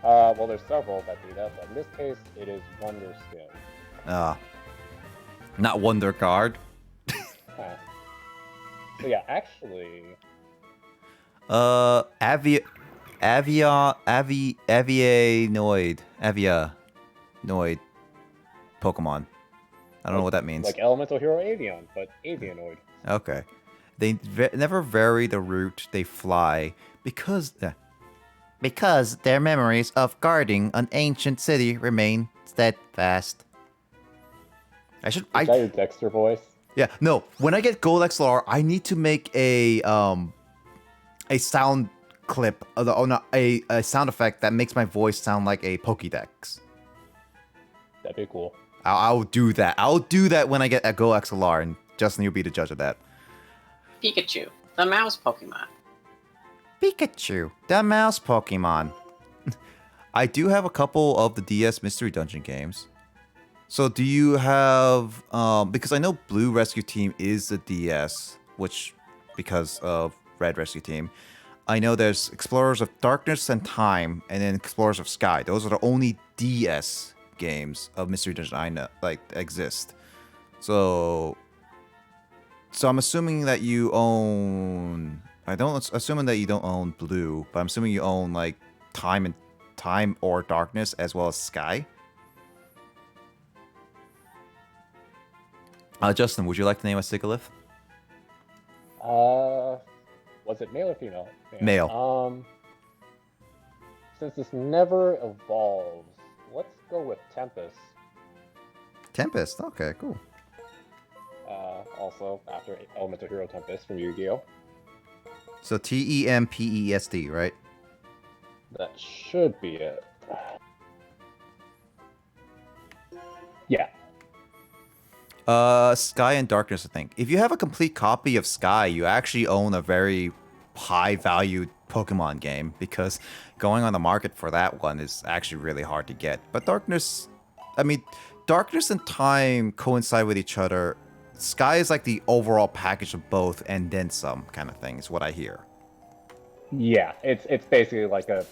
Well, there's several that do that, but in this case, it is Wonder Skin. Not Wonder Guard. Huh. So yeah, actually... Avianoid Pokemon. I don't know what that means. Like Elemental Hero Avian, but Avianoid. Okay. They never vary the route they fly because their memories of guarding an ancient city remain steadfast. Is that your Dexter voice? Yeah, no. When I get Gold XLR, I need to make a sound clip, a sound effect that makes my voice sound like a Pokédex. That'd be cool. I'll do that. I'll do that when I get a Go XLR, and Justin, you'll be the judge of that. Pikachu, the mouse Pokemon. Pikachu, the mouse Pokemon. I do have a couple of the DS Mystery Dungeon games. So do you have... because I know Blue Rescue Team is the DS, which... because of Red Rescue Team. I know there's Explorers of Darkness and Time, and then Explorers of Sky. Those are the only DS games of Mystery Dungeon I know, like, exist. So I'm assuming that you own... assuming that you don't own Blue, but I'm assuming you own, like, Time or Darkness, as well as Sky. Justin, would you like to name a Sigilyph? Was it male or female? Male. Since this never evolves, let's go with Tempest. Tempest, okay, cool. Also, after Elemental Hero Tempest from Yu-Gi-Oh! So TEMPESD, right? That should be it. Yeah. Sky and Darkness, I think. If you have a complete copy of Sky, you actually own a very high-valued Pokemon game, because going on the market for that one is actually really hard to get. But Darkness... I mean, Darkness and Time coincide with each other. Sky is like the overall package of both, and then some kind of thing, is what I hear. Yeah, it's basically like a...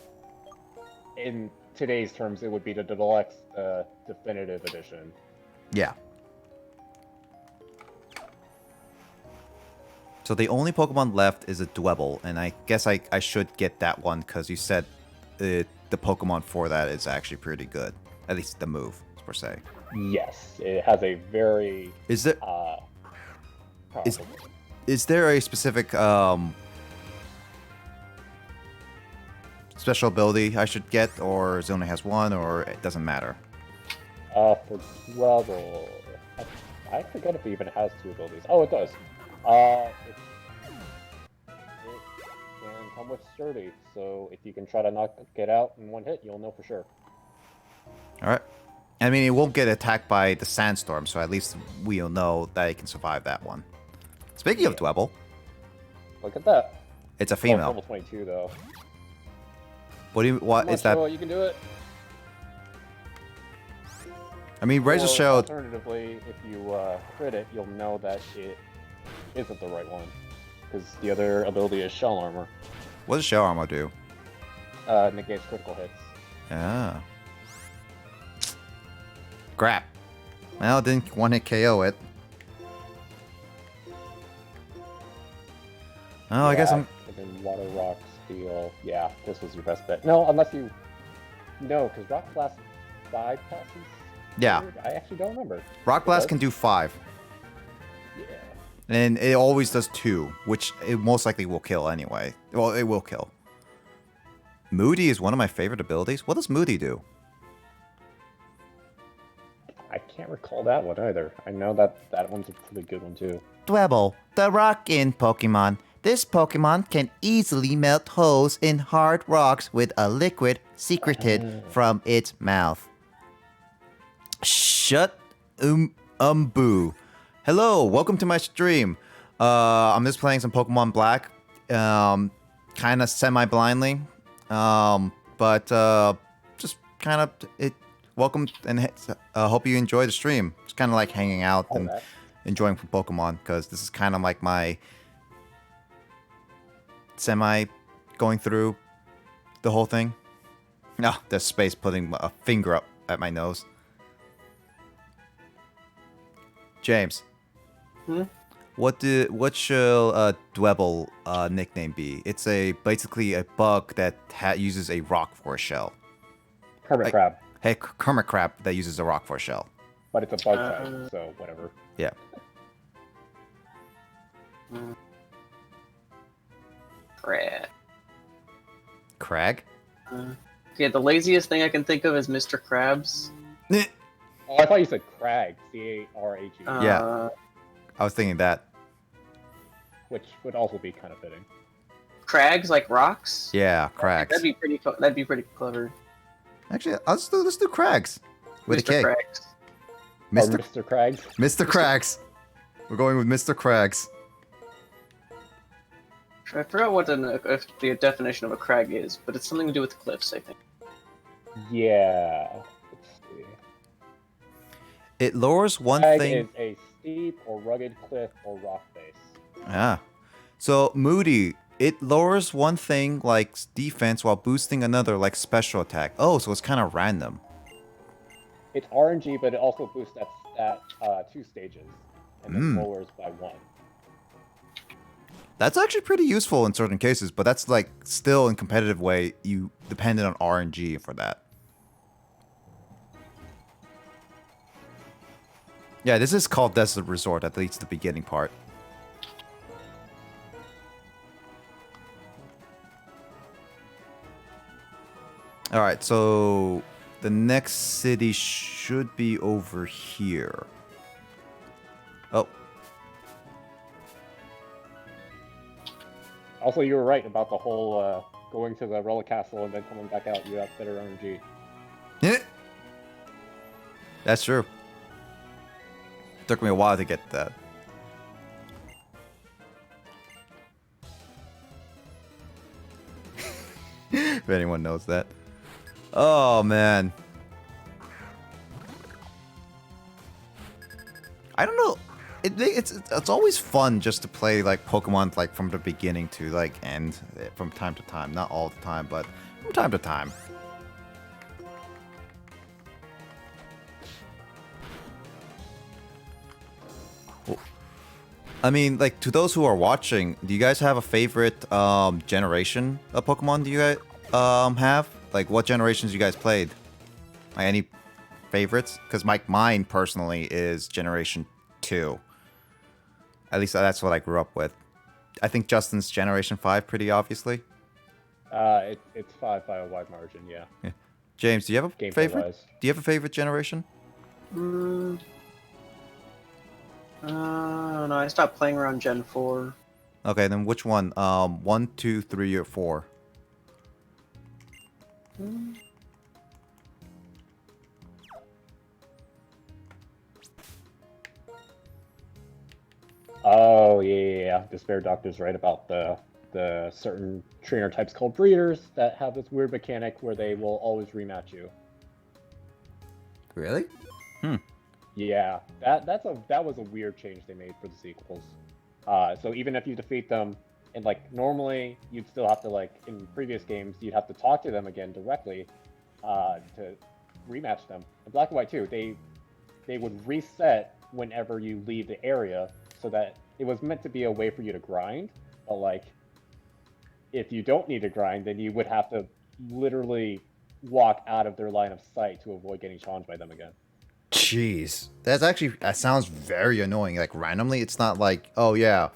In today's terms, it would be the Deluxe Definitive Edition. Yeah. So the only Pokemon left is a Dwebble, and I guess I should get that one, because you said the Pokemon for that is actually pretty good. At least the move, per se. Yes, it has a very... Is there... Is there a specific special ability I should get, or it only has one, or it doesn't matter? For Dwebble... I forget if it even has two abilities. Oh, it does. It can come with Sturdy, so if you can try to knock it out in one hit, you'll know for sure. All right. I mean, it won't get attacked by the sandstorm, so at least we'll know that it can survive that one. Speaking of Dwebble, Look at that. it's a Oh, female. level 22 though. What Come is on, that? Showa, you can do it. I mean, Razor Or Shield. alternatively, if you crit it, you'll know that it isn't the right one. Because the other ability is Shell Armor. What does Shell Armor do? Negates critical hits. Ah. Crap. Well, it didn't one hit KO it. Oh, I guess I'm. And then Water, Rock, Steel. Yeah, this was your best bet. No, unless you. No, because Rock Blast 5 passes? Yeah. Weird. I actually don't remember. Rock It Blast does? can do 5. Yeah. And it always does 2, which it most likely will kill anyway. Well, it will kill. Moody is one of my favorite abilities. What does Moody do? I can't recall that one either. I know that that one's a pretty good one too. Dwebble, the rockin' Pokemon. This Pokemon can easily melt holes in hard rocks with a liquid secreted from its mouth. Shut boo. Hello, welcome to my stream. I'm just playing some Pokemon Black, kind of semi-blindly, but just kind of it. Welcome and hope you enjoy the stream. It's kind of like hanging out and enjoying Pokemon because this is kind of like my semi going through the whole thing. No, there's Space putting a finger up at my nose. James. What shall Dwebble nickname be? It's basically a bug that uses a rock for a shell. Hermit Crab. Hey, Hermit Crab that uses a rock for a shell. But it's a bug type, so whatever. Yeah. Crab. Crag? Okay, the laziest thing I can think of is Mr. Krabs. Oh, I thought you said Crag. C-A-R-A-G. Yeah. I was thinking that. Which would also be kind of fitting. Crags like rocks? Yeah, Crags. That'd be pretty. That'd be pretty clever. Actually, let's do Crags with Mr. a K. Crags. Mr. Mr. Crags. Mr. Crags. We're going with Mr. Crags. I forgot what the definition of a crag is, but it's something to do with cliffs, I think. Yeah. Let's see. It lowers one Crag thing. is a steep or rugged cliff or rock face. Ah. So, Moody, it lowers one thing like defense while boosting another like special attack. Oh, so it's kind of random. It's RNG, but it also boosts at 2 stages. And then lowers by 1. That's actually pretty useful in certain cases, but that's like still in competitive way, you dependent on RNG for that. Yeah, this is called Desert Resort, at least the beginning part. Alright, so the next city should be over here. Oh. Also, you were right about the whole going to the Relic Castle and then coming back out. You have better RNG. Yeah. That's true. Took me a while to get that. If anyone knows that. Oh, man. I don't know. It's always fun just to play like Pokemon like from the beginning to like end from time to time. Not all the time, but from time to time. I mean, like, to those who are watching, do you guys have a favorite generation of Pokemon do you guys have? Like, what generations you guys played? Like, any favorites? Because mine personally is Generation 2. At least that's what I grew up with. I think Justin's Generation 5 pretty obviously. It's 5 by a wide margin, yeah. James, do you have a Gameplay favorite? wise. Do you have a favorite generation? I don't know. I stopped playing around Gen 4. Okay, then which one? 1, 2, 3, or 4? Oh yeah. Despair Doctor's right about the certain trainer types called breeders that have this weird mechanic where they will always rematch you. Really? Yeah, that was a weird change they made for the sequels. So even if you defeat them, and like normally you'd still have to like in previous games you'd have to talk to them again directly to rematch them. In Black and White too, they would reset whenever you leave the area, so that it was meant to be a way for you to grind. But like, if you don't need to grind, then you would have to literally walk out of their line of sight to avoid getting challenged by them again. Jeez. That sounds very annoying. Like, randomly, it's not like, oh yeah,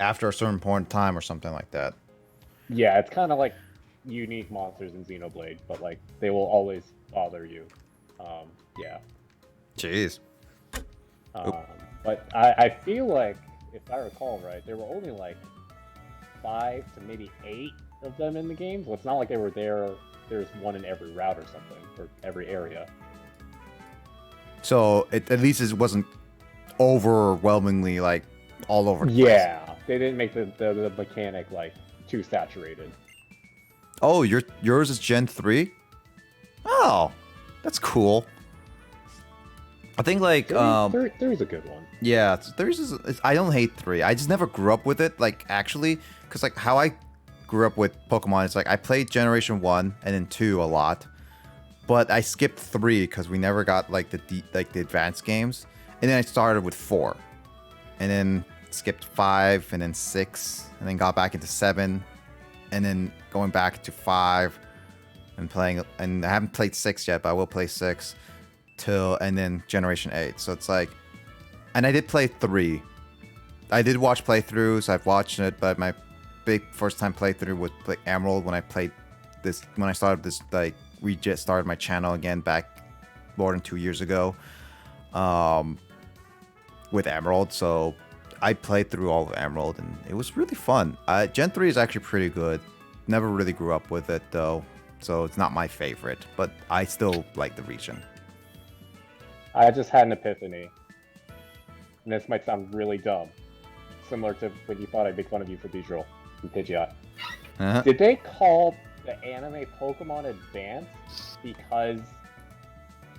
after a certain point in time or something like that. Yeah, it's kind of like unique monsters in Xenoblade, but like they will always bother you. Yeah. Jeez. But I feel like, if I recall right, there were only like 5 to maybe 8 of them in the game. So it's not like they were there. There's one in every route or something, or every area. So at least it wasn't overwhelmingly like all over the place. Yeah, they didn't make the mechanic like too saturated. Oh, yours is Gen 3? Oh, that's cool. I think like Three's a good one. yeah, I don't hate 3. I just never grew up with it, like, actually, because like how I grew up with Pokemon, it's like I played Generation 1 and then 2 a lot, but I skipped 3 because we never got like the advanced games, and then I started with 4, and then skipped 5 and then 6, and then got back into 7, and then going back to 5 and playing, and I haven't played 6 yet, but I will play 6 and then Generation 8. So it's like, and I did play 3. I did watch playthroughs. I've watched it, but my big first time playthrough was play Emerald when I started this, like, we just started my channel again back more than 2 years ago, with Emerald. So I played through all of Emerald, and it was really fun. Gen 3 is actually pretty good. Never really grew up with it though, so it's not my favorite, but I still like the region. I just had an epiphany. And this might sound really dumb. Similar to when you thought I'd make fun of you for Beedrill and Pidgeot. Uh-huh. Did they call the anime Pokemon Advance because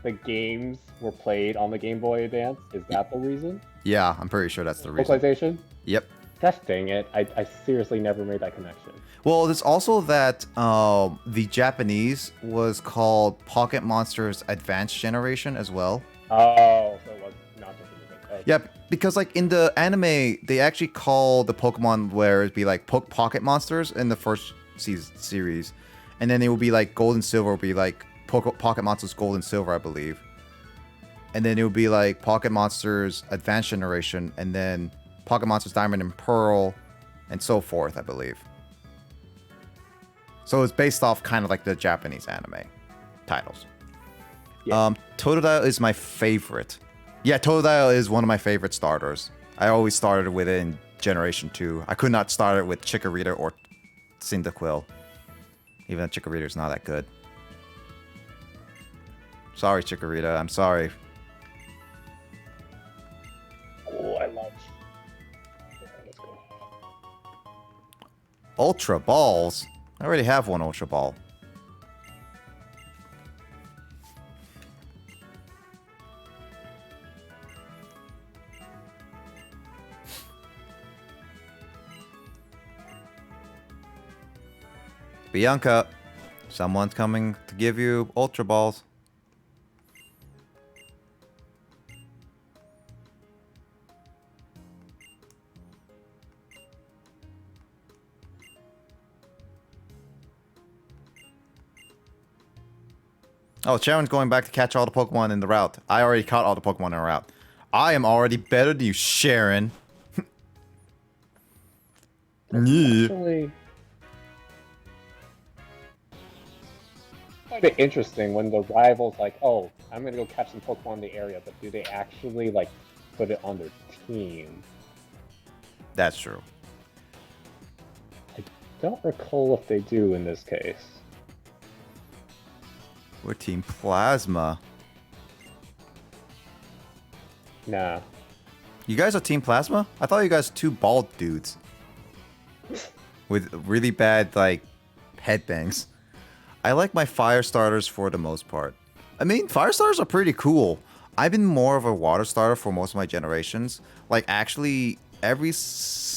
the games were played on the Game Boy Advance? Is that the reason? Yeah, I'm pretty sure that's the reason. Localization? Yep. Gosh dang it. I seriously never made that connection. Well, there's also that the Japanese was called Pocket Monsters Advanced Generation as well. Oh, so it was not just a movie. Okay. Yeah, because like in the anime, they actually call the Pokemon where it'd be like Pocket Monsters in the first series, and then it would be like Gold and Silver would be like Pocket Monsters Gold and Silver, I believe, and then it would be like Pocket Monsters Advanced Generation, and then Pocket Monsters Diamond and Pearl, and so forth, I believe. So it's based off kind of like the Japanese anime titles. Yeah. Totodile is my favorite. Yeah, Totodile is one of my favorite starters. I always started with it in Generation 2. I could not start it with Chikorita or Cyndaquil. Even though Chikorita is not that good. Sorry, Chikorita. I'm sorry. Oh, I love. Yeah, let's go. Ultra Balls? I already have one Ultra Ball. Bianca, someone's coming to give you Ultra Balls. Oh, Sharon's going back to catch all the Pokemon in the route. I already caught all the Pokemon in the route. I am already better than you, Sharon. Yeah. Actually, I find it interesting when the rival's like, oh, I'm gonna go catch some Pokemon in the area, but do they actually like put it on their team? That's true. don't recall if they do in this case. We're Team Plasma. Nah. You guys are Team Plasma? I thought you guys were two bald dudes. With really bad, like, headbangs. I like my fire starters for the most part. I mean, fire starters are pretty cool. I've been more of a water starter for most of my generations. Like, actually, every single...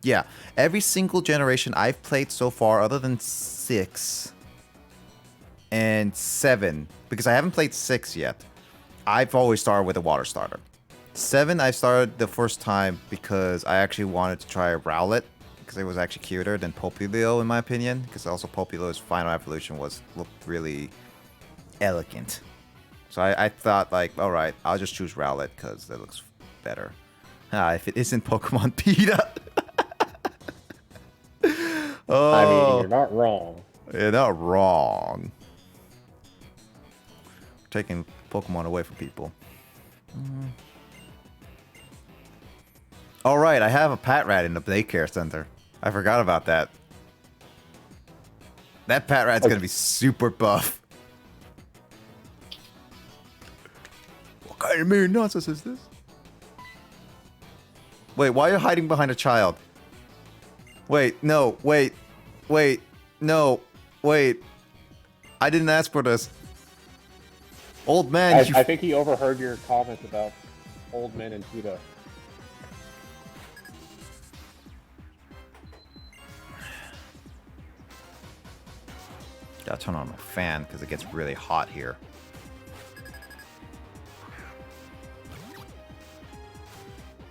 Yeah, every single generation I've played so far, other than 6 and 7, because I haven't played 6 yet, I've always started with a water starter. 7, I started the first time because I actually wanted to try Rowlet, because it was actually cuter than Popplio in my opinion, because also Popplio's final evolution looked really elegant. So I thought, like, alright, I'll just choose Rowlet because that looks better. If it isn't Pokemon PETA. Oh, I mean, you're not wrong. You're not wrong. Taking Pokemon away from people. Alright, I have a Pat Rat in the daycare center. I forgot about that. That Pat Rat's gonna be super buff. What kind of mere nonsense is this? Wait, why are you hiding behind a child? Wait, no, wait, no, wait. I didn't ask for this. Old man, I think he overheard your comments about old men and PETA. Gotta turn on my fan because it gets really hot here.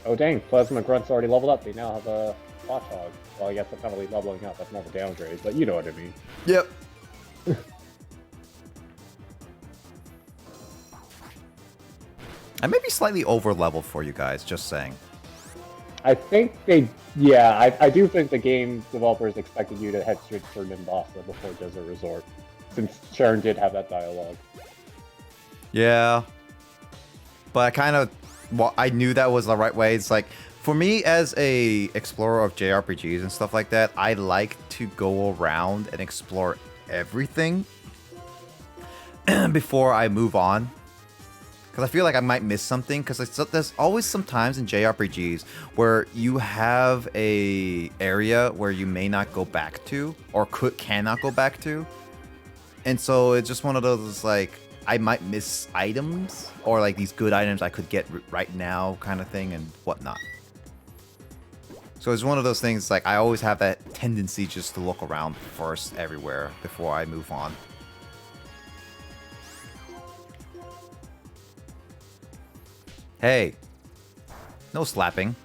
Oh dang, Plasma Grunt's already leveled up. They now have a Watchog. Well, I guess that's not really leveling up. That's not a downgrade, but you know what I mean. Yep. I may be slightly over leveled for you guys, just saying. I think they... Yeah, I do think the game developers expected you to head straight for Nimbasa before Desert Resort. Since Sharon did have that dialogue. Yeah. But I kind of... Well, I knew that was the right way. It's like, for me as a explorer of JRPGs and stuff like that, I like to go around and explore everything before I move on. Because I feel like I might miss something. Because there's always some times in JRPGs where you have a area where you may not go back to, or cannot go back to. And so it's just one of those, like, I might miss items, or like these good items I could get right now kind of thing and whatnot. So it's one of those things, like, I always have that tendency just to look around first everywhere before I move on. Hey, no slapping.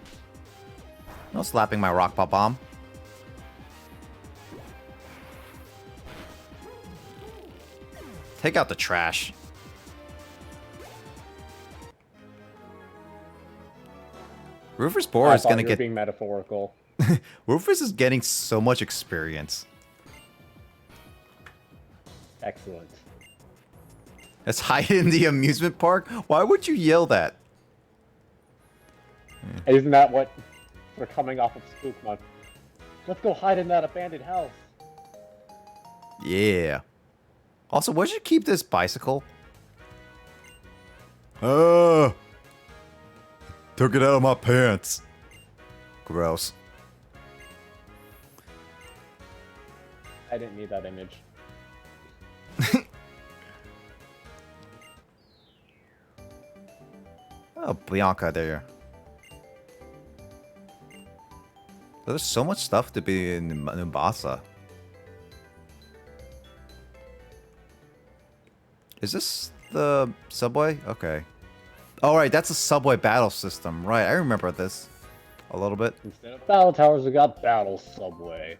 No slapping my rock pop bomb. Take out the trash. Rufus Boar is gonna get being metaphorical. Rufus is getting so much experience. Excellent. Let's hide in the amusement park? Why would you yell that? Isn't that what we're coming off of Spook Month? Let's go hide in that abandoned house. Yeah. Also, where'd you keep this bicycle? Took it out of my pants. Gross. I didn't need that image. Oh, Bianca there. There's so much stuff to be in Nimbasa. Is this the subway? Okay. Oh, right, that's a subway battle system. Right, I remember this a little bit. Instead of battle towers, we got battle subway.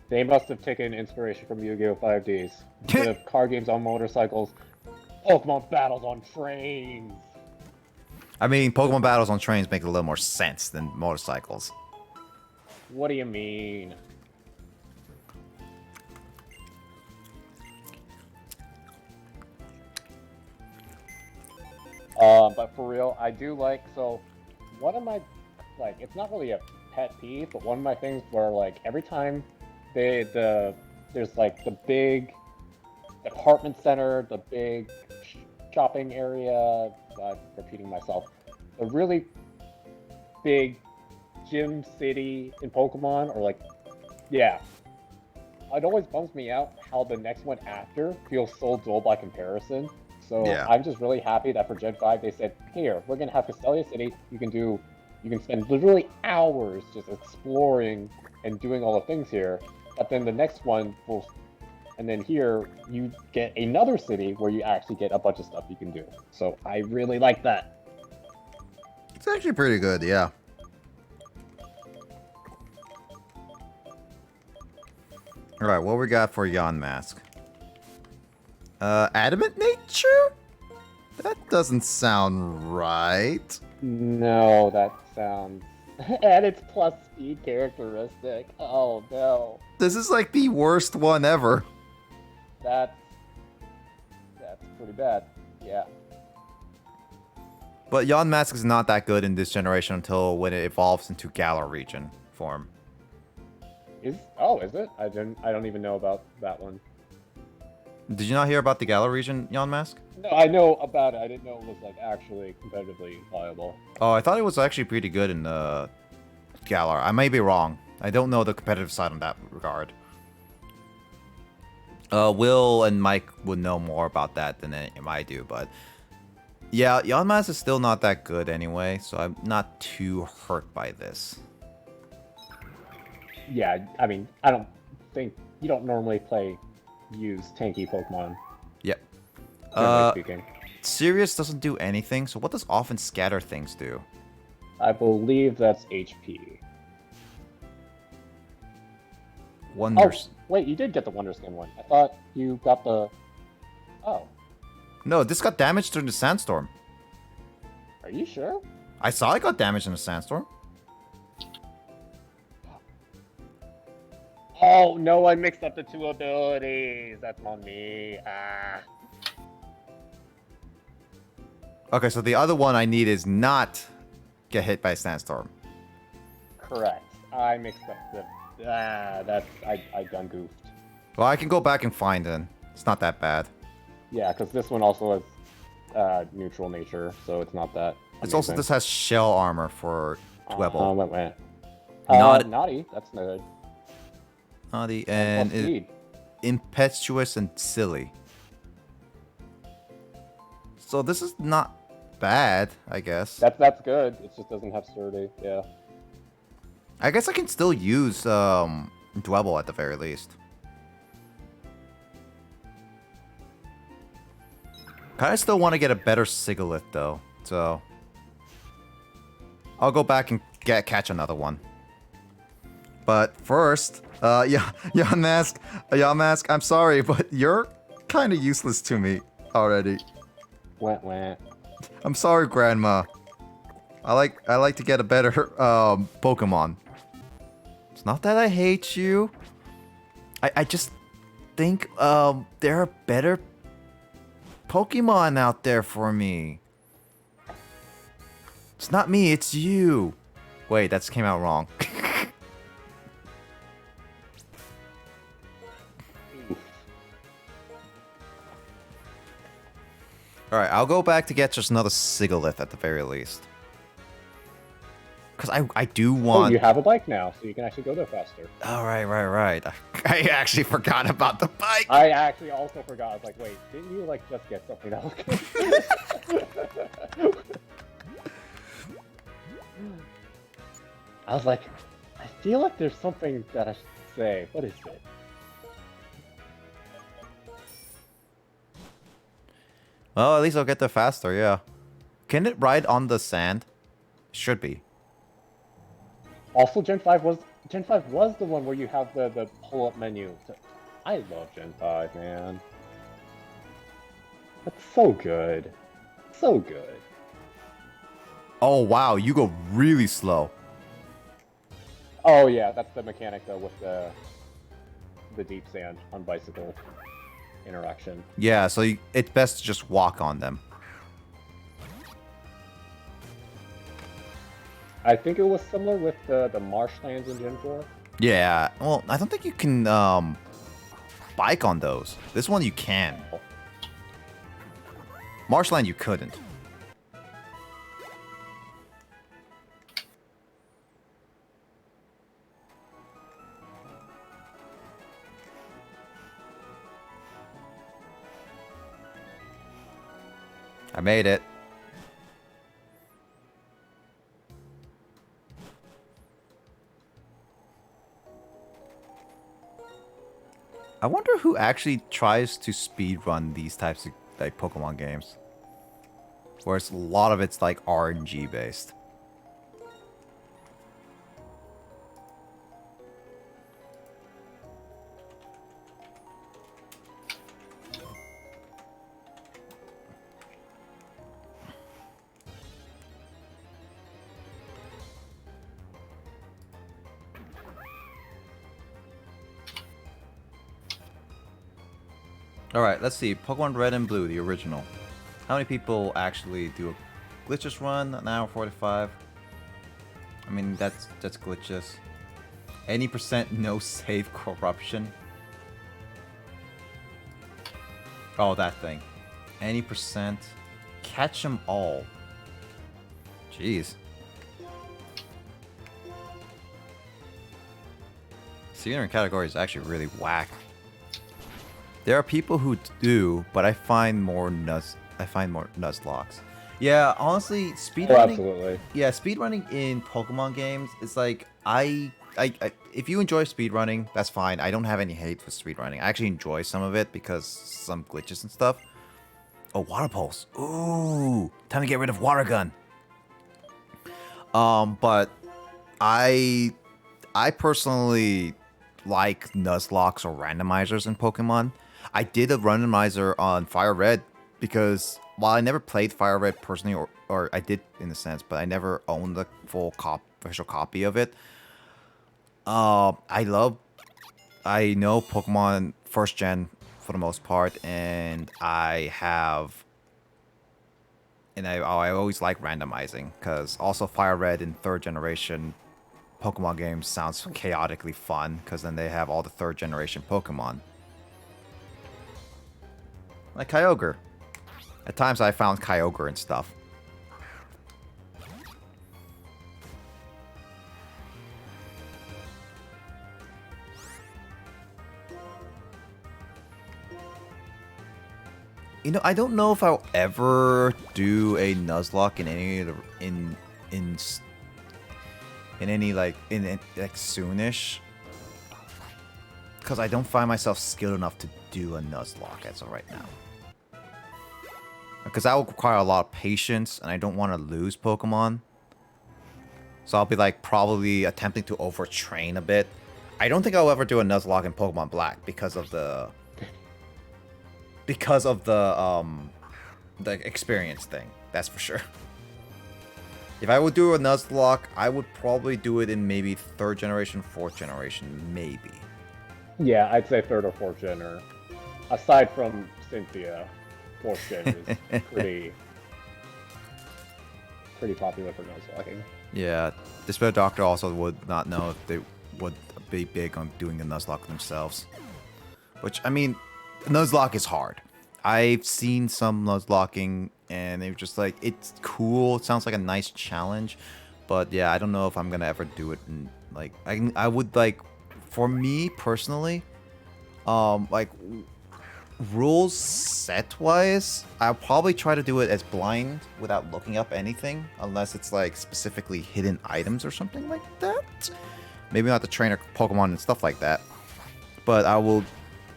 They must have taken inspiration from Yu-Gi-Oh! 5Ds. Instead of car games on motorcycles, Pokemon battles on trains. I mean, Pokemon battles on trains make a little more sense than motorcycles. What do you mean? But for real, I do like, so one of my like, it's not really a pet peeve, but one of my things where, like, every time there's like the big department center, the big shopping area, I'm repeating myself, the really big gym city in Pokemon, or like, yeah, it always bums me out how the next one after feels so dull by comparison. So Yeah. I'm just really happy that for Gen 5 they said, here, we're gonna have Castelia City, you can spend literally hours just exploring and doing all the things here, but then the next one will, and then here you get another city where you actually get a bunch of stuff you can do. So I really like that. It's actually pretty good, yeah. Alright, what we got for Yon Mask? Adamant nature? That doesn't sound right. No, that sounds... and it's plus speed characteristic. Oh no. This is like the worst one ever. That's pretty bad. Yeah. But Yon Mask is not that good in this generation until when it evolves into Galar region form. Is it? I don't even know about that one. Did you not hear about the Galar region, Yon Mask? No, I know about it. I didn't know it was like actually competitively viable. Oh, I thought it was actually pretty good in Galar. I may be wrong. I don't know the competitive side on that regard. Will and Mike would know more about that than I do, but yeah, Yon Mask is still not that good anyway, so I'm not too hurt by this. Yeah, I mean, I don't think you don't normally use tanky Pokemon. Yep. Generally speaking. Sirius doesn't do anything, so what does often scatter things do? I believe that's HP. Wonders. Oh, wait, you did get the Wonder Skin one. I thought you got the... Oh. No, this got damaged during the sandstorm. Are you sure? I saw it got damaged in the sandstorm. Oh, no, I mixed up the two abilities. That's on me. Ah. Okay, so the other one I need is not get hit by a sandstorm. Correct. I mixed up the... I done goofed. Well, I can go back and find it. It's not that bad. Yeah, because this one also has neutral nature, so it's not that It's also, this has shell armor for Dwebble. Wait. Naughty, that's good. Naughty and impetuous and silly. So this is not bad, I guess. That's good. It just doesn't have sturdy. Yeah. I guess I can still use Dwebble at the very least. Kinda still want to get a better Sigalith though, so I'll go back and catch another one. But first, Yon Mask, I'm sorry, but you're kind of useless to me already. Wah. I'm sorry, Grandma. I like to get a better Pokemon. It's not that I hate you. I just think there are better Pokemon out there for me. It's not me, it's you. Wait, that came out wrong. Alright, I'll go back to get just another Sigalith at the very least. Because I do want... Oh, you have a bike now, so you can actually go there faster. Oh, right. I actually forgot about the bike. I actually also forgot. I was like, wait, didn't you, like, just get something else? I was like, I feel like there's something that I should say. What is it? Well, at least I'll get there faster, yeah. Can it ride on the sand? Should be. Also, Gen 5 was the one where you have the pull-up menu. I love Gen 5, man. That's so good. So good. Oh, wow, you go really slow. Oh, yeah, that's the mechanic, though, with the deep sand on bicycle interaction. Yeah, so it's best to just walk on them. I think it was similar with the marshlands in Gen 4. Yeah, well, I don't think you can bike on those. This one you can. Marshland you couldn't. I made it. I wonder who actually tries to speedrun these types of like Pokemon games. Whereas a lot of it's like RNG based. Alright, let's see. Pokemon Red and Blue, the original. How many people actually do a glitches run? An hour 45? I mean, that's glitches. Any percent no save corruption? Oh, that thing. Any percent. Catch them all. Jeez. Senior category is actually really whack. There are people who do, but I find more Nuzlocks. Yeah, honestly, speedrunning. Oh, absolutely. Yeah, speedrunning in Pokemon games is like I if you enjoy speedrunning, that's fine. I don't have any hate for speedrunning. I actually enjoy some of it because some glitches and stuff. Oh, water pulse. Ooh, time to get rid of water gun. But I personally like Nuzlocks or randomizers in Pokemon. I did a randomizer on Fire Red because while I never played Fire Red personally, or I did in a sense, but I never owned the full official copy of it. I know Pokemon first gen for the most part, and I always like randomizing because also Fire Red in third generation Pokemon games sounds chaotically fun because then they have all the third generation Pokemon. Like Kyogre. At times I found Kyogre and stuff. You know, I don't know if I'll ever do a Nuzlocke in any of the in any like soonish, because I don't find myself skilled enough to do a Nuzlocke as of right now. Because that will require a lot of patience, and I don't want to lose Pokemon. So I'll be like probably attempting to overtrain a bit. I don't think I'll ever do a Nuzlocke in Pokemon Black because of the experience thing. That's for sure. If I would do a Nuzlocke, I would probably do it in maybe 3rd generation, 4th generation, maybe. Yeah, I'd say 3rd or 4th gen, or aside from Cynthia, 4th gen is pretty popular for Nuzlocking. Yeah, the Spirit Doctor also would not know if they would be big on doing a Nuzlocke themselves. Which, I mean, Nuzlocke is hard. I've seen some Nuzlocking, and they're just like, it's cool. It sounds like a nice challenge, but yeah, I don't know if I'm gonna ever do it. And like, I would like, for me personally, like rules set wise, I'll probably try to do it as blind without looking up anything, unless it's like specifically hidden items or something like that. Maybe not the trainer Pokemon and stuff like that, but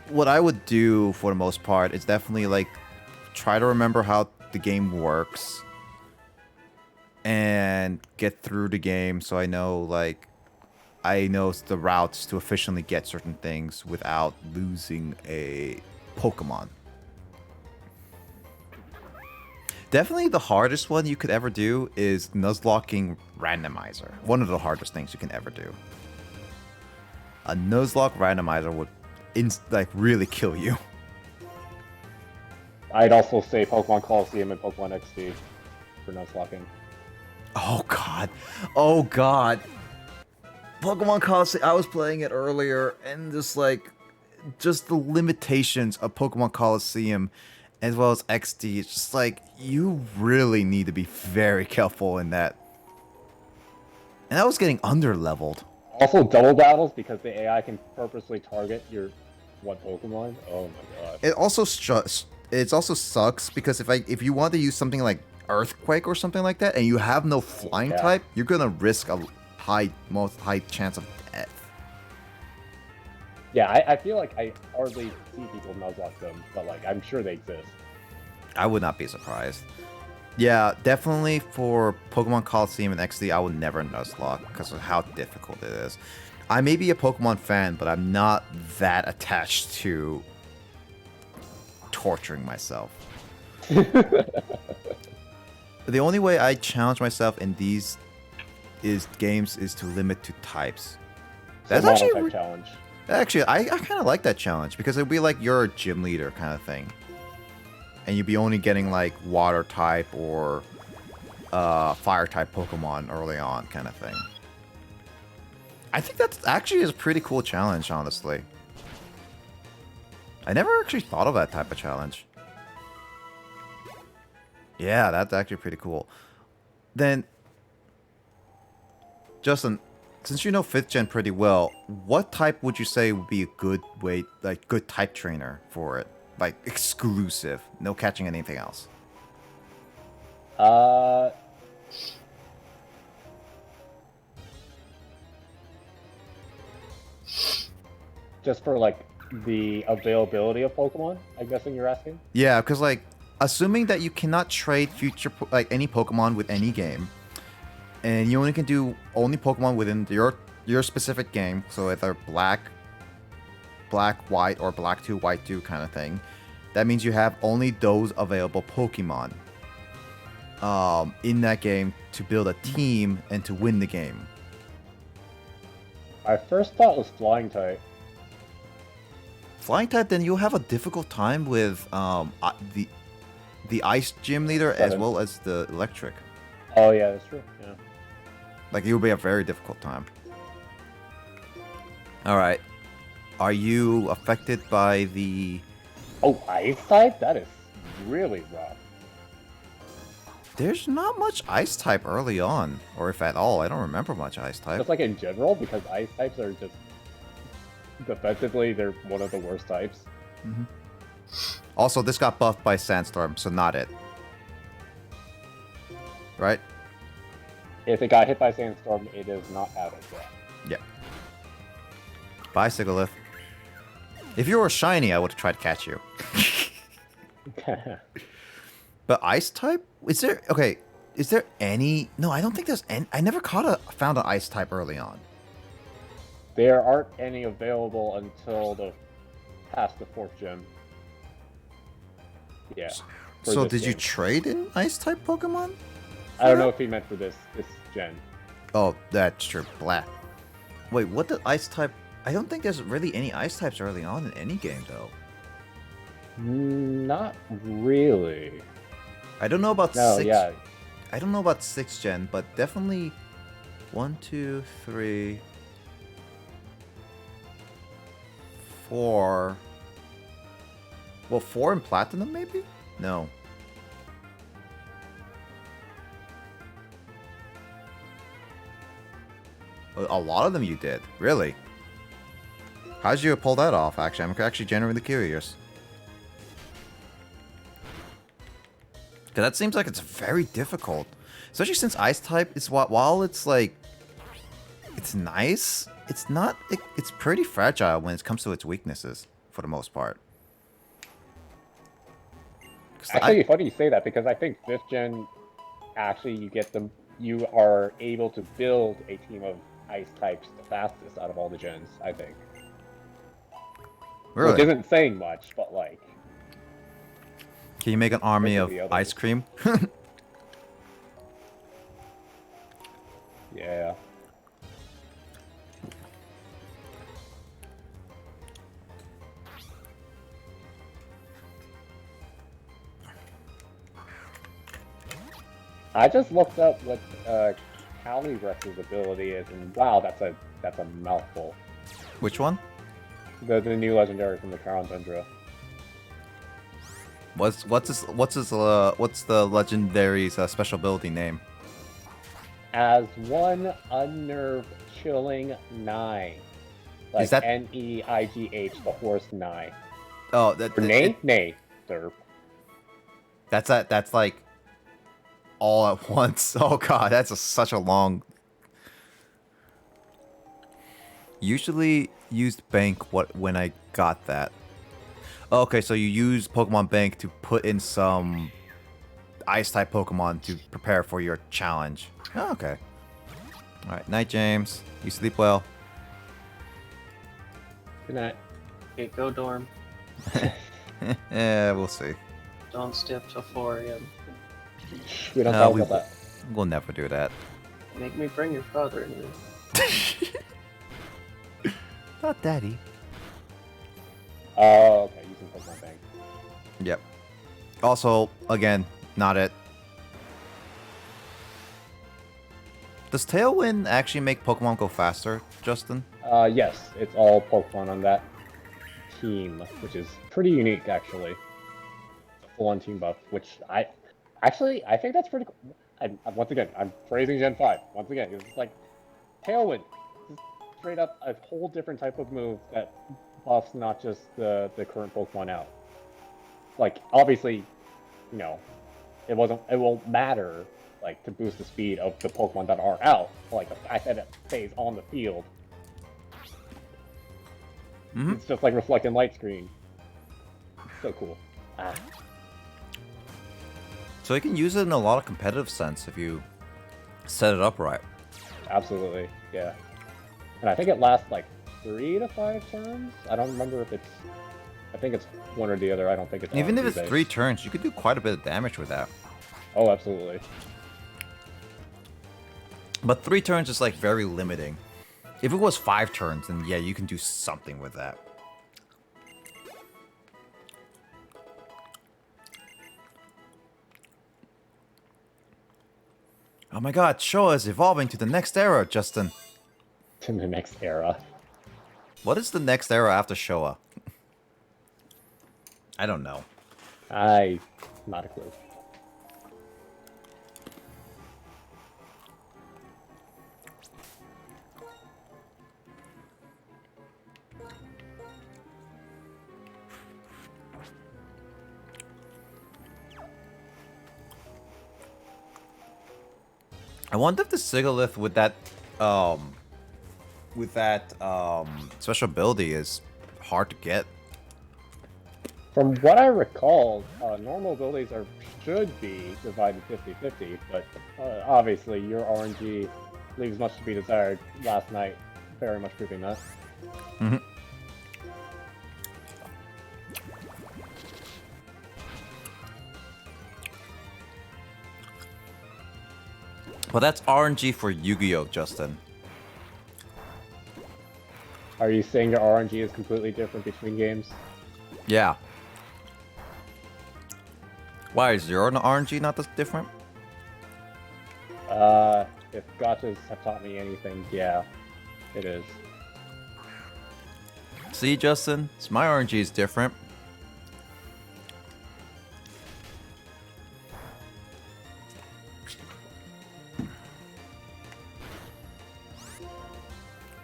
what I would do for the most part is definitely like try to remember how the game works and get through the game so I know the routes to efficiently get certain things without losing a Pokemon. Definitely the hardest one you could ever do is Nuzlocking Randomizer. One of the hardest things you can ever do. A Nuzlocke Randomizer would really kill you. I'd also say Pokemon Coliseum and Pokemon XD for Nuzlocking. Oh god. Oh god. Pokemon Coliseum, I was playing it earlier, and just the limitations of Pokemon Coliseum as well as XD, it's just like, you really need to be very careful in that. And I was getting under-leveled. Also, double battles because the AI can purposely target your one Pokemon. Oh my god. It also sucks because if you want to use something like Earthquake or something like that, and you have no flying Yeah. type, you're gonna risk a high chance of death. Yeah, I feel like I hardly see people Nuzlocke them, but like I'm sure they exist. I would not be surprised. Yeah, definitely for Pokemon Coliseum and XD, I would never Nuzlocke because of how difficult it is. I may be a Pokemon fan, but I'm not that attached to torturing myself. The only way I challenge myself in these games is to limit to types. That's Model actually type challenge. Actually, I kind of like that challenge because it'd be like you're a gym leader kind of thing. And you'd be only getting like water type or fire type Pokemon early on kind of thing. I think that's actually a pretty cool challenge, honestly. I never actually thought of that type of challenge. Yeah, that's actually pretty cool. Then, Justin, since you know 5th gen pretty well, what type would you say would be a good way, like good type trainer for it? Like exclusive, no catching anything else. Just for like the availability of Pokemon, I'm guessing you're asking? Yeah, because like, assuming that you cannot trade like any Pokemon with any game, and you only can do only Pokemon within your specific game, so either black, white, or black 2, white 2 kind of thing. That means you have only those available Pokemon in that game to build a team and to win the game. My first thought was Flying type. Flying type, then you'll have a difficult time with the Ice Gym Leader as well as the Electric. Oh yeah, that's true. Yeah. Like, it will be a very difficult time. Alright. Are you affected by the... Oh, Ice type? That is really rough. There's not much Ice type early on. Or if at all. I don't remember much Ice type. Just like in general, because Ice types are just... defensively, they're one of the worst types. Mm-hmm. Also, this got buffed by Sandstorm, so not it. Right? If it got hit by Sandstorm, it is not out of yet. Yeah. Bye, Sigalith. If you were shiny, I would have tried to catch you. But Ice type? Is there... Okay, is there any... No, I don't think there's any... I never found an Ice type early on. There aren't any available until past the 4th gym. Yeah. So did you trade in Ice type Pokemon? I don't know if he meant for this gen. Oh, that's true. Blah. Wait, what the Ice type... I don't think there's really any Ice types early on in any game, though. Not really. I don't know about No, 6... yeah. I don't know about 6th gen, but definitely 1, 2, 3... 4... Well, 4 in Platinum, maybe? No. A lot of them you did. Really? How did you pull that off, actually? I'm actually genuinely curious. Because that seems like it's very difficult. Especially since Ice type is while it's like... It's nice, it's not... It's pretty fragile when it comes to its weaknesses, for the most part. Actually, funny you say that, because I think 5th gen, actually you are able to build a team of Ice types the fastest out of all the gens, I think. Really? Which isn't saying much, but like... Can you make an army of the others. ice cream? Yeah. I just looked up what Calirex's ability is, and wow, that's a mouthful. Which one? The new legendary from the Crown Tundra. What's the legendary's special ability name? As one unnerved chilling Nye. Like Is that- Neigh, the horse Nye. Oh, that Or Nay? Nay. Derp. that's like all at once. Oh god, that's such a long. Usually used bank when I got that. Oh, okay, so you use Pokemon Bank to put in some Ice-type Pokemon to prepare for your challenge. Oh, okay. All right, night, James. You sleep well. Good night. Okay, go dorm. Yeah, we'll see. Don't stay up till 4 a.m. We don't talk we- about that. We'll never do that. Make me bring your father in here. Not daddy. Oh, okay, using Pokemon Bank. Yep. Also, again, not it. Does Tailwind actually make Pokemon go faster, Justin? Yes, it's all Pokemon on that team, which is pretty unique, actually. Full-on team buff, which I think that's pretty cool. Once again, I'm praising Gen 5. Once again, it's like Tailwind. It's straight up a whole different type of move that buffs not just the current Pokemon out. Like, obviously, you know, it won't matter, like, to boost the speed of the Pokemon that are out. Like, the fact that it stays on the field. Mhm. It's just like reflecting light screen. So cool. Ah. So you can use it in a lot of competitive sense if you set it up right. Absolutely, yeah. And I think it lasts like 3 to 5 turns. I don't remember if it's. I think it's one or the other. I don't think it's. Even if RNG it's based. 3 turns, you could do quite a bit of damage with that. Oh, absolutely. But 3 turns is like very limiting. If it was 5 turns, then yeah, you can do something with that. Oh my god, Showa is evolving to the next era, Justin. To the next era. What is the next era after Showa? I don't know. Not a clue. I wonder if the Sigalith with that special ability is hard to get. From what I recall, normal abilities should be divided 50-50, but obviously your RNG leaves much to be desired last night, very much proving that. Mm-hmm. Well, that's RNG for Yu-Gi-Oh, Justin. Are you saying your RNG is completely different between games? Yeah. Why is your RNG not this different? If gachas have taught me anything, yeah, it is. See, Justin, my RNG is different.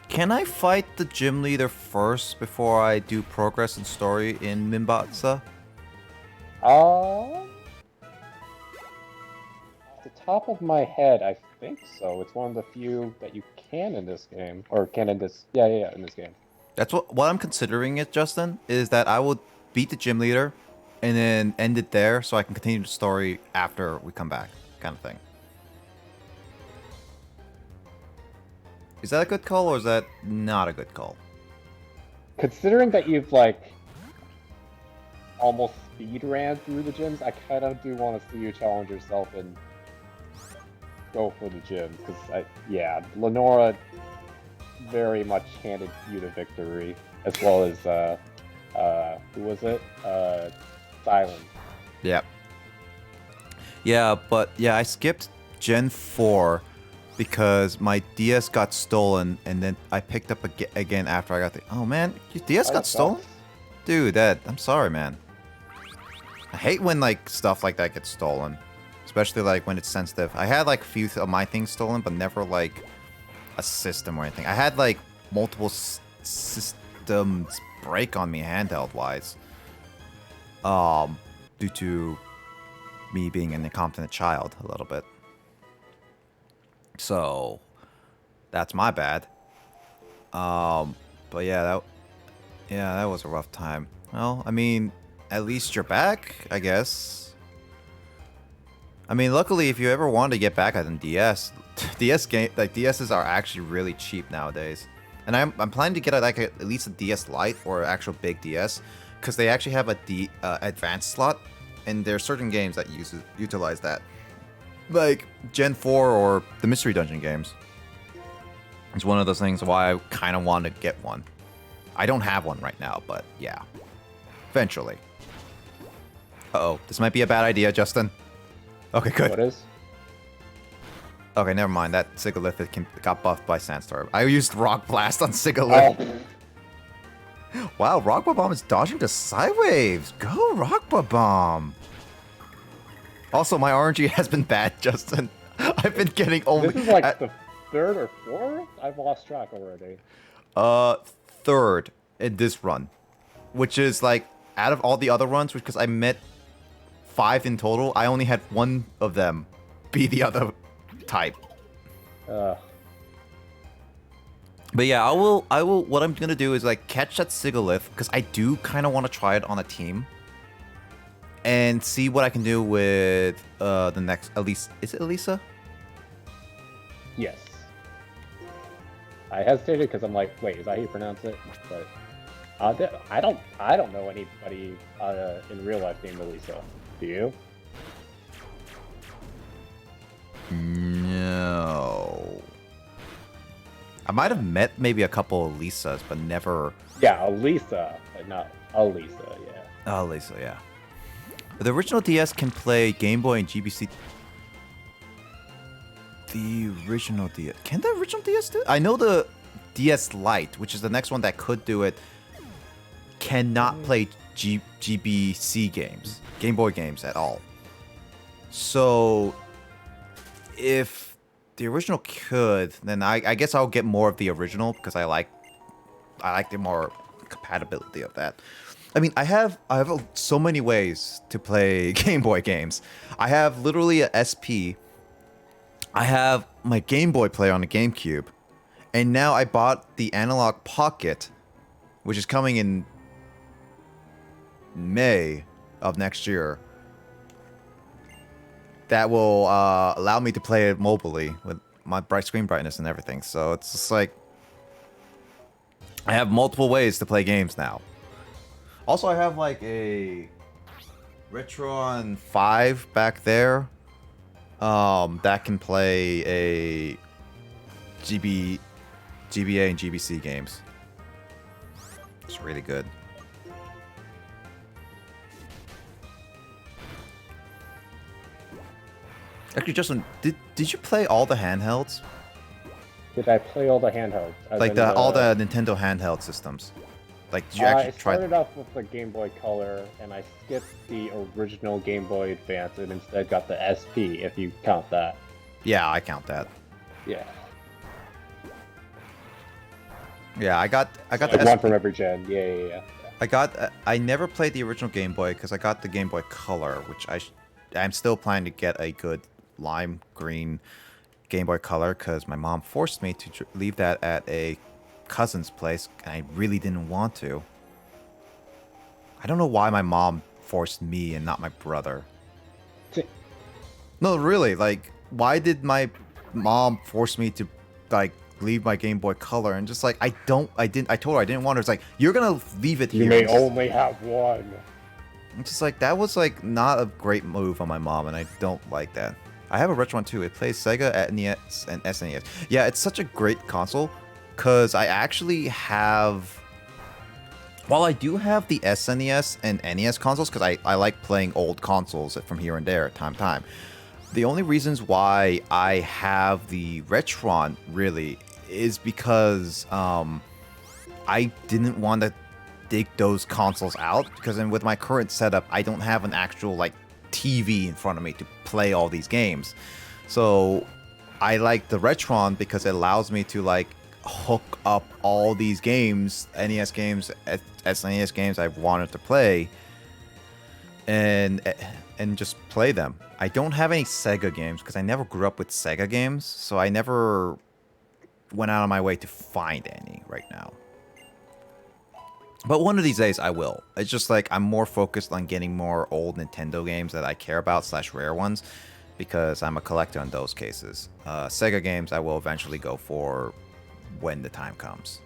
Can I fight the gym leader first before I do progress in story in Minbatsa? Off the top of my head, I think so. It's one of the few that you can in this game, or can in this. Yeah, in this game. That's what I'm considering it, Justin, is that I will beat the gym leader and then end it there so I can continue the story after we come back, kind of thing. Is that a good call or is that not a good call? Considering that you've like almost speed ran through the gyms, I kind of do want to see you challenge yourself and go for the gym because Lenora very much handed you the victory, as well as who was it? Silent. Yeah. Yeah, but yeah, I skipped Gen 4 because my DS got stolen, and then I picked up again after I got the. Oh man, your DS got stolen, dude. I'm sorry, man. I hate when like stuff like that gets stolen, especially like when it's sensitive. I had like a few of my things stolen, but never like a system or anything. I had like multiple systems break on me handheld wise, due to me being an incompetent child a little bit. So that's my bad. But yeah, that was a rough time. Well, I mean, at least you're back, I guess. I mean, luckily, if you ever wanted to get back on DS, DSs are actually really cheap nowadays. And I'm planning to get at least a DS Lite or an actual big DS, because they actually have a advanced slot, and there are certain games that utilize that, like Gen 4 or the Mystery Dungeon games. It's one of those things why I kind of want to get one. I don't have one right now, but yeah, eventually. Uh-oh, this might be a bad idea, Justin. Okay, good. What is? Okay, never mind. That Sigalith got buffed by Sandstorm. I used Rock Blast on Sigalith. Oh. Wow, Rock Bomb is dodging to Psywaves. Go, Rock Bomb. Also, my RNG has been bad, Justin. I've been getting only... This is like the third or fourth? I've lost track already. Third in this run. Which is like, out of all the other runs, because I met 5 in total, I only had one of them be the other type. But yeah, I will, what I'm gonna do is like catch that Sigalith, because I do kind of want to try it on a team. And see what I can do with the next, Elisa. Is it Elisa? Yes. I hesitated because I'm like, wait, is that how you pronounce it? But I don't know anybody in real life named Elisa. Do you? No. I might have met maybe a couple of Lisas, but never. Yeah, Elisa, but not Elisa. Yeah. Oh, Elisa, yeah. The original DS can play Game Boy and GBC. The original DS. Can the original DS do it? I know the DS Lite, which is the next one that could do it, cannot play GBC games, Game Boy games at all. So, if the original could, then I guess I'll get more of the original because I like the more compatibility of that. I mean, I have so many ways to play Game Boy games. I have literally a SP. I have my Game Boy player on the GameCube. And now I bought the Analog Pocket, which is coming in May of next year. That will allow me to play it mobilely with my screen brightness and everything. So it's just like, I have multiple ways to play games now. Also, I have like a Retron 5 back there that can play a GBA and GBC games. It's really good. Actually, Justin, did you play all the handhelds? Did I play all the handhelds? Like all the Nintendo handheld systems? Like, did you actually try? I started off with the Game Boy Color, and I skipped the original Game Boy Advance, and instead got the SP, if you count that. Yeah, I count that. Yeah. Yeah, I got So the one from every gen. Yeah. I never played the original Game Boy because I got the Game Boy Color, which I'm still planning to get a good lime green Game Boy Color because my mom forced me to leave that at a cousin's place, and I really didn't want to. I don't know why my mom forced me and not my brother. No, really, like, why did my mom force me to, like, leave my Game Boy Color? And just like, I told her I didn't want her. It's like, you're gonna leave it here. You may only have one. It's just like, that was like not a great move on my mom, and I don't like that. I have a Retron too. It plays Sega, NES, and SNES. Yeah, it's such a great console. Because I actually have... While I do have the SNES and NES consoles, because I like playing old consoles from here and there, time to time, The only reasons why I have the Retron really is because I didn't want to dig those consoles out, because then with my current setup, I don't have an actual like TV in front of me to play all these games. So I like the Retron because it allows me to like hook up all these games, NES games, SNES games I wanted to play, and just play them. I don't have any Sega games because I never grew up with Sega games, so I never went out of my way to find any right now. But one of these days I will. It's just like I'm more focused on getting more old Nintendo games that I care about / rare ones, because I'm a collector in those cases. Sega games I will eventually go for when the time comes.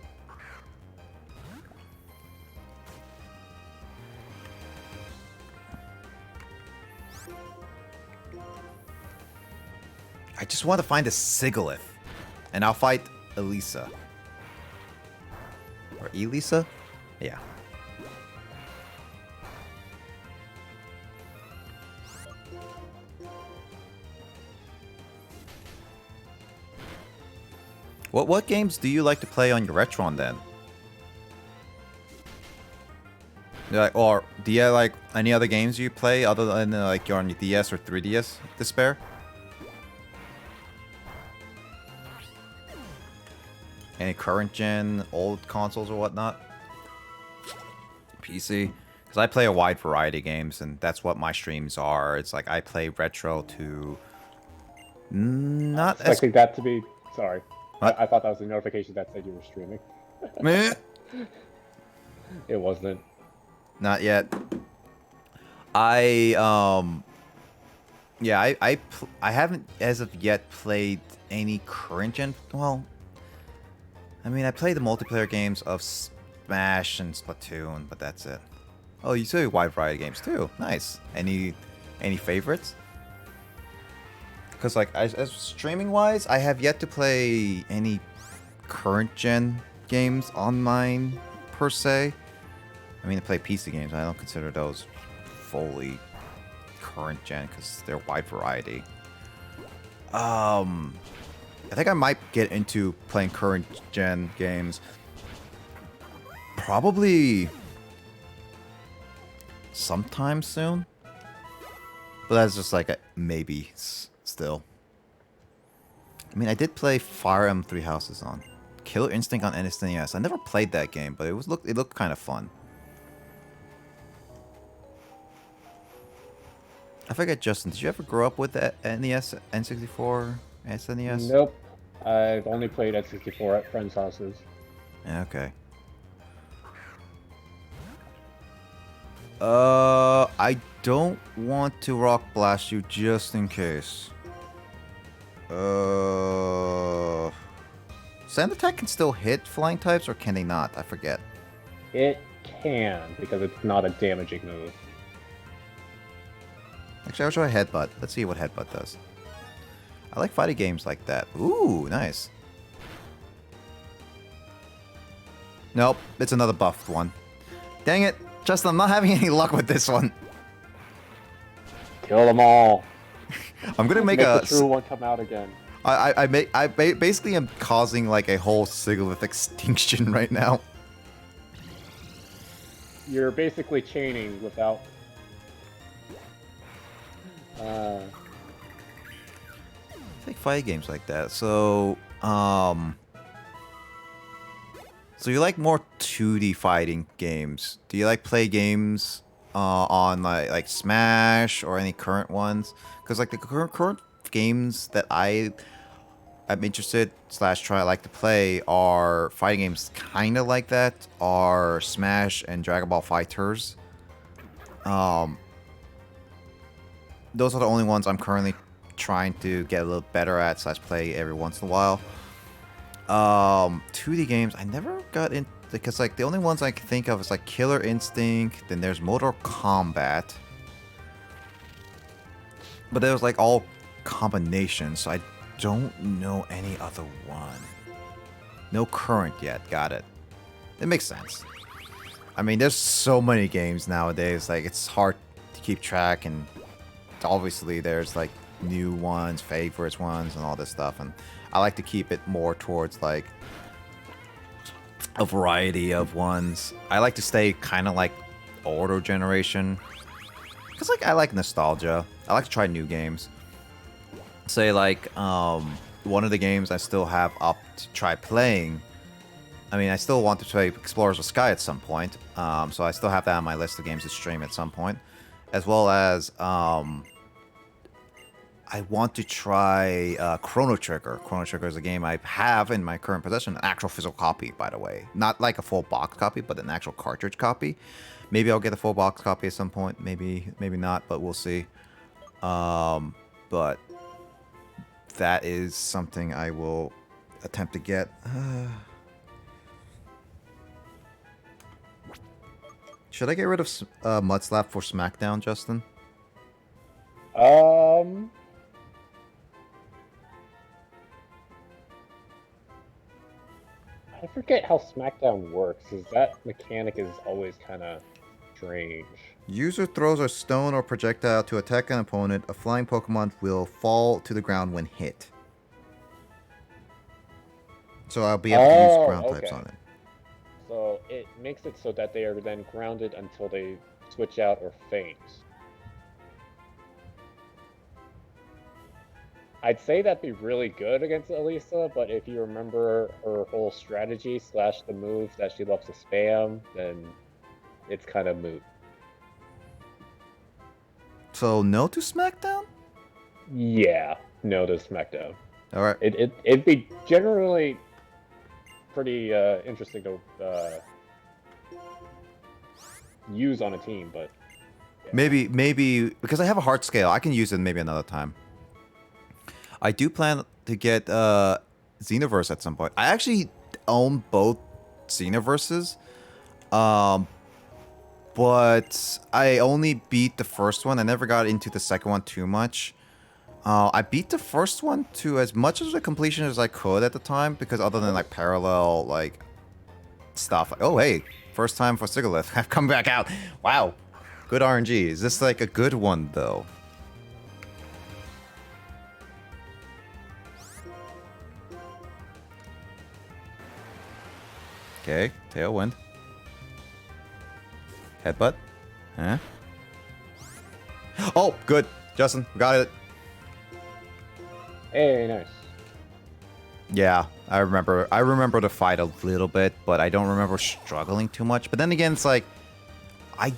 I just want to find a Sigalith, and I'll fight Elisa. Or Elisa? Yeah. What games do you like to play on your Retron then? Or do you like any other games you play other than like you're on your DS or 3DS to spare? Any current gen, old consoles or whatnot? PC? Because I play a wide variety of games, and that's what my streams are. It's like I play retro to not as... Expecting that to be... Sorry. What? I thought that was a notification that said you were streaming. Meh. It wasn't. Not yet. Yeah, I haven't as of yet played any current gen. Well, I mean, I played the multiplayer games of Smash and Splatoon, but that's it. Oh, you say wide variety of games too. Nice. Any favorites? Because like as streaming wise, I have yet to play any current gen games on mine per se. I mean, I play PC games. I don't consider those fully current gen because they're wide variety. I think I might get into playing current gen games probably sometime soon. But that's just like a maybe still. I mean, I did play Fire Emblem Three Houses on Killer Instinct on SNES. I never played that game, but it looked kind of fun. I forget, Justin, did you ever grow up with the NES, N64, SNES? Nope. I've only played N64 at friends' houses. Yeah, okay. I don't want to rock blast you just in case. Sand attack can still hit flying types, or can they not? I forget. It can, because it's not a damaging move. Actually, I'll try Headbutt. Let's see what Headbutt does. I like fighting games like that. Ooh, nice. Nope, it's another buffed one. Dang it, Justin, I'm not having any luck with this one. Kill them all. I'm gonna make the true one come out again. I basically am causing like a whole Sigalith extinction right now. You're basically chaining without... I like fighting games like that. So, so you like more 2D fighting games? Do you like play games on like Smash or any current ones? Because like the current games that I'm interested / try like to play are fighting games kind of like that, are Smash and Dragon Ball FighterZ. Those are the only ones I'm currently trying to get a little better at / play every once in a while. 2D games, I never got in, because like the only ones I can think of is like Killer Instinct, then there's Mortal Kombat. But there's like all combinations, so I don't know any other one. No current yet, got it. It makes sense. I mean, there's so many games nowadays, like it's hard to keep track, and obviously there's like new ones, favorites ones, and all this stuff. And I like to keep it more towards like a variety of ones. I like to stay kind of like older generation because like I like nostalgia. I like to try new games. Say like one of the games I still have up to try playing. I mean, I still want to try Explorers of Sky at some point, so I still have that on my list of games to stream at some point, as well as I want to try Chrono Trigger. Chrono Trigger is a game I have in my current possession, an actual physical copy, by the way, not like a full box copy, but an actual cartridge copy. Maybe I'll get a full box copy at some point. Maybe not, but we'll see. But that is something I will attempt to get. Should I get rid of Mudslap for SmackDown, Justin? I forget how SmackDown works. Is that mechanic is always kind of strange. User throws a stone or projectile to attack an opponent. A flying Pokemon will fall to the ground when hit. So I'll be able to use ground types on it. So it makes it so that they are then grounded until they switch out or faint. I'd say that'd be really good against Elisa, but if you remember her whole strategy / the moves that she loves to spam, then it's kind of moot. So no to SmackDown? Yeah, no to SmackDown. All right. It'd be generally pretty interesting to use on a team, but yeah. Maybe because I have a heart scale, I can use it maybe another time. I do plan to get Xenoverse at some point. I actually own both Xenoverses, but I only beat the first one. I never got into the second one too much. I beat the first one to as much of the completion as I could at the time, because other than like parallel like stuff. Oh hey, first time for Sigalith. I've come back out. Wow, good RNG. Is this like a good one though? Okay, Tailwind. Headbutt. Huh? Oh, good. Justin, got it. Hey, nice. Yeah, I remember the fight a little bit, but I don't remember struggling too much. But then again, it's like, I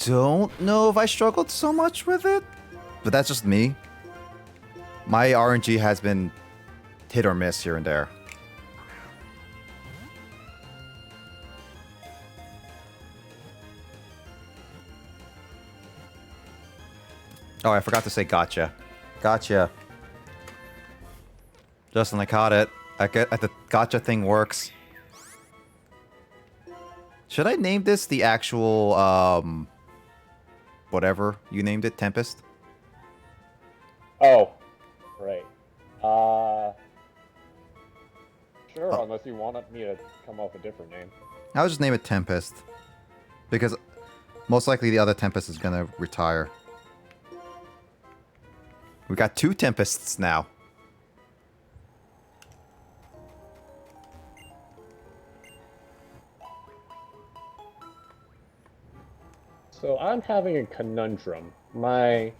don't know if I struggled so much with it. But that's just me. My RNG has been hit or miss here and there. Oh, I forgot to say gotcha. Gotcha. Justin, I caught it. The gotcha thing works. Should I name this the actual, whatever you named it, Tempest? Oh, right. Sure, unless you wanted me to come up with a different name. I'll just name it Tempest. Because most likely the other Tempest is gonna retire. We got 2 Tempests now. So I'm having a conundrum. My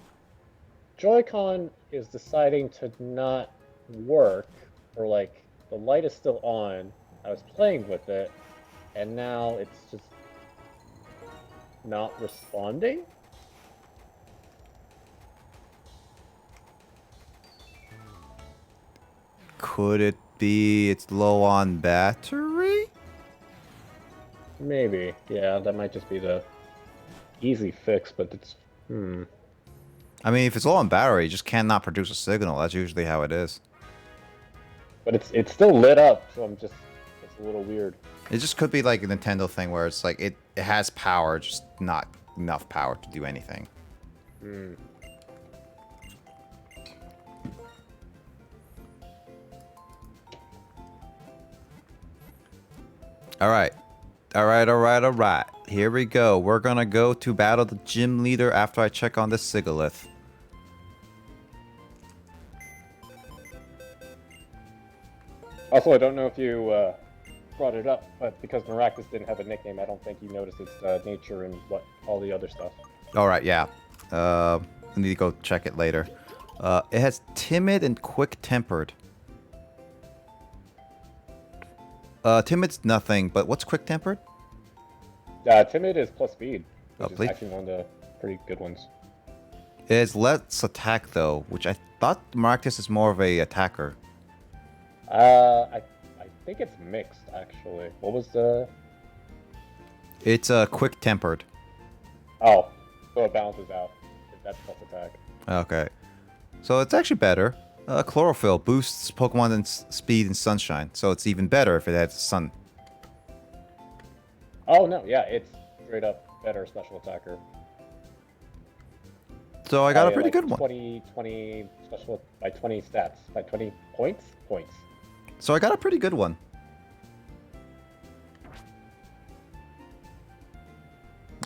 Joy-Con is deciding to not work, or like the light is still on. I was playing with it, and now it's just not responding? Could it be it's low on battery? Maybe. Yeah, that might just be the easy fix, but it's... I mean, if it's low on battery, it just cannot produce a signal. That's usually how it is. But it's still lit up, so it's a little weird. It just could be like a Nintendo thing where it's like it has power, just not enough power to do anything. Alright. Alright. Here we go. We're gonna go to battle the gym leader after I check on the Sigalith. Also, I don't know if you brought it up, but because Maractus didn't have a nickname, I don't think you noticed its nature and what all the other stuff. All right, yeah. I need to go check it later. It has timid and quick-tempered. Timid's nothing, but what's quick-tempered? Timid is plus speed, Oh, which is please. actually one of the pretty good ones. It has less attack, though, which I thought Maractus is more of a attacker. I think it's mixed, actually. What was the... It's quick-tempered. Oh, so it balances out. That's plus attack. Okay. So it's actually better. Chlorophyll boosts Pokemon in speed and sunshine, so it's even better if it has sun. Oh, no, yeah, it's straight up better special attacker. So I got a By, pretty like, good one. 20 special... by 20 stats. By 20 points? Points. So I got a pretty good one.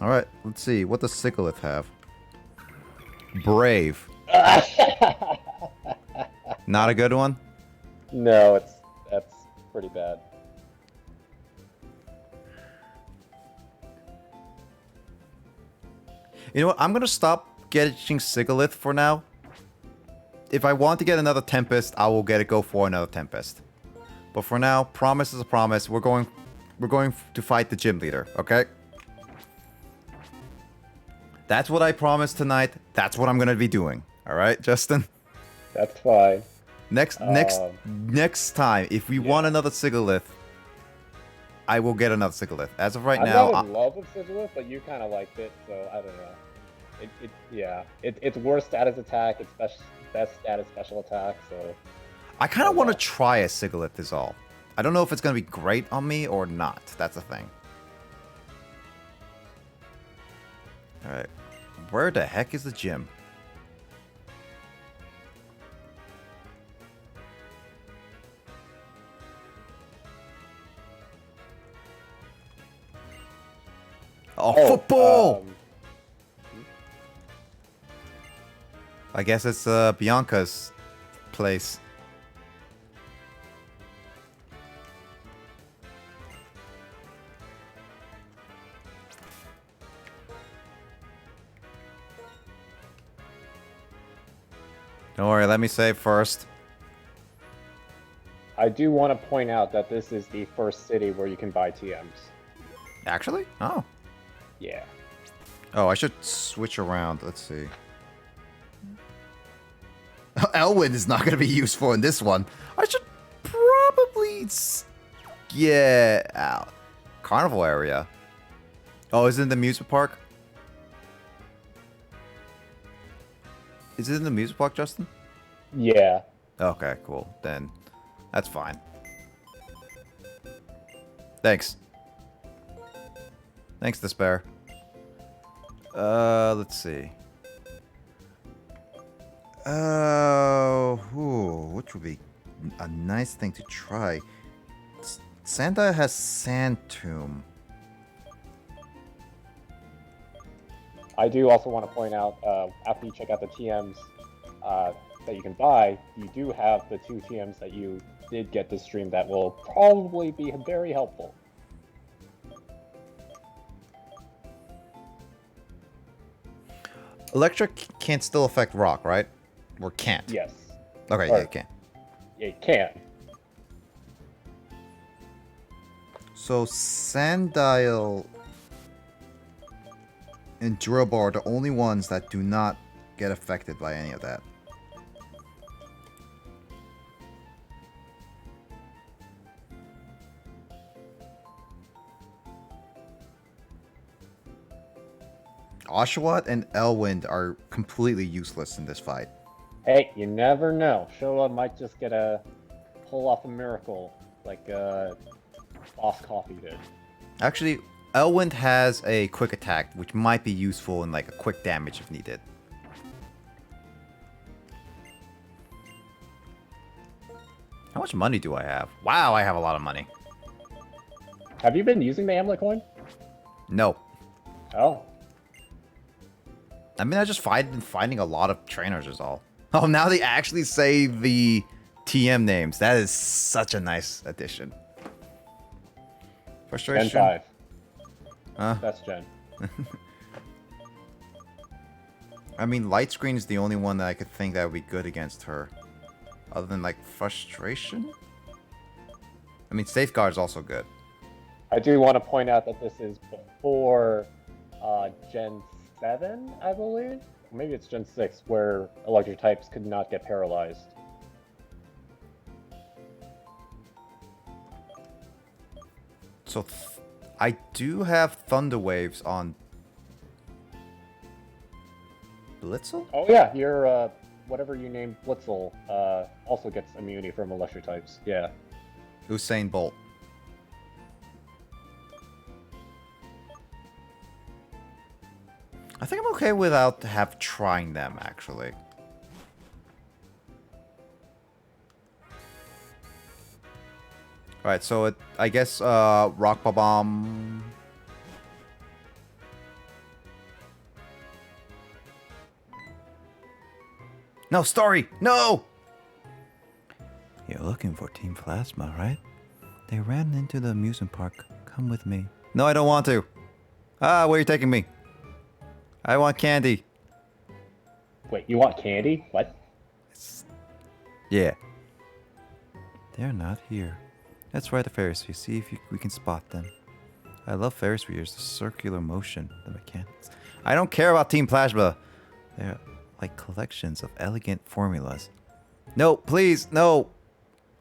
Alright, let's see. What does Sigalith have? Brave. Not a good one? No, that's pretty bad. You know what? I'm gonna stop getting Sigalith for now. If I want to get another Tempest, I will go for another Tempest. But for now, promise is a promise. We're going to fight the gym leader, okay? That's what I promised tonight. That's what I'm gonna be doing. All right, Justin. That's fine. Next time, if we want another Sigalith, I will get another Sigalith. As of right I'm now, not in love with Sigilyph, but you kind of liked it, so I don't know. It's worse status attack. It's best status special attack. So I kind of want to try a Sigalith. Is all. I don't know if it's gonna be great on me or not. That's the thing. All right, where the heck is the gym? Oh, football! I guess it's Bianca's place. Don't worry, let me save first. I do want to point out that this is the first city where you can buy TMs. Actually? Oh. Yeah. Oh, I should switch around. Let's see. Elwyn is not going to be useful in this one. I should probably get out. Carnival area. Oh, is it in the amusement park? Is it in the amusement park, Justin? Yeah. Okay, cool. Then that's fine. Thanks. Thanks, Despair. Let's see. Which would be a nice thing to try? Sandile has Sand Tomb. I do also want to point out, after you check out the TMs that you can buy, you do have the 2 TMs that you did get this stream that will probably be very helpful. Electric can't still affect rock, right? Or can't? Yes. Okay, yeah, it can. It can. So Sandile and Drillbar are the only ones that do not get affected by any of that. Oshawott and Elwind are completely useless in this fight. Hey, you never know. Showa might just pull off a miracle like Boss Coffee did. Actually, Elwind has a quick attack, which might be useful in like a quick damage if needed. How much money do I have? Wow, I have a lot of money. Have you been using the Amulet coin? No. Oh. I mean, I just been finding a lot of trainers is all. Oh, now they actually say the TM names. That is such a nice addition. Frustration. Gen 5. Huh? That's Gen. I mean, light screen is the only one that I could think that would be good against her. Other than like frustration. I mean, safeguard is also good. I do want to point out that this is before Gen 7, I believe. Maybe it's Gen 6, where electric types could not get paralyzed. So I do have Thunder Waves on Blitzel? Oh yeah, your whatever you named Blitzel also gets immunity from electric types. Yeah. Usain Bolt. I think I'm okay without trying them, actually. Alright, so I guess Rock Bomb. No, Story! No! You're looking for Team Plasma, right? They ran into the amusement park. Come with me. No, I don't want to. Ah, where are you taking me? I want candy. Wait, you want candy? What? Yeah. They're not here. Let's ride the Ferris wheel. See if we can spot them. I love Ferris wheels. The circular motion, the mechanics. I don't care about Team Plasma. They're like collections of elegant formulas. No, please, no.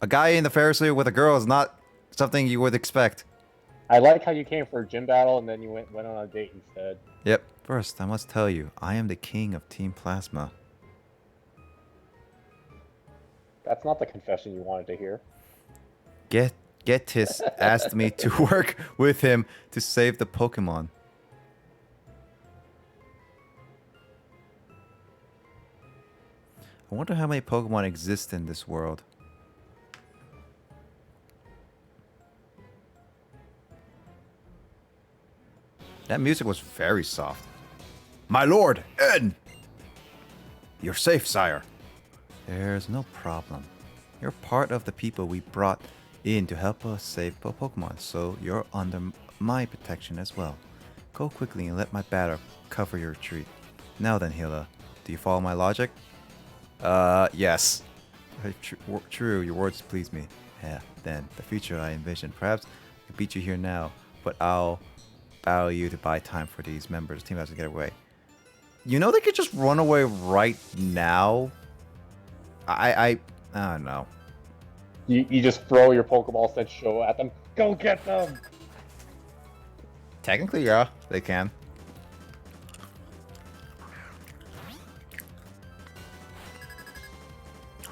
A guy in the Ferris wheel with a girl is not something you would expect. I like how you came for a gym battle and then you went on a date instead. Yep. First, I must tell you, I am the king of Team Plasma. That's not the confession you wanted to hear. Getis asked me to work with him to save the Pokémon. I wonder how many Pokémon exist in this world. That music was very soft. My lord, Ed! You're safe, sire. There's no problem. You're part of the people we brought in to help us save Pokemon, so you're under my protection as well. Go quickly and let my batter cover your retreat. Now then, Hila, do you follow my logic? Yes. True, your words please me. Yeah, then, the future I envision. Perhaps I could beat you here now, but I'll allow you to buy time for these members. The team has to get away. You know they could just run away right now? I don't know. You just throw your Pokeballs and show at them. Go get them! Technically, yeah, they can.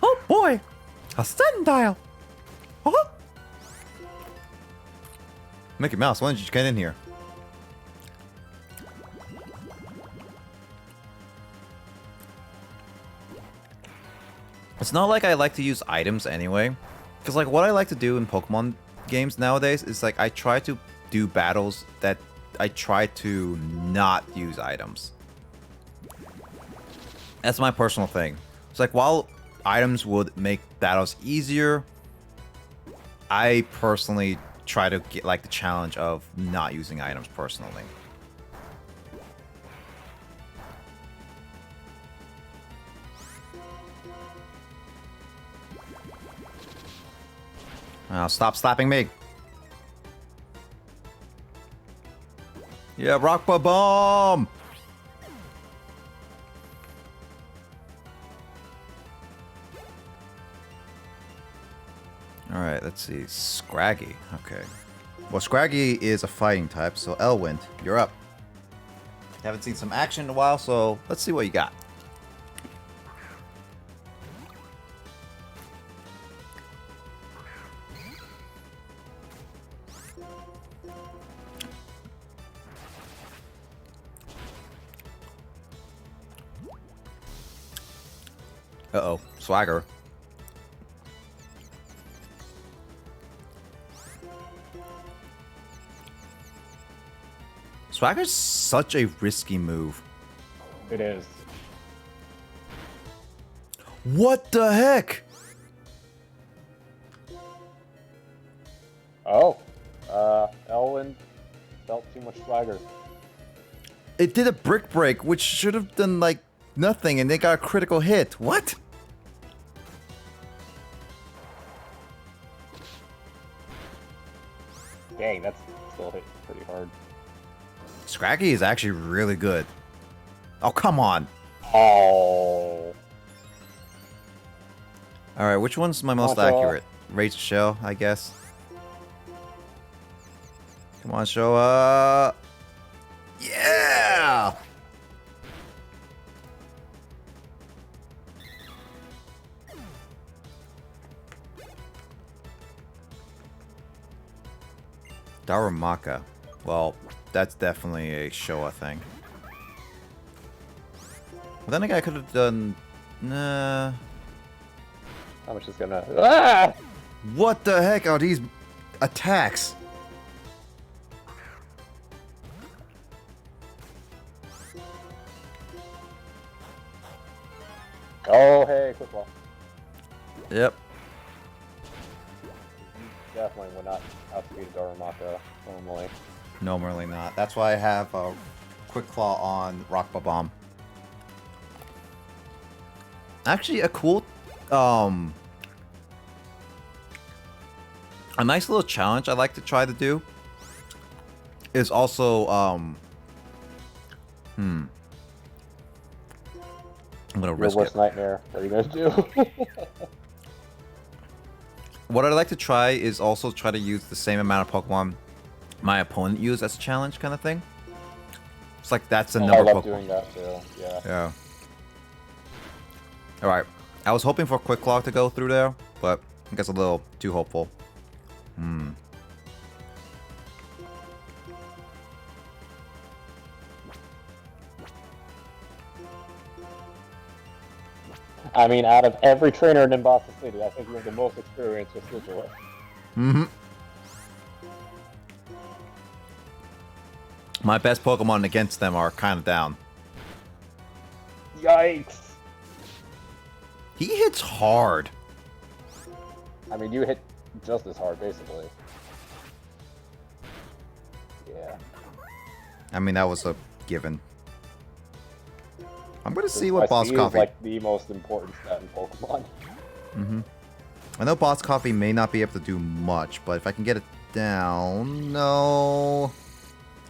Oh boy! A Sandile! Huh? Mickey Mouse, why didn't you get in here? It's not like I like to use items anyway. Because like what I like to do in Pokemon games nowadays is like I try to do battles that I try to not use items. That's my personal thing. It's like while items would make battles easier, I personally try to get like the challenge of not using items personally. Oh, stop slapping me. Yeah, rock bomb. All right, let's see. Scraggy. Okay. Well, Scraggy is a fighting type, so Elwind, you're up. Haven't seen some action in a while, so let's see what you got. Uh-oh, Swagger. Swagger's such a risky move. It is. What the heck? Elwyn felt too much swagger. It did a brick break, which should have done like nothing, and they got a critical hit. What? Dang, that's still hit pretty hard. Scraggy is actually really good. Oh, come on. Oh. Alright, which one's my most accurate? Rage Shell, I guess. Come on, Showa. Yeah! Darumaka. Well, that's definitely a Showa thing. Well, then again, I could have done... Nah... How much is gonna... Ah! What the heck are these attacks? Oh, hey, quick ball. Yep. Definitely would not outspeed Darumaka normally. Normally not. That's why I have a Quick Claw on Rock Bomb. Actually, a cool, a nice little challenge I like to try to do is also, I'm gonna risk Your worst it. nightmare. What are you gonna do? What I'd like to try is also try to use the same amount of Pokemon my opponent used as a challenge kind of thing. It's like that's the I number of love Pokemon. doing that too. Yeah. Yeah. Alright. I was hoping for Quick Claw to go through there, but I guess a little too hopeful. I mean, out of every trainer in Nimbasa City, I think you have the most experience with Sigil. My best Pokemon against them are kind of down. Yikes! He hits hard. I mean, you hit just as hard, basically. Yeah. I mean, that was a given. I'm gonna see My what Boss speed Coffee. is like the most important stat in Pokemon. I know Boss Coffee may not be able to do much, but if I can get it down, no.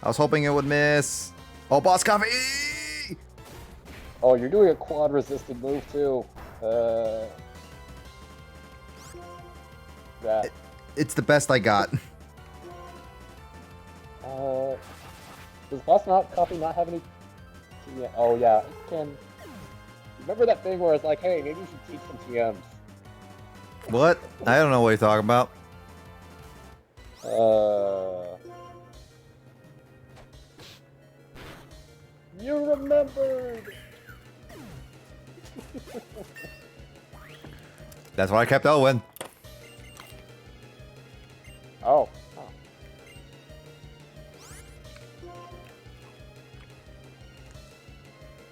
I was hoping it would miss. Oh, Boss Coffee! Oh, you're doing a quad resisted move too. That. It's the best I got. Does Boss Coffee not have any? Yeah. Oh yeah, it can. Remember that thing where it's like, hey, maybe you should teach some TMs. What? I don't know what you're talking about. You remembered. That's why I kept Elwyn. Oh.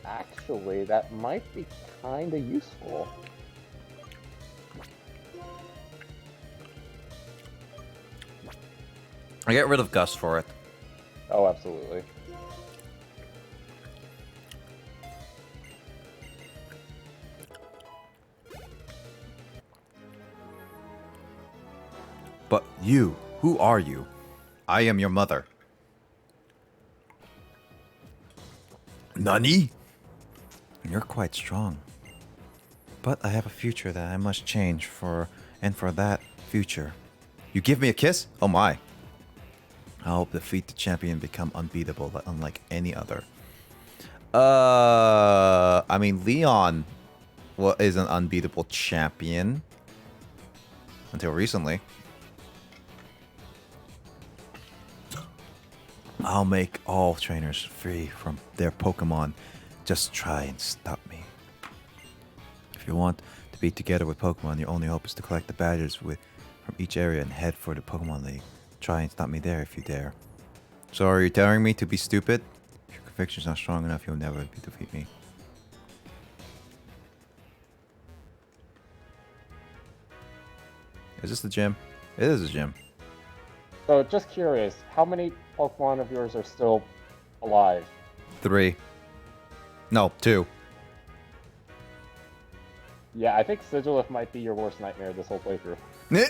Actually, that might be kind of useful. I get rid of Gus for it. Oh, absolutely. But you, who are you? I am your mother. Nani? You're quite strong. But I have a future that I must change for, and for that future. You give me a kiss? Oh my. I hope defeat the champion and become unbeatable, unlike any other. I mean, Leon is an unbeatable champion. Until recently. I'll make all trainers free from their Pokemon. Just try and stop me. If you want to be together with Pokemon, your only hope is to collect the badges from each area and head for the Pokemon League. Try and stop me there if you dare. So are you telling me to be stupid? If your conviction's not strong enough, you'll never defeat me. Is this the gym? It is a gym. So, just curious, how many Pokemon of yours are still alive? 3. No, 2. Yeah, I think Sigilif might be your worst nightmare this whole playthrough. Eh.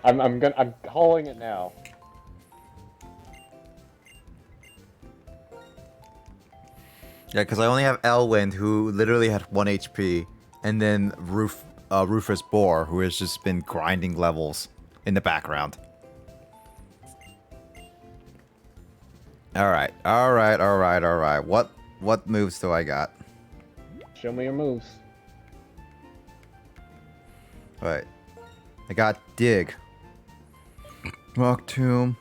I'm calling it now. Yeah, because I only have Elwind, who literally had 1 HP, and then Rufus Boar, who has just been grinding levels in the background. Alright. What moves do I got? Show me your moves. Alright. I got Dig. Rock Tomb.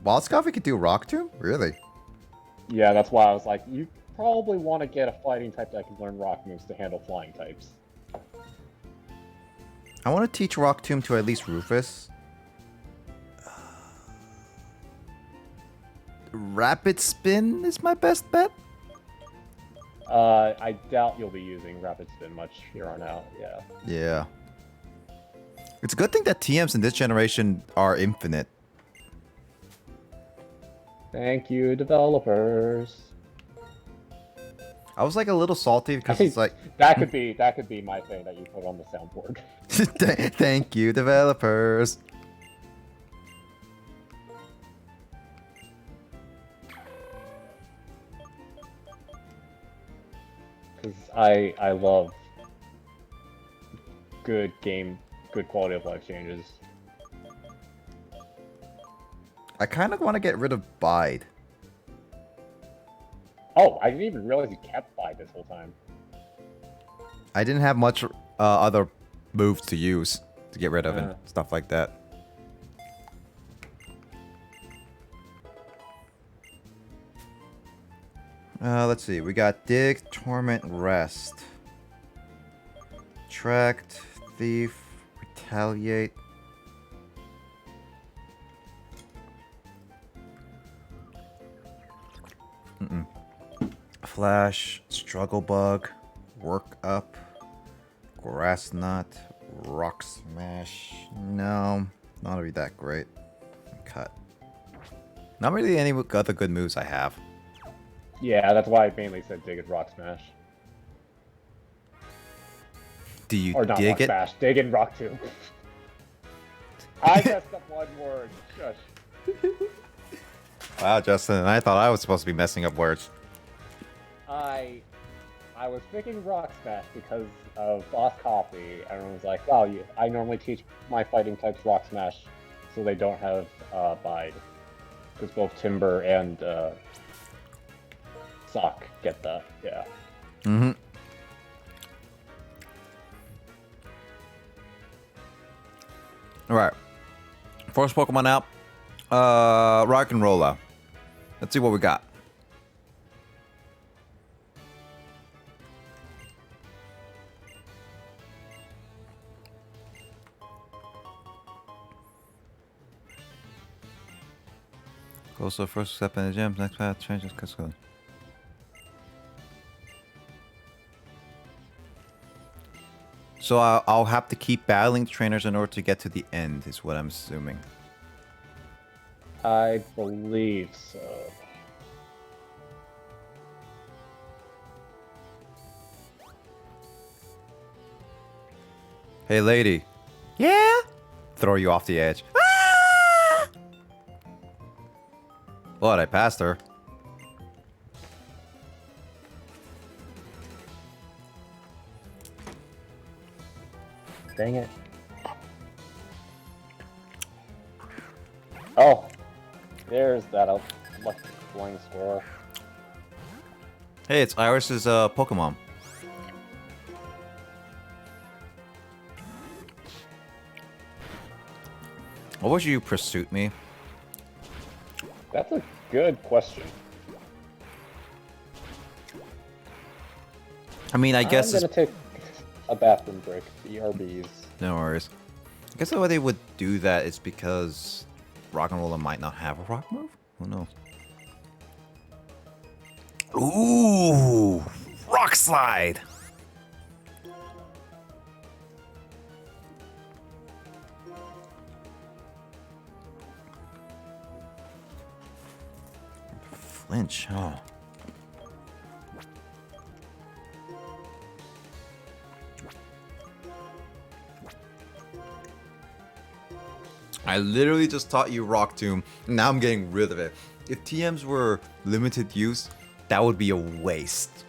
Wildscoffy could do Rock Tomb? Really? Yeah, that's why I was like, you probably want to get a fighting type that can learn rock moves to handle flying types. I want to teach Rock Tomb to at least Rufus. Rapid Spin is my best bet. I doubt you'll be using Rapid Spin much here on out, yeah. Yeah. It's a good thing that TMs in this generation are infinite. Thank you, developers. I was like a little salty because it's like that could be my thing that you put on the soundboard. thank you, developers. Because I love good quality of life changes. I kind of want to get rid of Bide. Oh, I didn't even realize you kept Bide this whole time. I didn't have much other moves to use to get rid of and stuff like that. Let's see. We got Dig, Torment, Rest. Tract, Thief, Retaliate. Flash, Struggle Bug, Work Up, Grass Knot, Rock Smash. No, not really that great. Cut. Not really any other good moves I have. Yeah, that's why I mainly said Dig and Rock Smash. Do you Or not dig Rock it? Smash, Dig and Rock Tomb. I messed up one word. Shush. Wow, Justin, I thought I was supposed to be messing up words. I was picking Rock Smash because of Boss Coffee, and I was like, wow, I normally teach my fighting types Rock Smash so they don't have Bide. Because both Timber and Sock get that, yeah. Mm-hmm. Alright. First Pokemon out. Rock and Rolla. Let's see what we got. Also, first step in the gym, next path changes custom. So I'll have to keep battling trainers in order to get to the end, is what I'm assuming. I believe so. Hey, lady. Yeah? Throw you off the edge. Ah! What? I passed her. Dang it. Oh, there's that lucky flying squirrel. Hey, it's Iris's Pokemon. What would you pursuit me? That's a good question. I mean, I guess I'm gonna take a bathroom break. BRBs. no worries. I guess the way they would do that is because Rock and Roller might not have a rock move. Who knows? Ooh, rock slide. Flinch, huh? I literally just taught you Rock Tomb. Now I'm getting rid of it. If TMs were limited use, that would be a waste.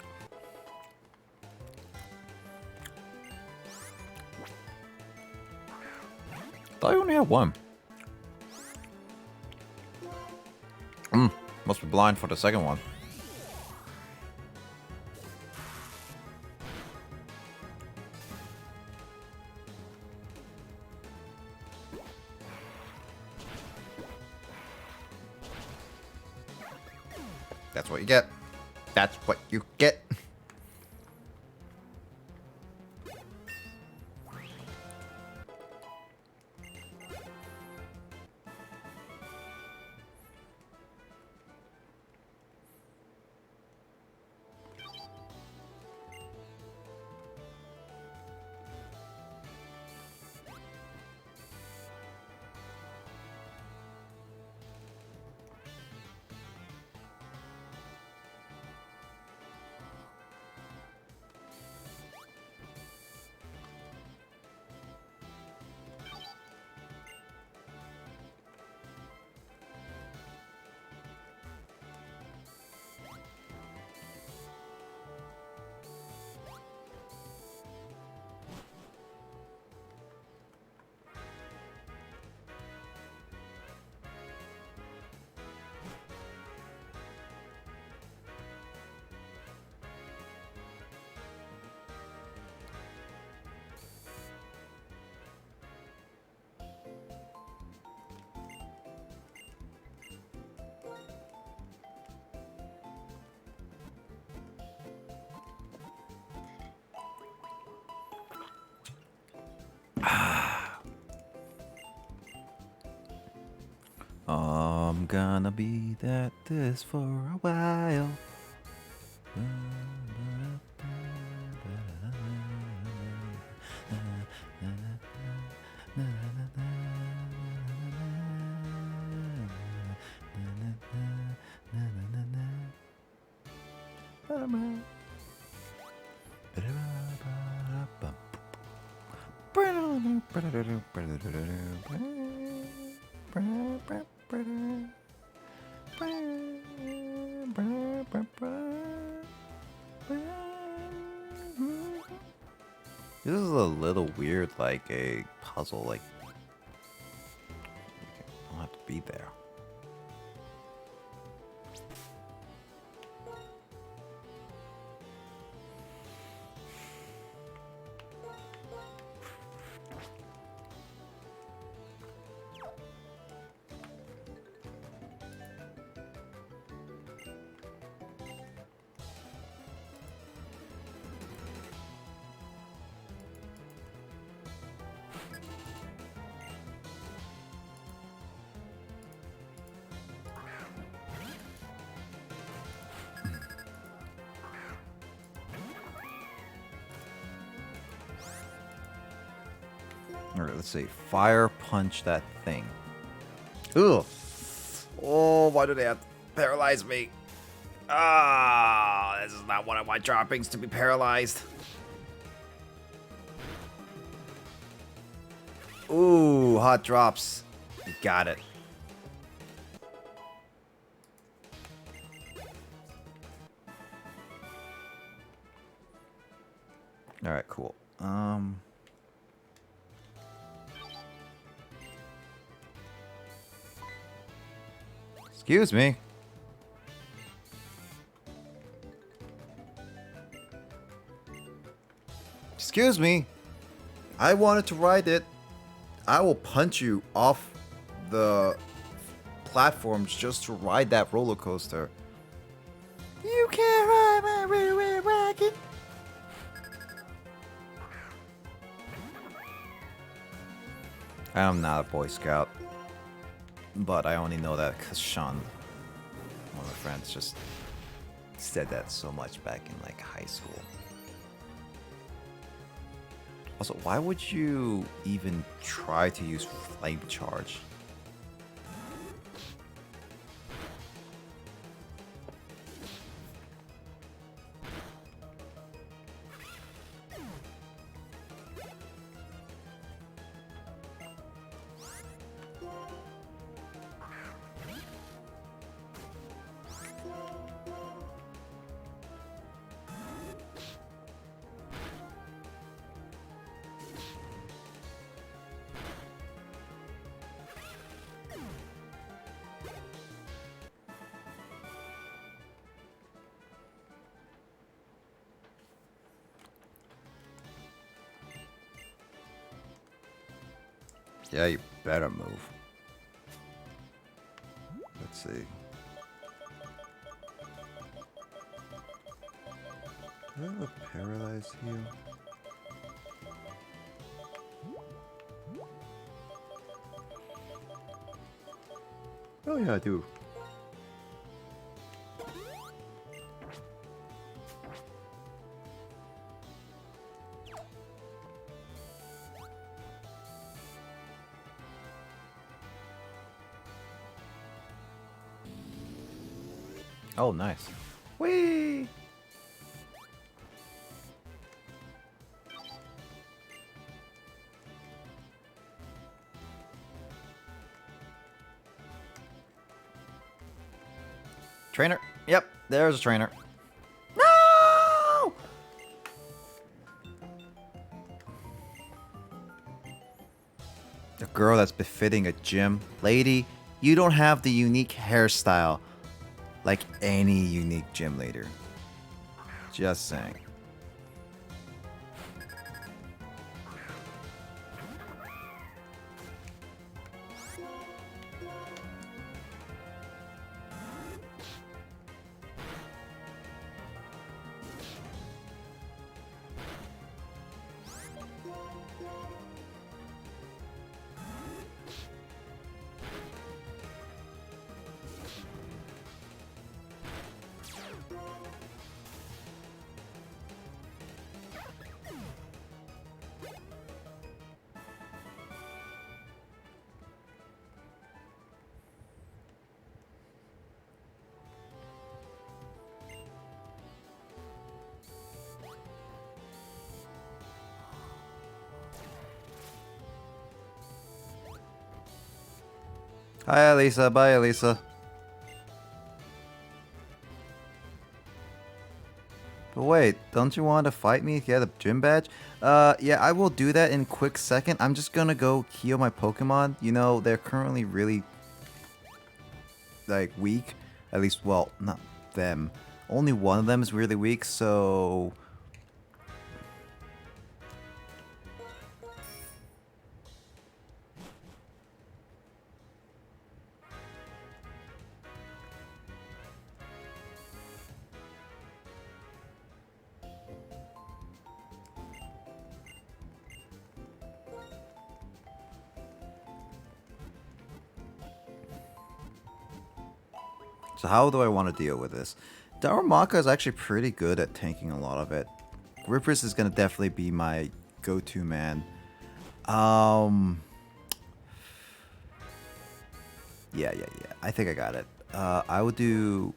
Thought I only had one. Must be blind for the second one. That's what you get. That's what you get. I'm gonna be at this for a while. This is a little weird, like a puzzle, like I don't have to be there. Alright, let's see. Fire punch that thing. Ugh. Oh, why do they have to paralyze me? Ah, this is not one of my droppings to be paralyzed. Ooh, hot drops. You got it. Alright, cool. Excuse me. Excuse me. I wanted to ride it. I will punch you off the platforms just to ride that roller coaster. You can't ride my railway wagon. I'm not a Boy Scout. But I only know that because Sean, one of my friends, just said that so much back in like high school. Also, why would you even try to use flame charge? Yeah, you better move. Let's see. Do I have a paralyzed heal? Oh yeah, I do. Oh, nice. Whee! Trainer. Yep, there's a trainer. No! A girl that's befitting a gym. Lady, you don't have the unique hairstyle like any unique gym leader. Just saying. Hi, Elisa. Bye, Elisa. But wait, don't you want to fight me if you have a gym badge? Yeah, I will do that in a quick second. I'm just gonna go heal my Pokemon. You know, they're currently really, like, weak. At least, well, not them. Only one of them is really weak, so... So how do I want to deal with this? Darumaka is actually pretty good at tanking a lot of it. Grippers is going to definitely be my go-to man. Yeah. I think I got it. I would do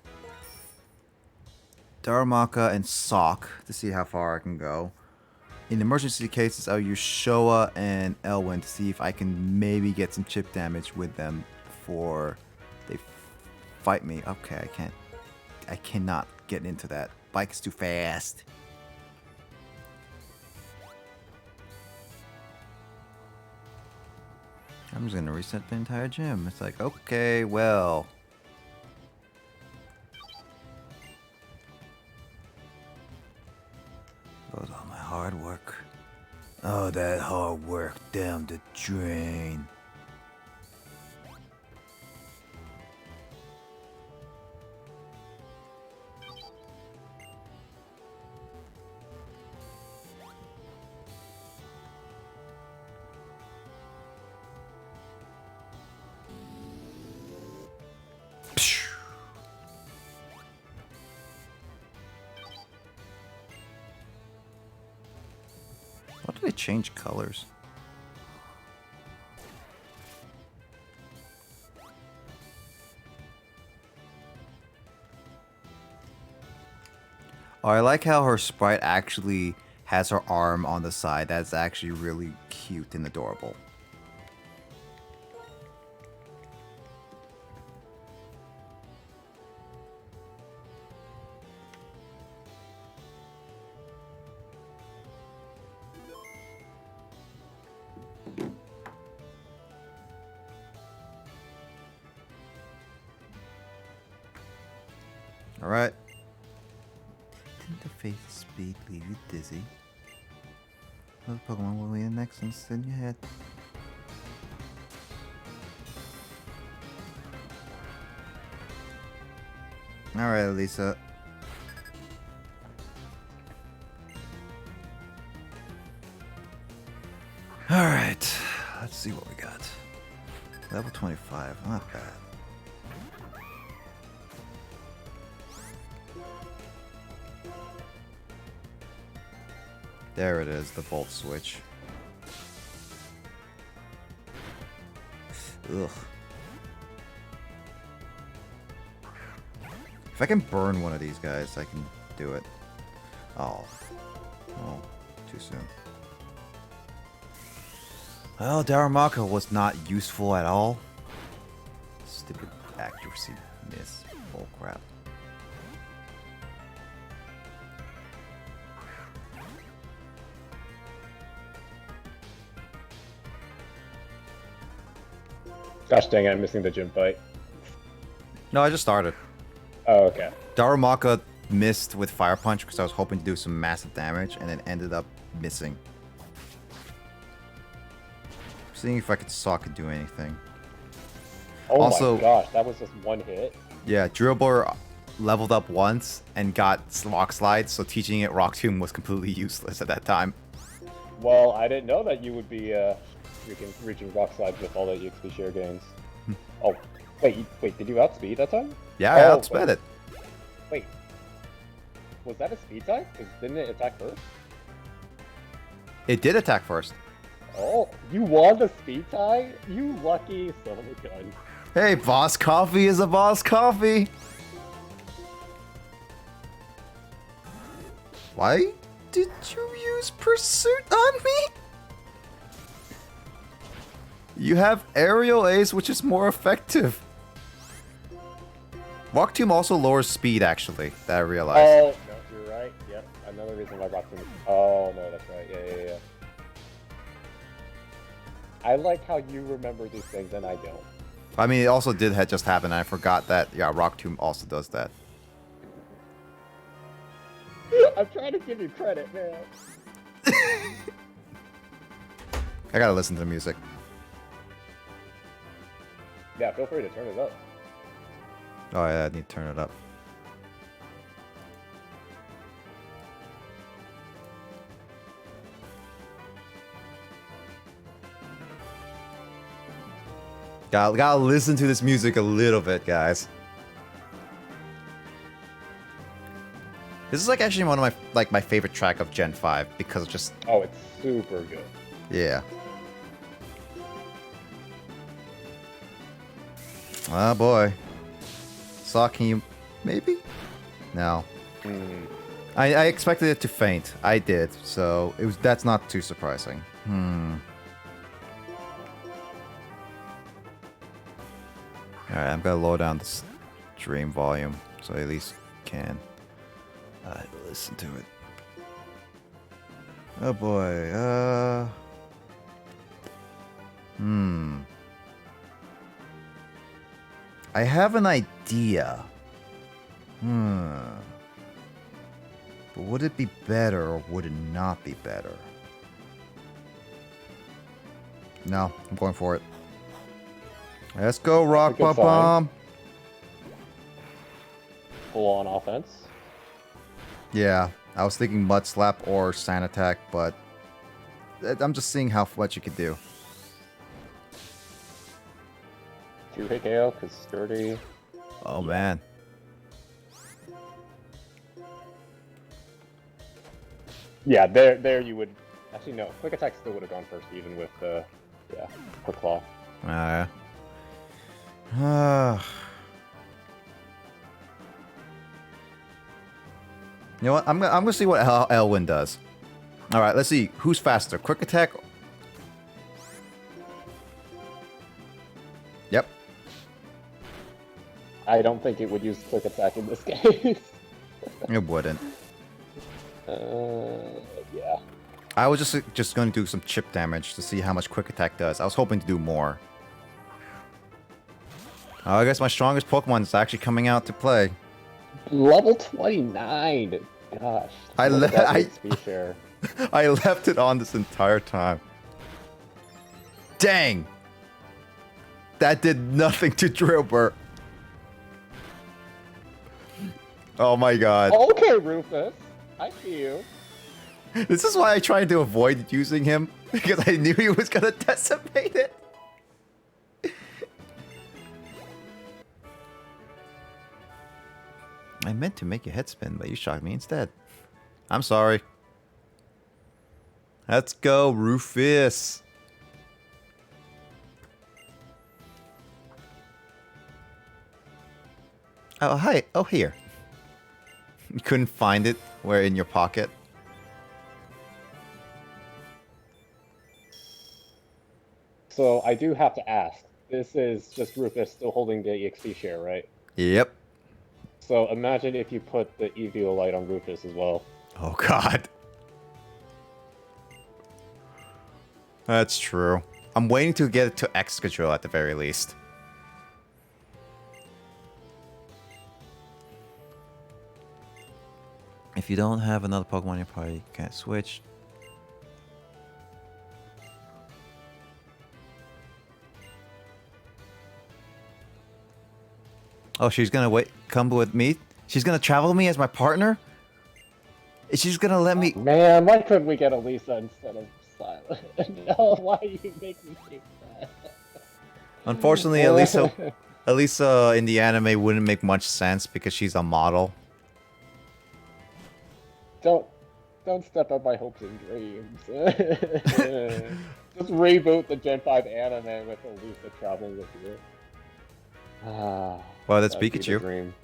Darumaka and Sock to see how far I can go. In emergency cases, I'll use Showa and Elwyn to see if I can maybe get some chip damage with them before they fight me. Okay, I cannot get into that. Bike's too fast. I'm just gonna reset the entire gym. It's like, okay, well. Goes all my hard work. Oh, that hard work down the drain. they change colors? Oh, I like how her sprite actually has her arm on the side. That's actually really cute and adorable. Alright. Didn't the faith speed leave you dizzy? What Pokemon will be the next one in your head? Alright, Lisa. Alright. Let's see what we got. Level 25. Not bad. There it is, the volt switch. Ugh. If I can burn one of these guys, I can do it. Oh. Oh, too soon. Well, Darumaka was not useful at all. Stupid accuracy miss. Bull crap. Gosh dang it, I'm missing the gym fight. No, I just started. Oh, okay. Darumaka missed with Fire Punch because I was hoping to do some massive damage and then ended up missing. Seeing if I could sock and do anything. Oh Also- my gosh, that was just one hit. Yeah, Drillbur leveled up once and got Rock Slide, so teaching it Rock Tomb was completely useless at that time. Well, I didn't know that you would be reaching rock slides with all the EXP share gains. Oh, wait, did you outspeed that time? Yeah, I Oh, outsped it. Wait, was that a speed type? 'Cause didn't it attack first? It did attack first. Oh, you won the speed tie? You lucky son of a gun. Hey, Boss Coffee is a Boss Coffee! Why did you use Pursuit on me? You have Aerial Ace, which is more effective. Rock Tomb also lowers speed, actually, that I realized. Oh, no, you're right. Yep, another reason why Rock Tomb is... Oh, no, that's right. Yeah. I like how you remember these things and I don't. I mean, it also did just happen, and I forgot that, yeah, Rock Tomb also does that. I'm trying to give you credit, man. I gotta listen to the music. Yeah, feel free to turn it up. Oh yeah, I need to turn it up. Gotta listen to this music a little bit, guys. This is like actually one of my favorite track of Gen 5 because of just Oh, it's super good. yeah. Oh boy. Saw, can you maybe? No. I expected it to faint. I did, so that's not too surprising. Alright, I'm gonna lower down the stream volume so I at least can listen to it. Oh boy, I have an idea. But would it be better or would it not be better? No, I'm going for it. Let's go, Rock Good Bomb. Full on offense. Yeah, I was thinking Mud Slap or Sand Attack, but I'm just seeing how much you could do. 2-hit KO, because sturdy. Oh man. Yeah, there you would Actually, no. Quick Attack still would have gone first, even with yeah, Quick Claw. Yeah. You know what? I'm gonna see what Elwyn does. All right, let's see who's faster, Quick Attack. Yep. I don't think it would use Quick Attack in this case. It wouldn't. Yeah. I was just going to do some chip damage to see how much Quick Attack does. I was hoping to do more. I guess my strongest Pokemon is actually coming out to play. Level 29. Gosh. I Share. I left it on this entire time. Dang! That did nothing to Drillbur. Oh my god. Okay, Rufus. I see you. This is why I tried to avoid using him, because I knew he was gonna decimate it. I meant to make a head spin, but you shocked me instead. I'm sorry. Let's go, Rufus. Oh, hi. Oh, here. You couldn't find it? Where in your pocket? So I do have to ask. This is just Rufus still holding the EXP share, right? Yep. So imagine if you put the Eviolite on Rufus as well. Oh, God. That's true. I'm waiting to get it to Excadrill at the very least. If you don't have another Pokemon in your party, you can't switch. Oh, she's gonna come with me? She's gonna travel with me as my partner? She's gonna let me... Man, why couldn't we get Elisa instead of Silent? No, why do you make me think that? Unfortunately, Elisa in the anime wouldn't make much sense because she's a model. Don't step on my hopes and dreams. Just reboot the Gen 5 anime with Elisa traveling with you. Well, that's That'd be the Pikachu. dream.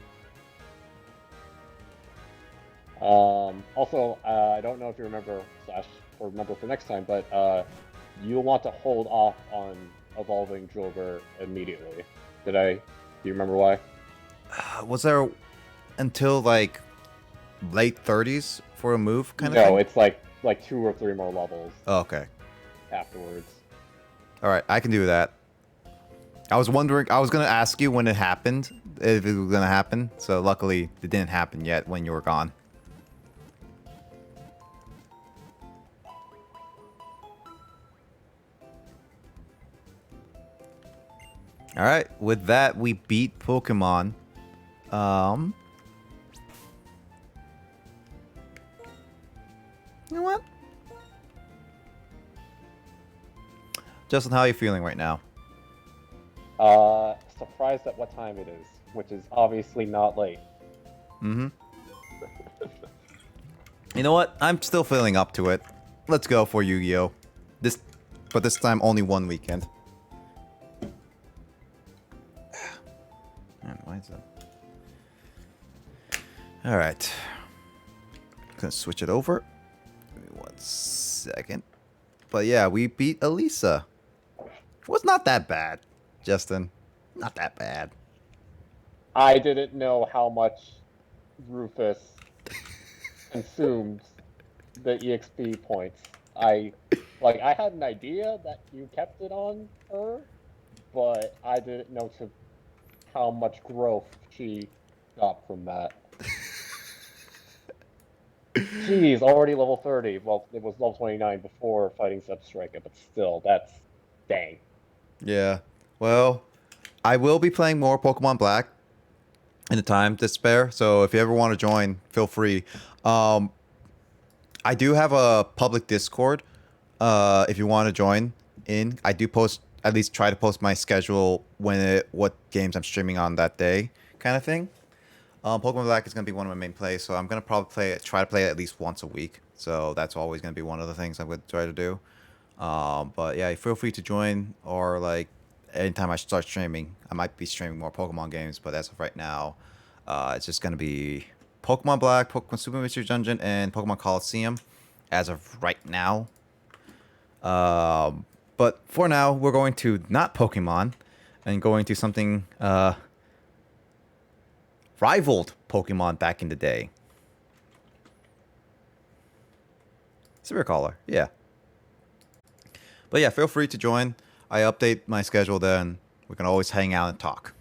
Also, I don't know if you remember for next time, but you'll want to hold off on evolving Drillbur immediately. Do you remember why? Was there until like late 30s for a move kind of thing? No, it's like 2 or 3 more levels Oh, okay. afterwards. All right, I can do that. I was wondering, I was going to ask you when it happened, if it was going to happen. So luckily, it didn't happen yet when you were gone. All right, with that, we beat Pokemon. You know what? Justin, how are you feeling right now? Surprised at what time it is, which is obviously not late. Mm-hmm. You know what? I'm still feeling up to it. Let's go for Yu-Gi-Oh! But this time only one weekend. Man, why is that? All right. Gonna switch it over. Give me 1 second. But yeah, we beat Elisa. Was not that bad, Justin. Not that bad. I didn't know how much Rufus consumed the EXP points. I had an idea that you kept it on her, but I didn't know how much growth she got from that. Jeez, already level 30. Well, it was level 29 before fighting Substrika, but still, that's dang. Yeah. Well, I will be playing more Pokemon Black in the time to spare. So if you ever want to join, feel free. I do have a public Discord. If you want to join in, I do post, at least try to post my schedule what games I'm streaming on that day, kind of thing. Pokemon Black is gonna be one of my main plays, so I'm gonna probably try to play it at least once a week. So that's always going to be one of the things I'm going to try to do. But yeah, feel free to join, or like anytime I start streaming, I might be streaming more Pokemon games, but as of right now, it's just going to be Pokemon Black, Pokemon Super Mystery Dungeon, and Pokemon Coliseum as of right now. But for now, we're going to not Pokemon and going to something rivaled Pokemon back in the day. Severe Caller, yeah. But yeah, feel free to join. I update my schedule then. We can always hang out and talk.